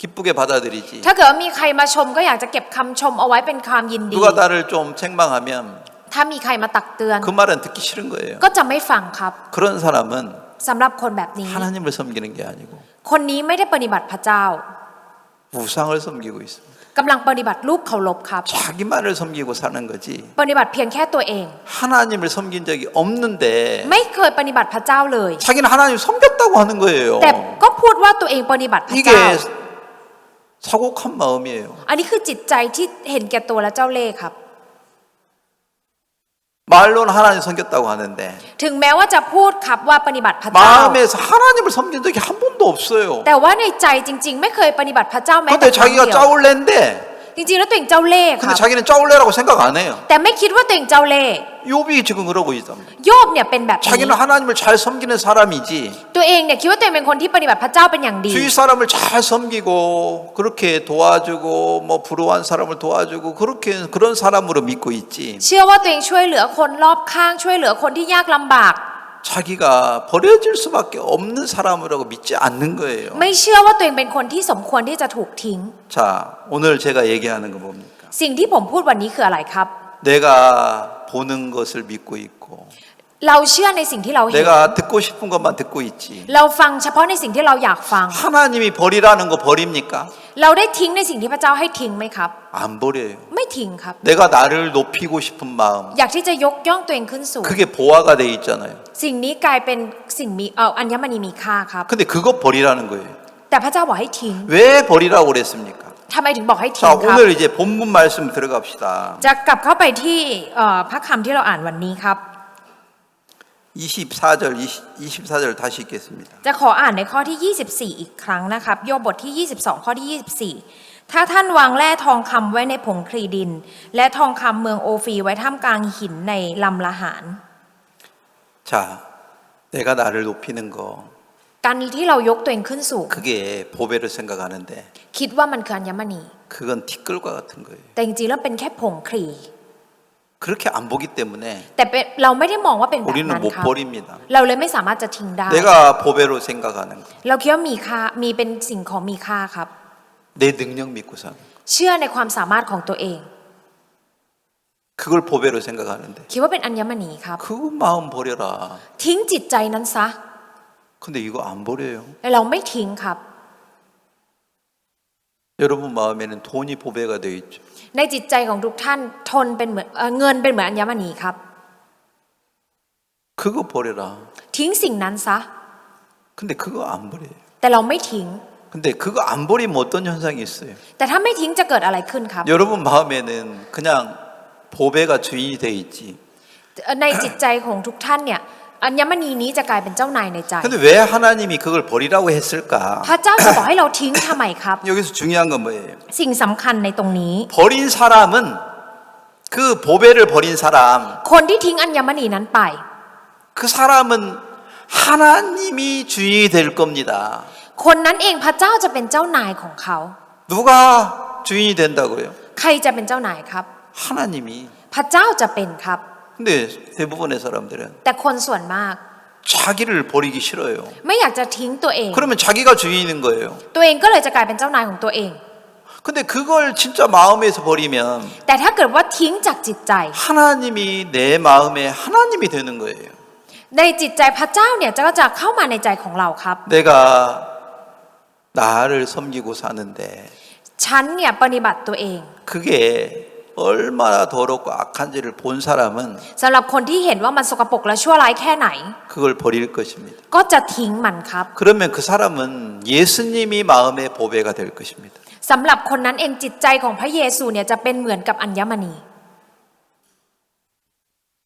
기쁘게 받아들이지. ถ้าเกิดว่ามีใครมาชมก็อยากจะเก็บคำชมเอาไว้เป็นความยินดี 누가 나를 좀 책망하면 ถ้ามีใครมาตักเตือน 그 말은 듣기 싫은 거예요. ก็จะไม่ฟังครับ 그런 사람은 สำหรับคนแบบนี้ 하나님을 섬기는 게 아니고 คนนี้ไม่ได้ปฏิบัติพระเจ้า 우상을 섬기고 있습니다. กำลังปฏิบัติรูปเคารพครับ 자기만을 섬기고 사는 거지. ปฏิบัติเพียงแค่ตัวเอง 하나님을 섬긴 적이 없는데 ไม่เคยปฏิบัติพระเจ้าเลย 자기는 하나님 섬겼다고 하는 거예요. แต่ก็พูดว่าตัวเองปฏิบัติพระเจ้า 이게 사곡한 마음이에요. อันนี้คือจิตใจที่เห็นแก่ตัวและเจ้าเล่ห์ครับ 말로는 하나님 섬겼다고 하는데 ถึงแม้ว่าจะพูดครับว่าปฏิบัติพระเจ้า 마음에서 하나님을 섬긴 적이 한 번도 없어요. แต่ว่าในใจจริง ๆ ไม่เคยปฏิบัติพระเจ้าแม้แต่ 근데 ครั้งเดี 자기가 ยว 짜올랜데 จริงๆแล้วตัวเองเจ้าเล่ห์ค 근데 รับ 자기는 짜올레라고 생각 안 해요. แต่ไม่คิดว่าตัวเองเจ้าเล่ห์ 욥이 지금 그러고 있단 말이에요. โยบเนี่ยเป็นแบบนี้ 자기는 하나님을 잘 섬기는 사람이지 ตัวเองเนี่ยคิดว่าตัวเองเป็นคนที่ปฏิบัติพระเจ้าเป็นอย่างดี 주위 사람을 잘 섬기고 그렇게 도와주고 뭐 불우한 사람을 도와주고 그렇게 그런 사람으로 믿고 있지 เชื่อว่าตัวเองช่วยเหลือคนรอบข้างช่วยเหลือคนที่ยากลำบาก 자기가 버려질 수밖에 없는 사람이라고 믿지 않는 거예요. ไม่เชื่อว่าตัวเองเป็นคนที่สมควรที่จะถูกทิ้ง 자, 오늘 제가 얘기하는 거 뭡니까? สิ่งที่ผมพูดวันนี้คืออะไรครับ 내가 보는 것을 믿고 있고 เราเชื่อในสิ่งที่เราเห็น 내가 듣고 싶은 것만 듣고 있지. เราฟังเฉพาะในสิ่งที่เราอยากฟัง 하나님이 버리라는 거 버립니까? เราได้ทิ้งในสิ่งที่พระเจ้าให้ทิ้งไหมครับ 안 버려요. ไม่ทิ้งครับ 내가 나를 높이고 싶은 마음 อยากที่จะยกย่องตัวเองขึ้นสูง 그게 보화가 돼 있잖아요. สิ่งนี้กลายเป็นสิ่งมีอัญมณีมีค่าครับ 근데 그거 버리라는 거예요. แต่พระเจ้าบอกให้ทิ้ง 왜 버리라고 그랬습니까? ทำไมถึงบอกให้ทิ้ 자, งครับ 오늘 이제 본문 말씀 들어갑시다. จะกลับเข้าไปที่พระคำที่เราอ่านวันนี้ครับ 24절 다시 읽겠습니다. จะขออ่านในข้อที่ 24 อีกครั้งนะครับโยบบทที่ 22 ข้อที่ 24 ถ้าท่านวางแร่ทองคำไว้ในผงคลีดิน และทองคำเมืองโอฟีไว้ท่ามกลางหินในลำละหาร 자, 내가 나를 높이는 거 การที่เรายกตัวเองขึ้นสูง 그게 보배를 생각하는데 คิดว่ามันคืออัญมณี 그건 티끌과 같은 거예요. แต่จริงๆแล้วเป็นแค่ผงคลี 그렇게 안 보기 때문에 แต่เราไม่ได้มองว่าเป็นแบบ 우리는 นั้น 못 ครับ 버립니다. เราเลยไม่สามารถจะทิ้งได้ 내가 보배로 생각하는 거, เราคิดว่ามีค่ามีเป็นสิ่งของมีค่าครับ 내 능력 믿고 사는 거, เชื่อในความสามารถของตัวเอง 그걸 보배로 생각하는데 คิดว่าเป็นอัญมณีครับ 그 마음 버려라. ทิ้งจิตใจนั้นซะ 근데 이거 안 버려요. แต่เราไม่ทิ้งครับ 여러분 마음에는 돈이 보배가 되어 있죠. ในจิตใจของทุกท่านทนเป็นเหมือนเงินเป็นเหมือนอัญมณีครับ 그거 버려라. ทิ้งสิ่งนั้นซะ 근데 그거 안 버려요. แต่เราไม่ทิ้ง 근데 그거 안 버리면 어떤 현상이 있어요? แต่ถ้าไม่ทิ้งจะเกิดอะไรขึ้นครับ 여러분 마음에는 그냥 보배가 주인이 되어 있지. ในจิตใจของทุกท่านเนี่ยอัญมณีนี้จะกลายเป็นเจ้านายในใจ 근데 왜 하나님이 그걸 버리라고 했을까? พระเจ้าจะบอกให้เราทิ้งทำไมครับ 여기서 중요한 건 뭐예요? สิ่งสำคัญในตรงนี้ 버린 사람은 그 보배를 버린 사람, คนที่ทิ้งอัญมณีนั้นไป 그 사람은 하나님이 주인이 될 겁니다. คนนั้นเองพระเจ้าจะเป็นเจ้านายของเขา 누가 주인이 된다고요? ใครจะเป็นเจ้านายครับ 하나님이. พระเจ้าจะเป็นครับ 근데 대부분의 사람들은 แต่คนส่วนมาก 자기를 버리기 싫어요. ไม่อยากจะทิ้งตัวเอง 그러면 자기가 주인인 거예요. ตัวเองก็เลยจะกลายเป็นเจ้านายของตัวเอง 근데 그걸 진짜 마음에서 버리면 แต่ถ้าเกิดว่าทิ้งจากจิตใจ 하나님이 내 마음에 하나님이 되는 거예요. ในจิตใจพระเจ้าเนี่ยก็จะเข้ามาในใจของเราครับ 내가 나를 섬기고 사는데 ฉันเนี่ยปฏิบัติตัวเอง 그게 얼마나 더럽고 악한지를 본 사람은 สำหรับคนที่เห็นว่ามันสกปรกและชั่วร้ายแค่ไหน 그걸 버릴 것입니다. ก็จะทิ้งมันครับ 그러면 그 사람은 예수님이 마음의 보배가 될 것입니다. สำหรับคนนั้นเองจิตใจของพระเยซูเนี่ยจะเป็นเหมือนกับอัญมณี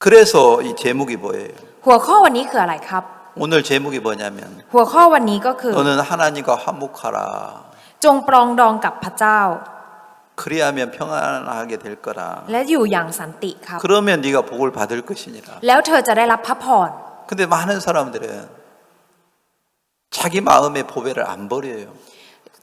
그래서 이 제목이 뭐예요? หัวข้อวันนี้คืออะไรครับ 오늘 제목이 뭐냐면 หัวข้อวันนี้ก็คือ 너는 하나님과 화목하라. จงปรองดองกับพระเจ้า 그리하면 평안하게 될 거라. และอยู่อย่างสันติครับ 그러면 네가 복을 받을 것이니라. แล้วเธอจะได้รับพระพร 근데 많은 사람들은 자기 마음의 보배를 안 버려요.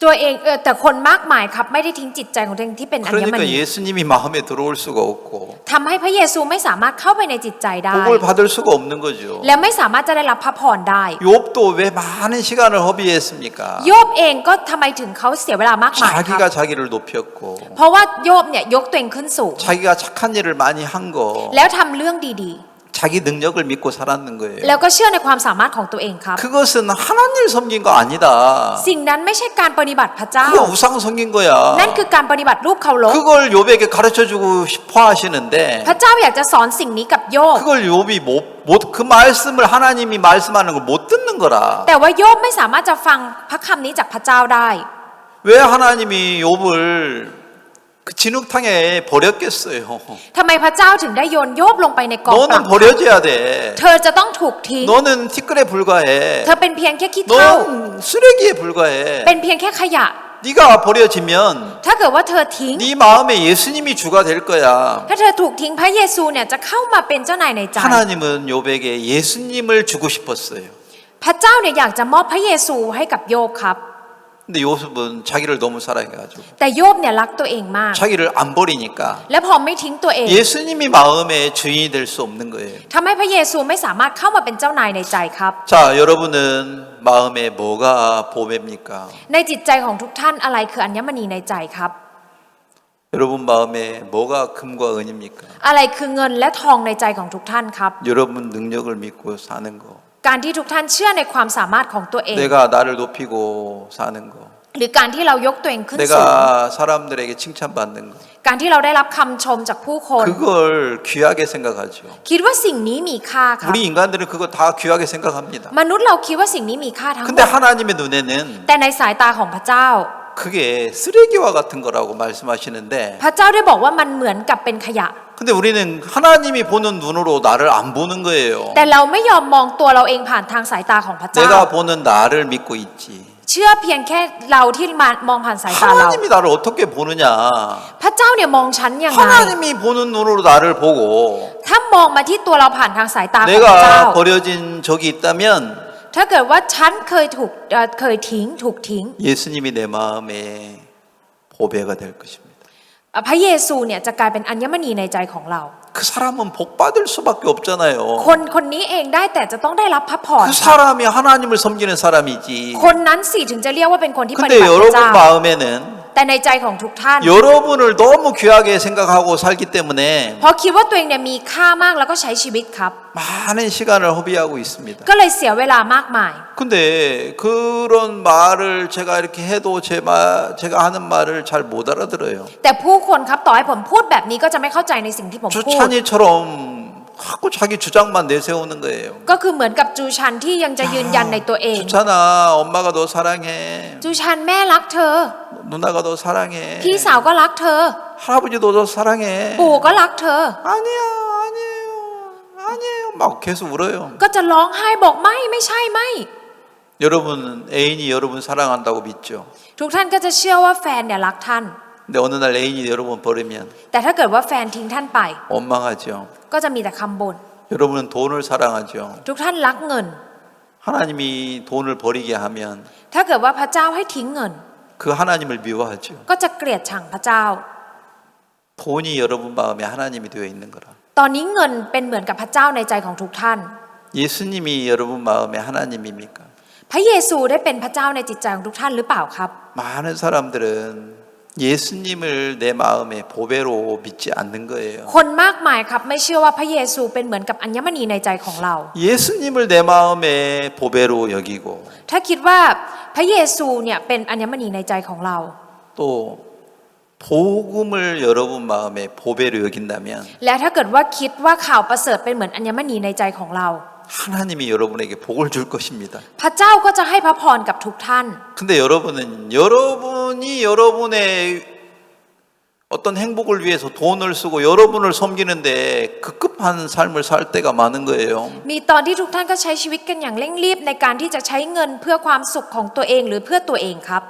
ตัวเองแต่คนมากมายครับไม่ได้ทิ้งจิตใจของตัวเองที่เป็นอัญม 그러니까 ณี 예수님이 마음에 들어올 수가 없고 ทำให้พระเยซูไม่สามารถเข้าไปในจิตใจได้ 복을 받을 수가 없는 거죠. และไม่สามารถจะได้รับพระพรได้ 욥도 왜 많은 시간을 허비했습니까? โยบเองก็ทำไมถึงเขาเสียเวลามากมายครับ 자기가 자기를 높였고 เพราะว่าโยบเนี่ยยกตัวเองขึ้นสูง 자기가 착한 일을 많이 한 거 แล้วทำเรื่องดี 자기 능력을 믿고 살았는 거예요. ๆ แล้วก็เชื่อในความสามารถของตัวเองครับ 그것은 하나님을 섬긴 거 아니다. สิ่งนั้นไม่ใช่การปฏิบัติพระเจ้า 그거 우상 섬긴 거야. นั่นคือการปฏิบัติรูปเคารพ 그걸 욥에게 가르쳐주고 싶어 하시는데 พระเจ้าอยากจะสอนสิ่งนี้กับโยบ 그걸 욥이 그 말씀을 하나님이 말씀하는 걸 못 듣는 거라. แต่ว่าโยบไม่สามารถจะฟังพระคำนี้จากพระเจ้าได้ 왜 하나님이 욥을 그 진흙탕에 버렸겠어요. ทำไมพระเจ้าถึงได้โยนโยบลงไปในกองปลั 너는 ก 버려져야 돼. เธอจะต้องถูกทิ้ง 너는 티끌에 불과해. เธอเป็นเพียงแค่ขี้เถ้า 넌 쓰레기에 불과해. เป็นเพียงแค่ขยะ 네가 버려지면 ถ้าเกิดว่าเธอทิ้ง 네 마음에 예수님이 주가 될 거야. ถ้าเธอถูกทิ้งพระเยซูเนี่ยจะเข้ามาเป็นเจ้านายในใจ 하나님은 욥에게 예수님을 주고 싶었어요. พระเจ้าเนี่ยอยากจะมอบพระเยซูให้กับโยบครับ 근데 욥은 자기를 너무 사랑해가지고 แต่โยบเนี่ยรักตัวเองมาก 자기를 안 버리니까 และพอไม่ทิ้งตัวเอง 예수님이 마음의 주인이 될 수 없는 거예요. ทำให้พระเยซูไม่สามารถเข้ามาเป็นเจ้านายในใจครับ 자, 여러분은 마음에 뭐가 보배입니까? ในจิตใจของทุกท่านอะไรคืออัญมณีในใจครับ 여러분 마음에 뭐가 금과 은입니까? อะไรคือเงินและทองในใจของทุกท่านครับ 여러분 능력을 믿고 사는 거. การที่ทุกท่านเชื่อในความสามารถของตัวเอง 내가 나를 높이고 사는 거. หรือการที่เรายกตัวเองขึ้นสูง 내가 사람들에게 칭찬받는 거. การที่เราได้รับคำชมจากผู้คน 그걸 귀하게 생각하죠. คิดว่าสิ่งนี้มีค่าครับ 우리 인간들은 그거 다 귀하게 생각합니다. มนุษย์เราคิดว่าสิ่งนี้มีค่าทั้งหม 근데 ด 하나님의 눈에는 แต่ในสายตาของพระเจ้า 그게 쓰레기와 같은 거라고 말씀하시는데 พระเจ้าได้บอกว่ามันเหมือนกับเป็นขยะ 근데 우리는 하나님이 보는 눈으로 나를 안 보는 거예요. แต่เราไม่ยอมมองตัวเราเองผ่านทางสายตาของพระเจ้า 내가 보는 나를 믿고 있지. เชื่อเพียงแค่เราที่มองผ่านสายตาเรา 하나님이 나를 어떻게 보느냐. พระเจ้าเนี่ยมองฉันอย่างไร 하나님이 보는 눈으로 나를 보고 ถ้ามองมาที่ตัวเราผ่านทางสายตาของพระเจ้า 내가 버려진 적이 있다면 ถ้าเกิดว่าฉันเคยถูกถูกทิ้ง 예수님이 내 마음에 보배가 될 것입니다. พระเยซูเนี่ยจะกลายเป็นอัญมณีในใจของเรา 그 사람은 복 받을 수밖에 없잖아요. คนนี้เองได้แต่จะต้องได้รับพระพร 그 사람이 하나님을 섬기는 사람이지. คนนั้นสิถึงจะเรียกว่าเป็นคนที่ปฏิ 근데 บัติพระ 여러분 เจ้า 마음에는 แต่ในใจของทุกท่าน 여러분을 너무 귀하게 생각하고 살기 때문에 เพราะคิดว่าตัวเองเนี่ยมีค่ามากแล้วก็ใช้ชีวิตครับ 많은 시간을 허비하고 있습니다. ก็เลยเสียเวลามากมาย 근데 그런 말을 제가 이렇게 해도 제가 하는 말을 잘 못 알아들어요. แต่ผู้คนครับต่อให้ผมพูดแบบนี้ก็จะไม่เข้าใจในสิ่งที่ผมพูด 주찬이처럼 자꾸 자기 주장만 내세우는 거예요. ก็คือเหมือนกับจูชันที่ยังจะยืนยันในตัวเอง 주찬아, 엄마가 너 사랑해. จูชันแม่รักเธอ 누나가 너 사랑해. พี่สาวก็รักเธอ 할아버지도 너 사랑해. ปู่ก็รักเธอ 아니야, 아니에요, 아니에요. 막 계속 울어요. ก็จะร้องไห้บอกไม่ใช่ไม่ 여러분 애인이 여러분 사랑한다고 믿죠. ทุกท่านก็จะเชื่อว่าแฟนเนี่ยรักท่าน 근데 어느 날 애인이 여러분 버리면 แต่ถ้าเกิดว่าแฟนทิ้งท่านไป 원망하죠. ก็จะมีแต่คำบ่น 여러분은 돈을 사랑하죠. ทุกท่านรักเงิน 하나님이 돈을 버리게 하면 ถ้าเกิดว่าพระเจ้าให้ทิ้งเงิน 그 하나님을 미워하죠. ก็จะเกลียดชังพระเจ้า 돈이 여러분 마음에 하나님이 되어 있는 거라. ตอนนี้เงินเป็นเหมือนกับพระเจ้าในใจของทุกท่าน 예수님이 여러분 마음에 하나님입니까? พระเยซูได้เป็นพระเจ้าในจิตใจของทุกท่านหรือเปล่าครับ 많은 사람들은 예수님을 내 마음에 보배로 믿지 않는 거예요. คนมากมายครับไม่เชื่อว่าพระเยซูเป็นเหมือนกับอัญมณีในใจของเรา 예수님을 내 마음에 보배로 여기고 ถ้าคิดว่าพระเยซูเนี่ยเป็นอัญมณีในใจของเรา 또 복음을 여러분 마음에 보배로 여긴다면 และถ้าเกิดว่าคิดว่าข่าวประเสริฐเป็นเหมือนอัญมณีในใจของเรา 하나님이 여러분에게 복을 줄 것입니다. พระเจ้าก็จะให้พระพรกับทุกท่าน 근데 여러분이 여러분의 어떤 행복을 위해서 돈을 쓰고 여러분을 섬기는데 급급한 삶을 살 때가 많은 거예요. มีตอนที่ทุกท่านก็ใช้ชีวิตกันอย่างเร่งรีบในการที่จะใช้เงินเพื่อความสุขของตัวเองหรือเพื่อตัวเองครับ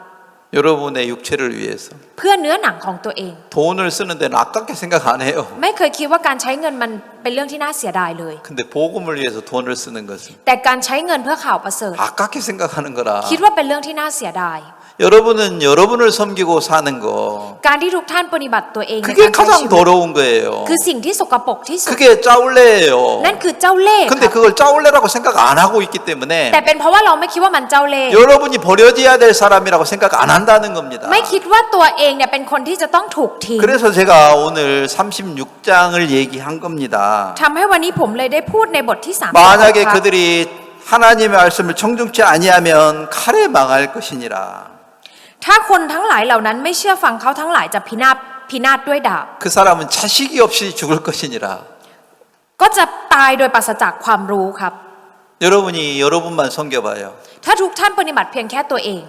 여러분의 육체를 위해서 เพื่อเนื้อหนังของตัวเอง 돈을 쓰는 데는 아깝게 생각 안 해요. ไม่เคยคิดว่าการใช้เงินมันเป็นเรื่องที่น่าเสียดายเลย 근데 복음을 위해서 돈을 쓰는 것은 แต่การใช้เงินเพื่อข่าวประเสริฐ 아깝게 생각하는 거라. คิดว่าเป็นเรื่องที่น่าเสียดาย 여러분은 여러분을 섬기고 사는 거 การที่ทุกท่านปฏิบัติตัวเองใน 그게 การใช้ชี 가장 วิต 더러운 거예요. คือสิ่งที่สกปรกที่สุด 그게 짜올레예요. นั่นคือเจ้าเล่ห์ 근데 그걸 짜올레라고 생각 안 하고 있기 때문에 แต่เป็นเพราะว่าเราไม่คิดว่ามันเจ้าเล่ห์ 여러분이 버려져야 될 사람이라고 생각 안 한다는 겁니다. ไม่คิดว่าตัวเองเนี่ยเป็นคนที่จะต้องถูกทิ้ง 그래서 제가 오늘 36장을 얘기한 겁니다. ทำให้วันนี้ผมเลยได้พูดในบทที่3 만약에 그들이 하나님의 말씀을 청중치 아니하면 칼에 망할 것이니라. ถ้าคนทั้งหลายเหล่านั้นไม่เชื่อฟังเขาทั้งหลายจะพินาศด้วยดาบ 그 사람은 자식이 없이 죽을 것이니라. ก็จะตายโดยปราศจากความรู้ครับ 여러분이 여러분만 섬겨봐요. ถ้าทุกท่านปฏิบัติเพียงแค่ตัวเอง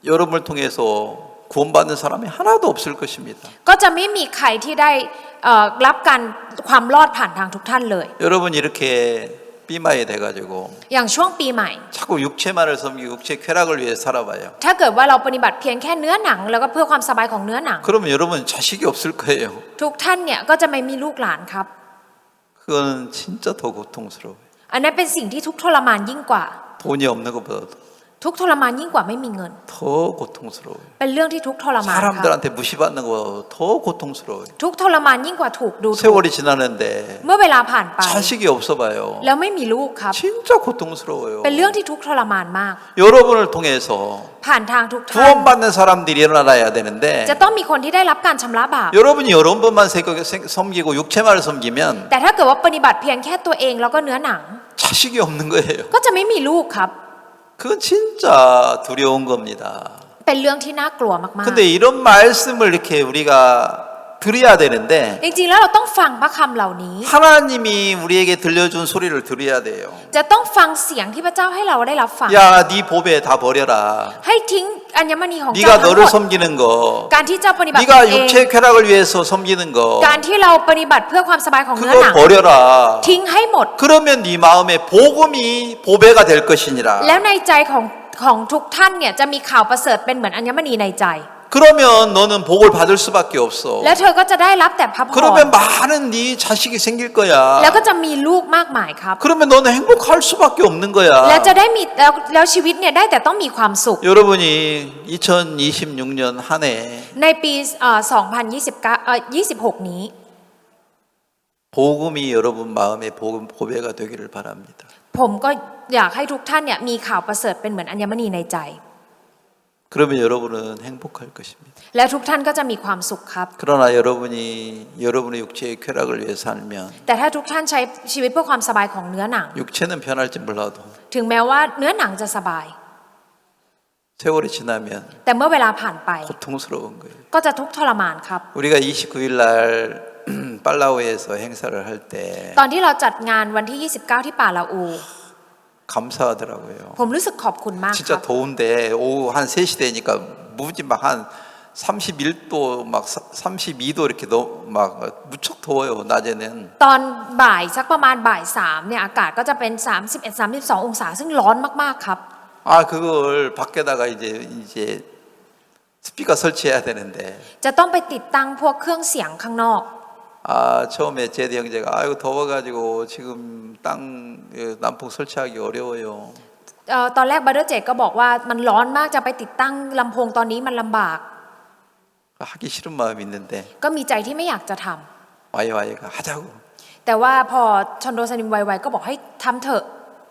여러분을 통해서 구원받는 사람이 하나도 없을 것입니다. ก็จะไม่มีใครที่ได้รับการความรอดผ่านทางทุกท่านเลย 여러분 이렇게 삐마에 돼가지고 อย่างช่วงปีใหม่ 자꾸 육체만을 섬기고 육체 쾌락을 위해 살아봐요. ถ้าเกิดว่าเราปฏิบัติเพียงแค่เนื้อหนังแล้วก็เพื่อความสบายของเนื้อหนัง 그러면 여러분 자식이 없을 거예요. ทุกท่านเนี่ยก็จะไม่มีลูกหลานครับ 그거는 진짜 더 고통스러워요. อันนั้นเป็นสิ่งที่ทุกข์ทรมานยิ่งกว่า 돈이 없는 것보다도. ทุกข์ทรมานยิ่งกว่าไม่มีเงิน 더 고통스러워요. เป็นเรื่องที่ทุกข์ทรมานครับ 사람들한테 무시받는 거 더 고통스러워요. ทุกข์ทรมานยิ่งกว่าถูกดูถูก 세월이 지나는데 เมื่อเวลาผ่านไป 자식이 없어봐요. แล้วไม่มีลูกครับ 진짜 고통스러워요. เป็นเรื่องที่ทุกข์ทรมานมาก 여러분을 통해서 ผ่านทางทุกท่าน 구원받는 사람들이 일어나야 되는데 จะต้องมีคนที่ได้รับการชำระบาป 여러분이 여러분만 섬기고 육체만 섬기면 แต่ถ้าเกิดว่าปฏิบัติเพียงแค่ตัวเองแล้วก็เนื้อหนัง 자식이 없는 거예요. ก็จะไม่มีลูกครับ 그건 진짜 두려운 겁니다. เป็นเรื่องที่น่ากลัวมาก 근데 이런 말씀을 이렇게 우리가 들어야 되는데 ๆจริงๆแล้วเราต้องฟังพระคำเหล่านี้ 하나님이 우리에게 들려준 소리를 들어야 돼요. จะต้องฟังเสียงที่พระเจ้าให้เราได้รับฟัง 야, 네 보배 다 버려라. ให้ทิ้งอัญมณีของเจ้า 네가 ทั้งหม 너를 ด 섬기는 거, การที่เจ้าปฏิบัติตน 네가 เอง 육체의 쾌락을 위해서 섬기는 거, การที่เราปฏิบัติเพื่อความสบายของเนื้อห 그거 นัง 버려라. ทิ้งให้หมด 그러면 네 마음에 복음이 보배가 될 것이니라. แล้วในใจของทุกท่านเนี่ยจะมีข่าวประเสริฐเป็นเหมือนอัญมณีในใจ 그러면 너는 복을 받을 수밖에 없어. แล้วเธอก็จะได้รับแต่พระพร 그러면 많은 네 자식이 생길 거야. แล้วก็จะมีลูกมากมายครับ 그러면 너는 행복할 수밖에 없는 แล้วจะ 거야. ได้มีแล้วชีวิตเนี่ยได้แต่ต้องมีความสุข 여러분이 2026년 한 해 ในปี2026 นี้ 복음이 여러분 마음에 보배가 되기를 바랍니다. ผมก็อยากให้ทุกท่านเนี่ยมีข่าวประเสริฐเป็นเหมือนอัญมณีในใจ 그러면 여러분은 행복할 것입니다. และทุกท่านก็จะมีความสุขครับ 그러나 여러분이 여러분의 육체의 쾌락을 위해 살면 แต่ถ้าทุกท่านใช้ชีวิตเพื่อความสบายของเนื้อหนัง 육체는 편할지 몰라도 ถึงแม้ว่าเนื้อหนังจะสบาย 세월이 지나면 แต่เมื่อเวลาผ่านไป 고통스러운 거예요. ก็จะทุกข์ทรมานครับ 우리가 29일 날 빨라우에서 행사를 할 때 ตอนที่เราจัดงานวันที่ 29 ที่ป่าลาอู 감사하더라고요. ผมรู้สึกขอบคุณมากค 진짜 รับ 더운데 오후 한 3시 되니까 무지 막 한 31도 막 32도 이렇게 막 무척 더워요. 낮에는. ตอนบ่ายสักประมาณบ่าย3เนี่ยอากาศก็จะเป็น31-32 องศาซึ่งร้อนมากๆครับ 아 그걸 밖에다가 이제 스피커 설치해야 되는데 จะต้องไปติดตั้งพวกเครื่องเสียงข้างนอก 아 처음에 제대 형제가 아이고 더워가지고 지금 땅 난풍 설치하기 어려워요. ตอนแรกบัตเตอร์เจก็บอกว่ามันร้อนมากจะไปติดตั้งลำโพงตอนนี้มันลำบาก 하기 싫은 마음이 있는데 ก็มีใจที่ไม่อยากจะทำ 와이와이가 하자고. แต่ว่าพอชอนโดสนิมไวๆก็บอกให้ทำเถอะ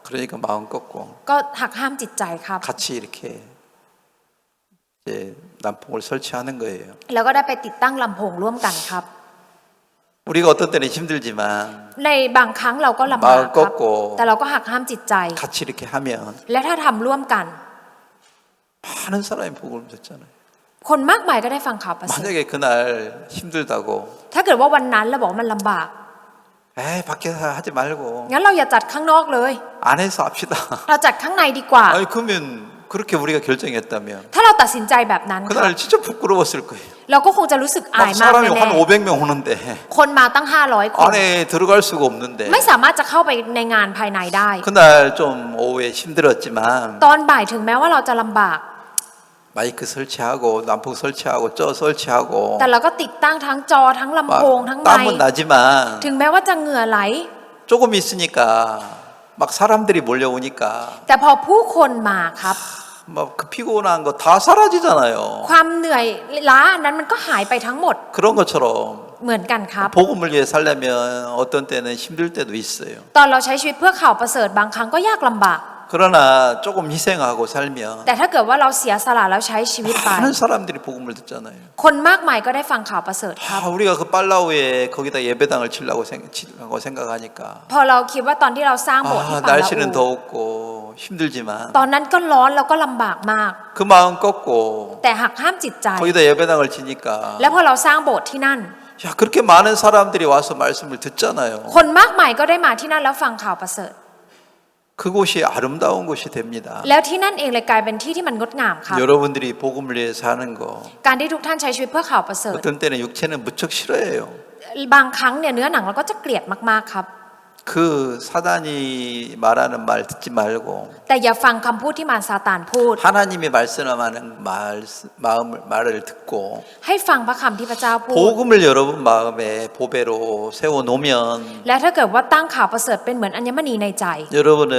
그러니까 마음 꺾고 ก็หักห้ามจิตใจครับ 같이 이렇게 이제 난풍을 설치하는 거예요. แล้วก็ได้ไปติดตั้งลำโพงร่วมกันครับ 우리가 어떤 때는 힘들지만 ในบางครั้งเราก็ลำบากครับ มาก็ แต่เราก็หักห้ามจิตใจ 같이 이렇게 하면 และถ้าทำร่วมกัน 많은 사람이 복음을 듣잖아요. คนมากมายก็ได้ฟังข่าวประเสริฐ 만약에 그날 힘들다고 ถ้าเกิดว่าวันนั้นเราบอกว่ามันลำบาก 에이 밖에서 하지 말고 งั้นเราอย่าจัดข้างนอกเลย 안에서 합시다. เราจัดข้างในดีกว่า 아니 그러면 그렇게 우리가 결정했다면 ถ้าเราตัดสินใจแบบนั้นค่ะ 그날 진짜 부끄러웠을 거예요. เราก็คงจะรู้สึกอาย 막 มาก 사람이 แน่ 한 500명 오는데 ๆคนมาตั้ง500 คน 안에 들어갈 수가 없는데 ไม่สามารถจะเข้าไปในงานภายในได้ 그날 좀 오후에 힘들었지만 ตอนบ่ายถึงแม้ว่าเราจะลำบาก 마이크 설치하고 난풍 설치하고 저 설치하고 แต่เราก็ติดตั้งทั้งจอทั้งลำโพง 막 ทั้งไม 땀은 ค์ 나지만 ถึงแม้ว่าจะเหงื่อไหล 조금 있으니까 막 사람들이 몰려오니까 แต่พอผู้คนมาครับ 막 그 피곤한 거 다 사라지잖아요. ความเหนื่อยล้าอันนั้นมันก็หายไปทั้งหมด 그런 것처럼 เหมือนกันครับ 복음을 위해 살려면 어떤 때는 힘들 때도 있어요. ตอนเราใช้ชีวิตเพื่อข่าวประเสริฐบางครั้งก็ยากลำบาก 그러나 조금 희생하고 살면 แต่ถ้าเกิดว่าเราเสียสละแล้วใช้ชีวิตไป 많은 사람들이 복음을 듣잖아요. คนมากมายก็ได้ฟังข่าวประเสริฐครับ 우리가 그 빨라우에 거기다 예배당을 치려고 생각하니까 พอเราคิดว่าตอนที่เราสร้างโบสถ์ที่ป่าละ 날씨는 อู 더웠고 힘들지만 ตอนนั้นก็ร้อนแล้วก็ลำบากมาก 그 마음 꺾고 แต่หักห้ามจิตใจ 거기다 예배당을 치니까 แล้วพอเราสร้างโบสถ์ที่นั่น 야 그렇게 많은 사람들이 와서 말씀을 듣잖아요. คนมากมายก็ได้มาที่นั่นแล้วฟังข่าวประเสริฐ 그곳이 아름다운 곳이 됩니다. แล้วที่นั่นเองเลยกลายเป็นที่ที่มันงดงามครับ 여러분들이 복음을 위해 사는 거 การที่ทุกท่านใช้ชีวิตเพื่อข่าวประเสริฐ 어떤 때는 육체는 무척 싫어해요. บางครั้งเนี่ยเนื้อหนังเราก็จะเกลียดมากๆครับ 그 사단이 말하는 말 듣지 말고 แต่อย่าฟังคำพูดที่มารซาตานพูด 하나님이 말씀하는 말을 듣고 ให้ฟังพระคำที่พระเจ้าพูด 복음을 여러분 마음에 보배로 세워 놓으면 และถ้าเกิดว่าตั้งข่าวประเสริฐเป็นเหมือนอัญมณีในใจ 여러분은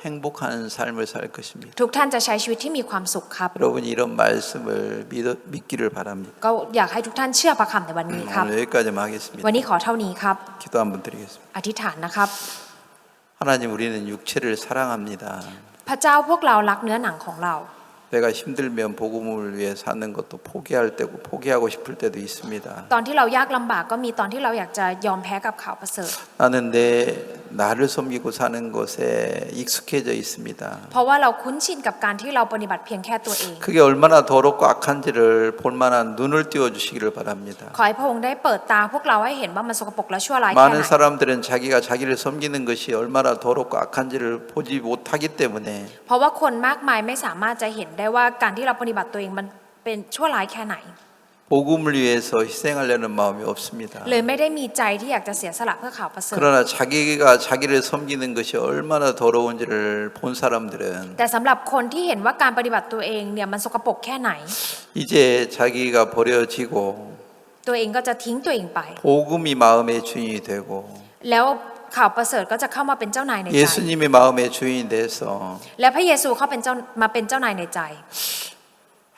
행복한 삶을 살 것입니다. ทุกท่านจะใช้ชีวิตที่มีความสุขครับ 여러분이 이런 말씀을 믿기를 바랍니다. ก็อยากให้ทุกท่านเชื่อพระคำในวันนี้ครับ 오늘 여기까지만 하겠습니다. วันนี้ขอเท่านี้ครับ 기도 한번 드리겠습니다. อธิษฐานนะครับ 하나님, 우리는 육체를 사랑합니다. พระเจ้าพวกเรารักเนื้อหนังของเรา 내가 힘들면 복음을 위해 사는 것도 포기할 때고 포기하고 싶을 때도 있습니다. ตอนที่เรายากลำบากก็มีตอนที่เราอยากจะยอมแพ้กับข่าวประเสริฐ 나는 나를 섬기고 사는 것에 익숙해져 있습니다. เพราะว่าเราคุ้นชินกับการที่เราปฏิบัติเพียงแค่ตัวเอง 그게 얼마나 더럽고 악한지를 볼 만한 눈을 띄워 주시기를 바랍니다. ขอให้พระองค์ได้เปิดตาพวกเราให้เห็นว่ามันสกปรกและชั่วร้ายแค่ไห 많은 น 사람들은 자기가 자기를 섬기는 것이 얼마나 더럽고 악한지를 보지 못하기 때문에 เพราะว่าคนมากมายไม่สามารถจะเห็นได้ว่าการที่เราปฏิบัติตัวเองมันเป็นชั่วร้ายแค่ไหน 복음을 위해서 희생하려는 마음이 없습니다. เลยไม่ได้มีใจที่อยากจะเสียสละเพื่อข่าวประเสริฐ 그러나 자기가 자기를 섬기는 것이 얼마나 더러운지를 본 사람들은 แต่สำหรับคนที่เห็นว่าการปฏิบัติตัวเองเนี่ยมันสกปรกแค่ไหน 이제 자기가 버려지고 ตัวเองก็จะทิ้งตัวเองไป 복음이 마음의 주인이 되고 แล้วข่าวประเสริฐก็จะเข้ามาเป็นเจ้านายในใจ 예수님이 마음의 주인이 돼서 และพระเยซูเขาเป็นมาเป็นเจ้านายในใจ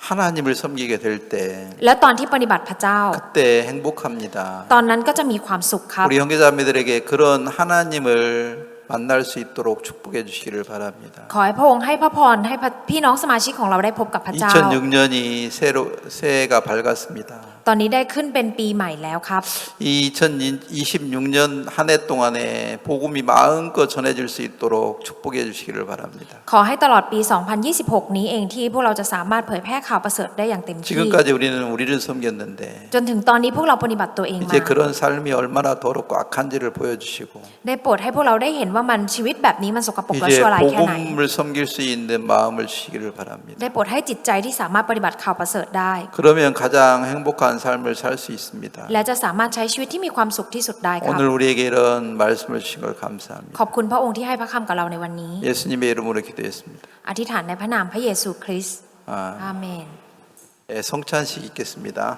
하나님을 섬기게 될 때 แล้วตอนที่ปฏิบัติพระเจ้า 그때 행복합니다. ตอนนั้นก็จะมีความสุขครับ 우리 형제자매들에게 그런 하나님을 만날 수 있도록 축복해 주시기를 바랍니다. ขอให้พระองค์ให้พระพรให้พี่น้องสมาชิกของเราได้พบกับพระเจ้า 2006년이 새해가 밝았습니다. ตอนนี้ได้ขึ้นเป็นปีใหม่แล้วครับ 이 2026년 한 해 동안에 복음이 마음껏 전해질 수 있도록 축복해 주시기를 바랍니다. ขอให้ตลอดปี 2026 นี้เองที่พวกเราจะสามารถเผยแพร่ข่าวประเสริฐได้อย่างเต็มที่ 지금까지 우리는 우리를 섬겼는데 จนถึงตอนนี้พวกเราปฏิบัติตัวเองมา 이제 그런 삶이 얼마나 더럽고 악한지를 보여주시고 ได้โปรดให้พวกเราได้เห็นว่ามันชีวิตแบบนี้มันสกปรกและ 이제 ชั่วร้ายแค่ไหน 복음을 섬길 수 있는 마음을 주시기를 바랍니다. ได้โปรดให้จิตใจที่สามารถปฏิบัติข่าวประเสริฐได้ 그러면 가장 행복한 삶을 살 수 있습니다. และจะสามารถใช้ชีวิตที่มีความสุขที่สุดได้ครับ 오늘 우리에게 이런 말씀을 주신 걸 감사합니다. ขอบคุณพระองค์ที่ให้พระคำกับเราในวันนี้ 예수님의 이름으로 기도했습니다. อธิษฐานในพระนามพระเยซูคริสต์ 아, อาเมน 성찬식 있겠습니다.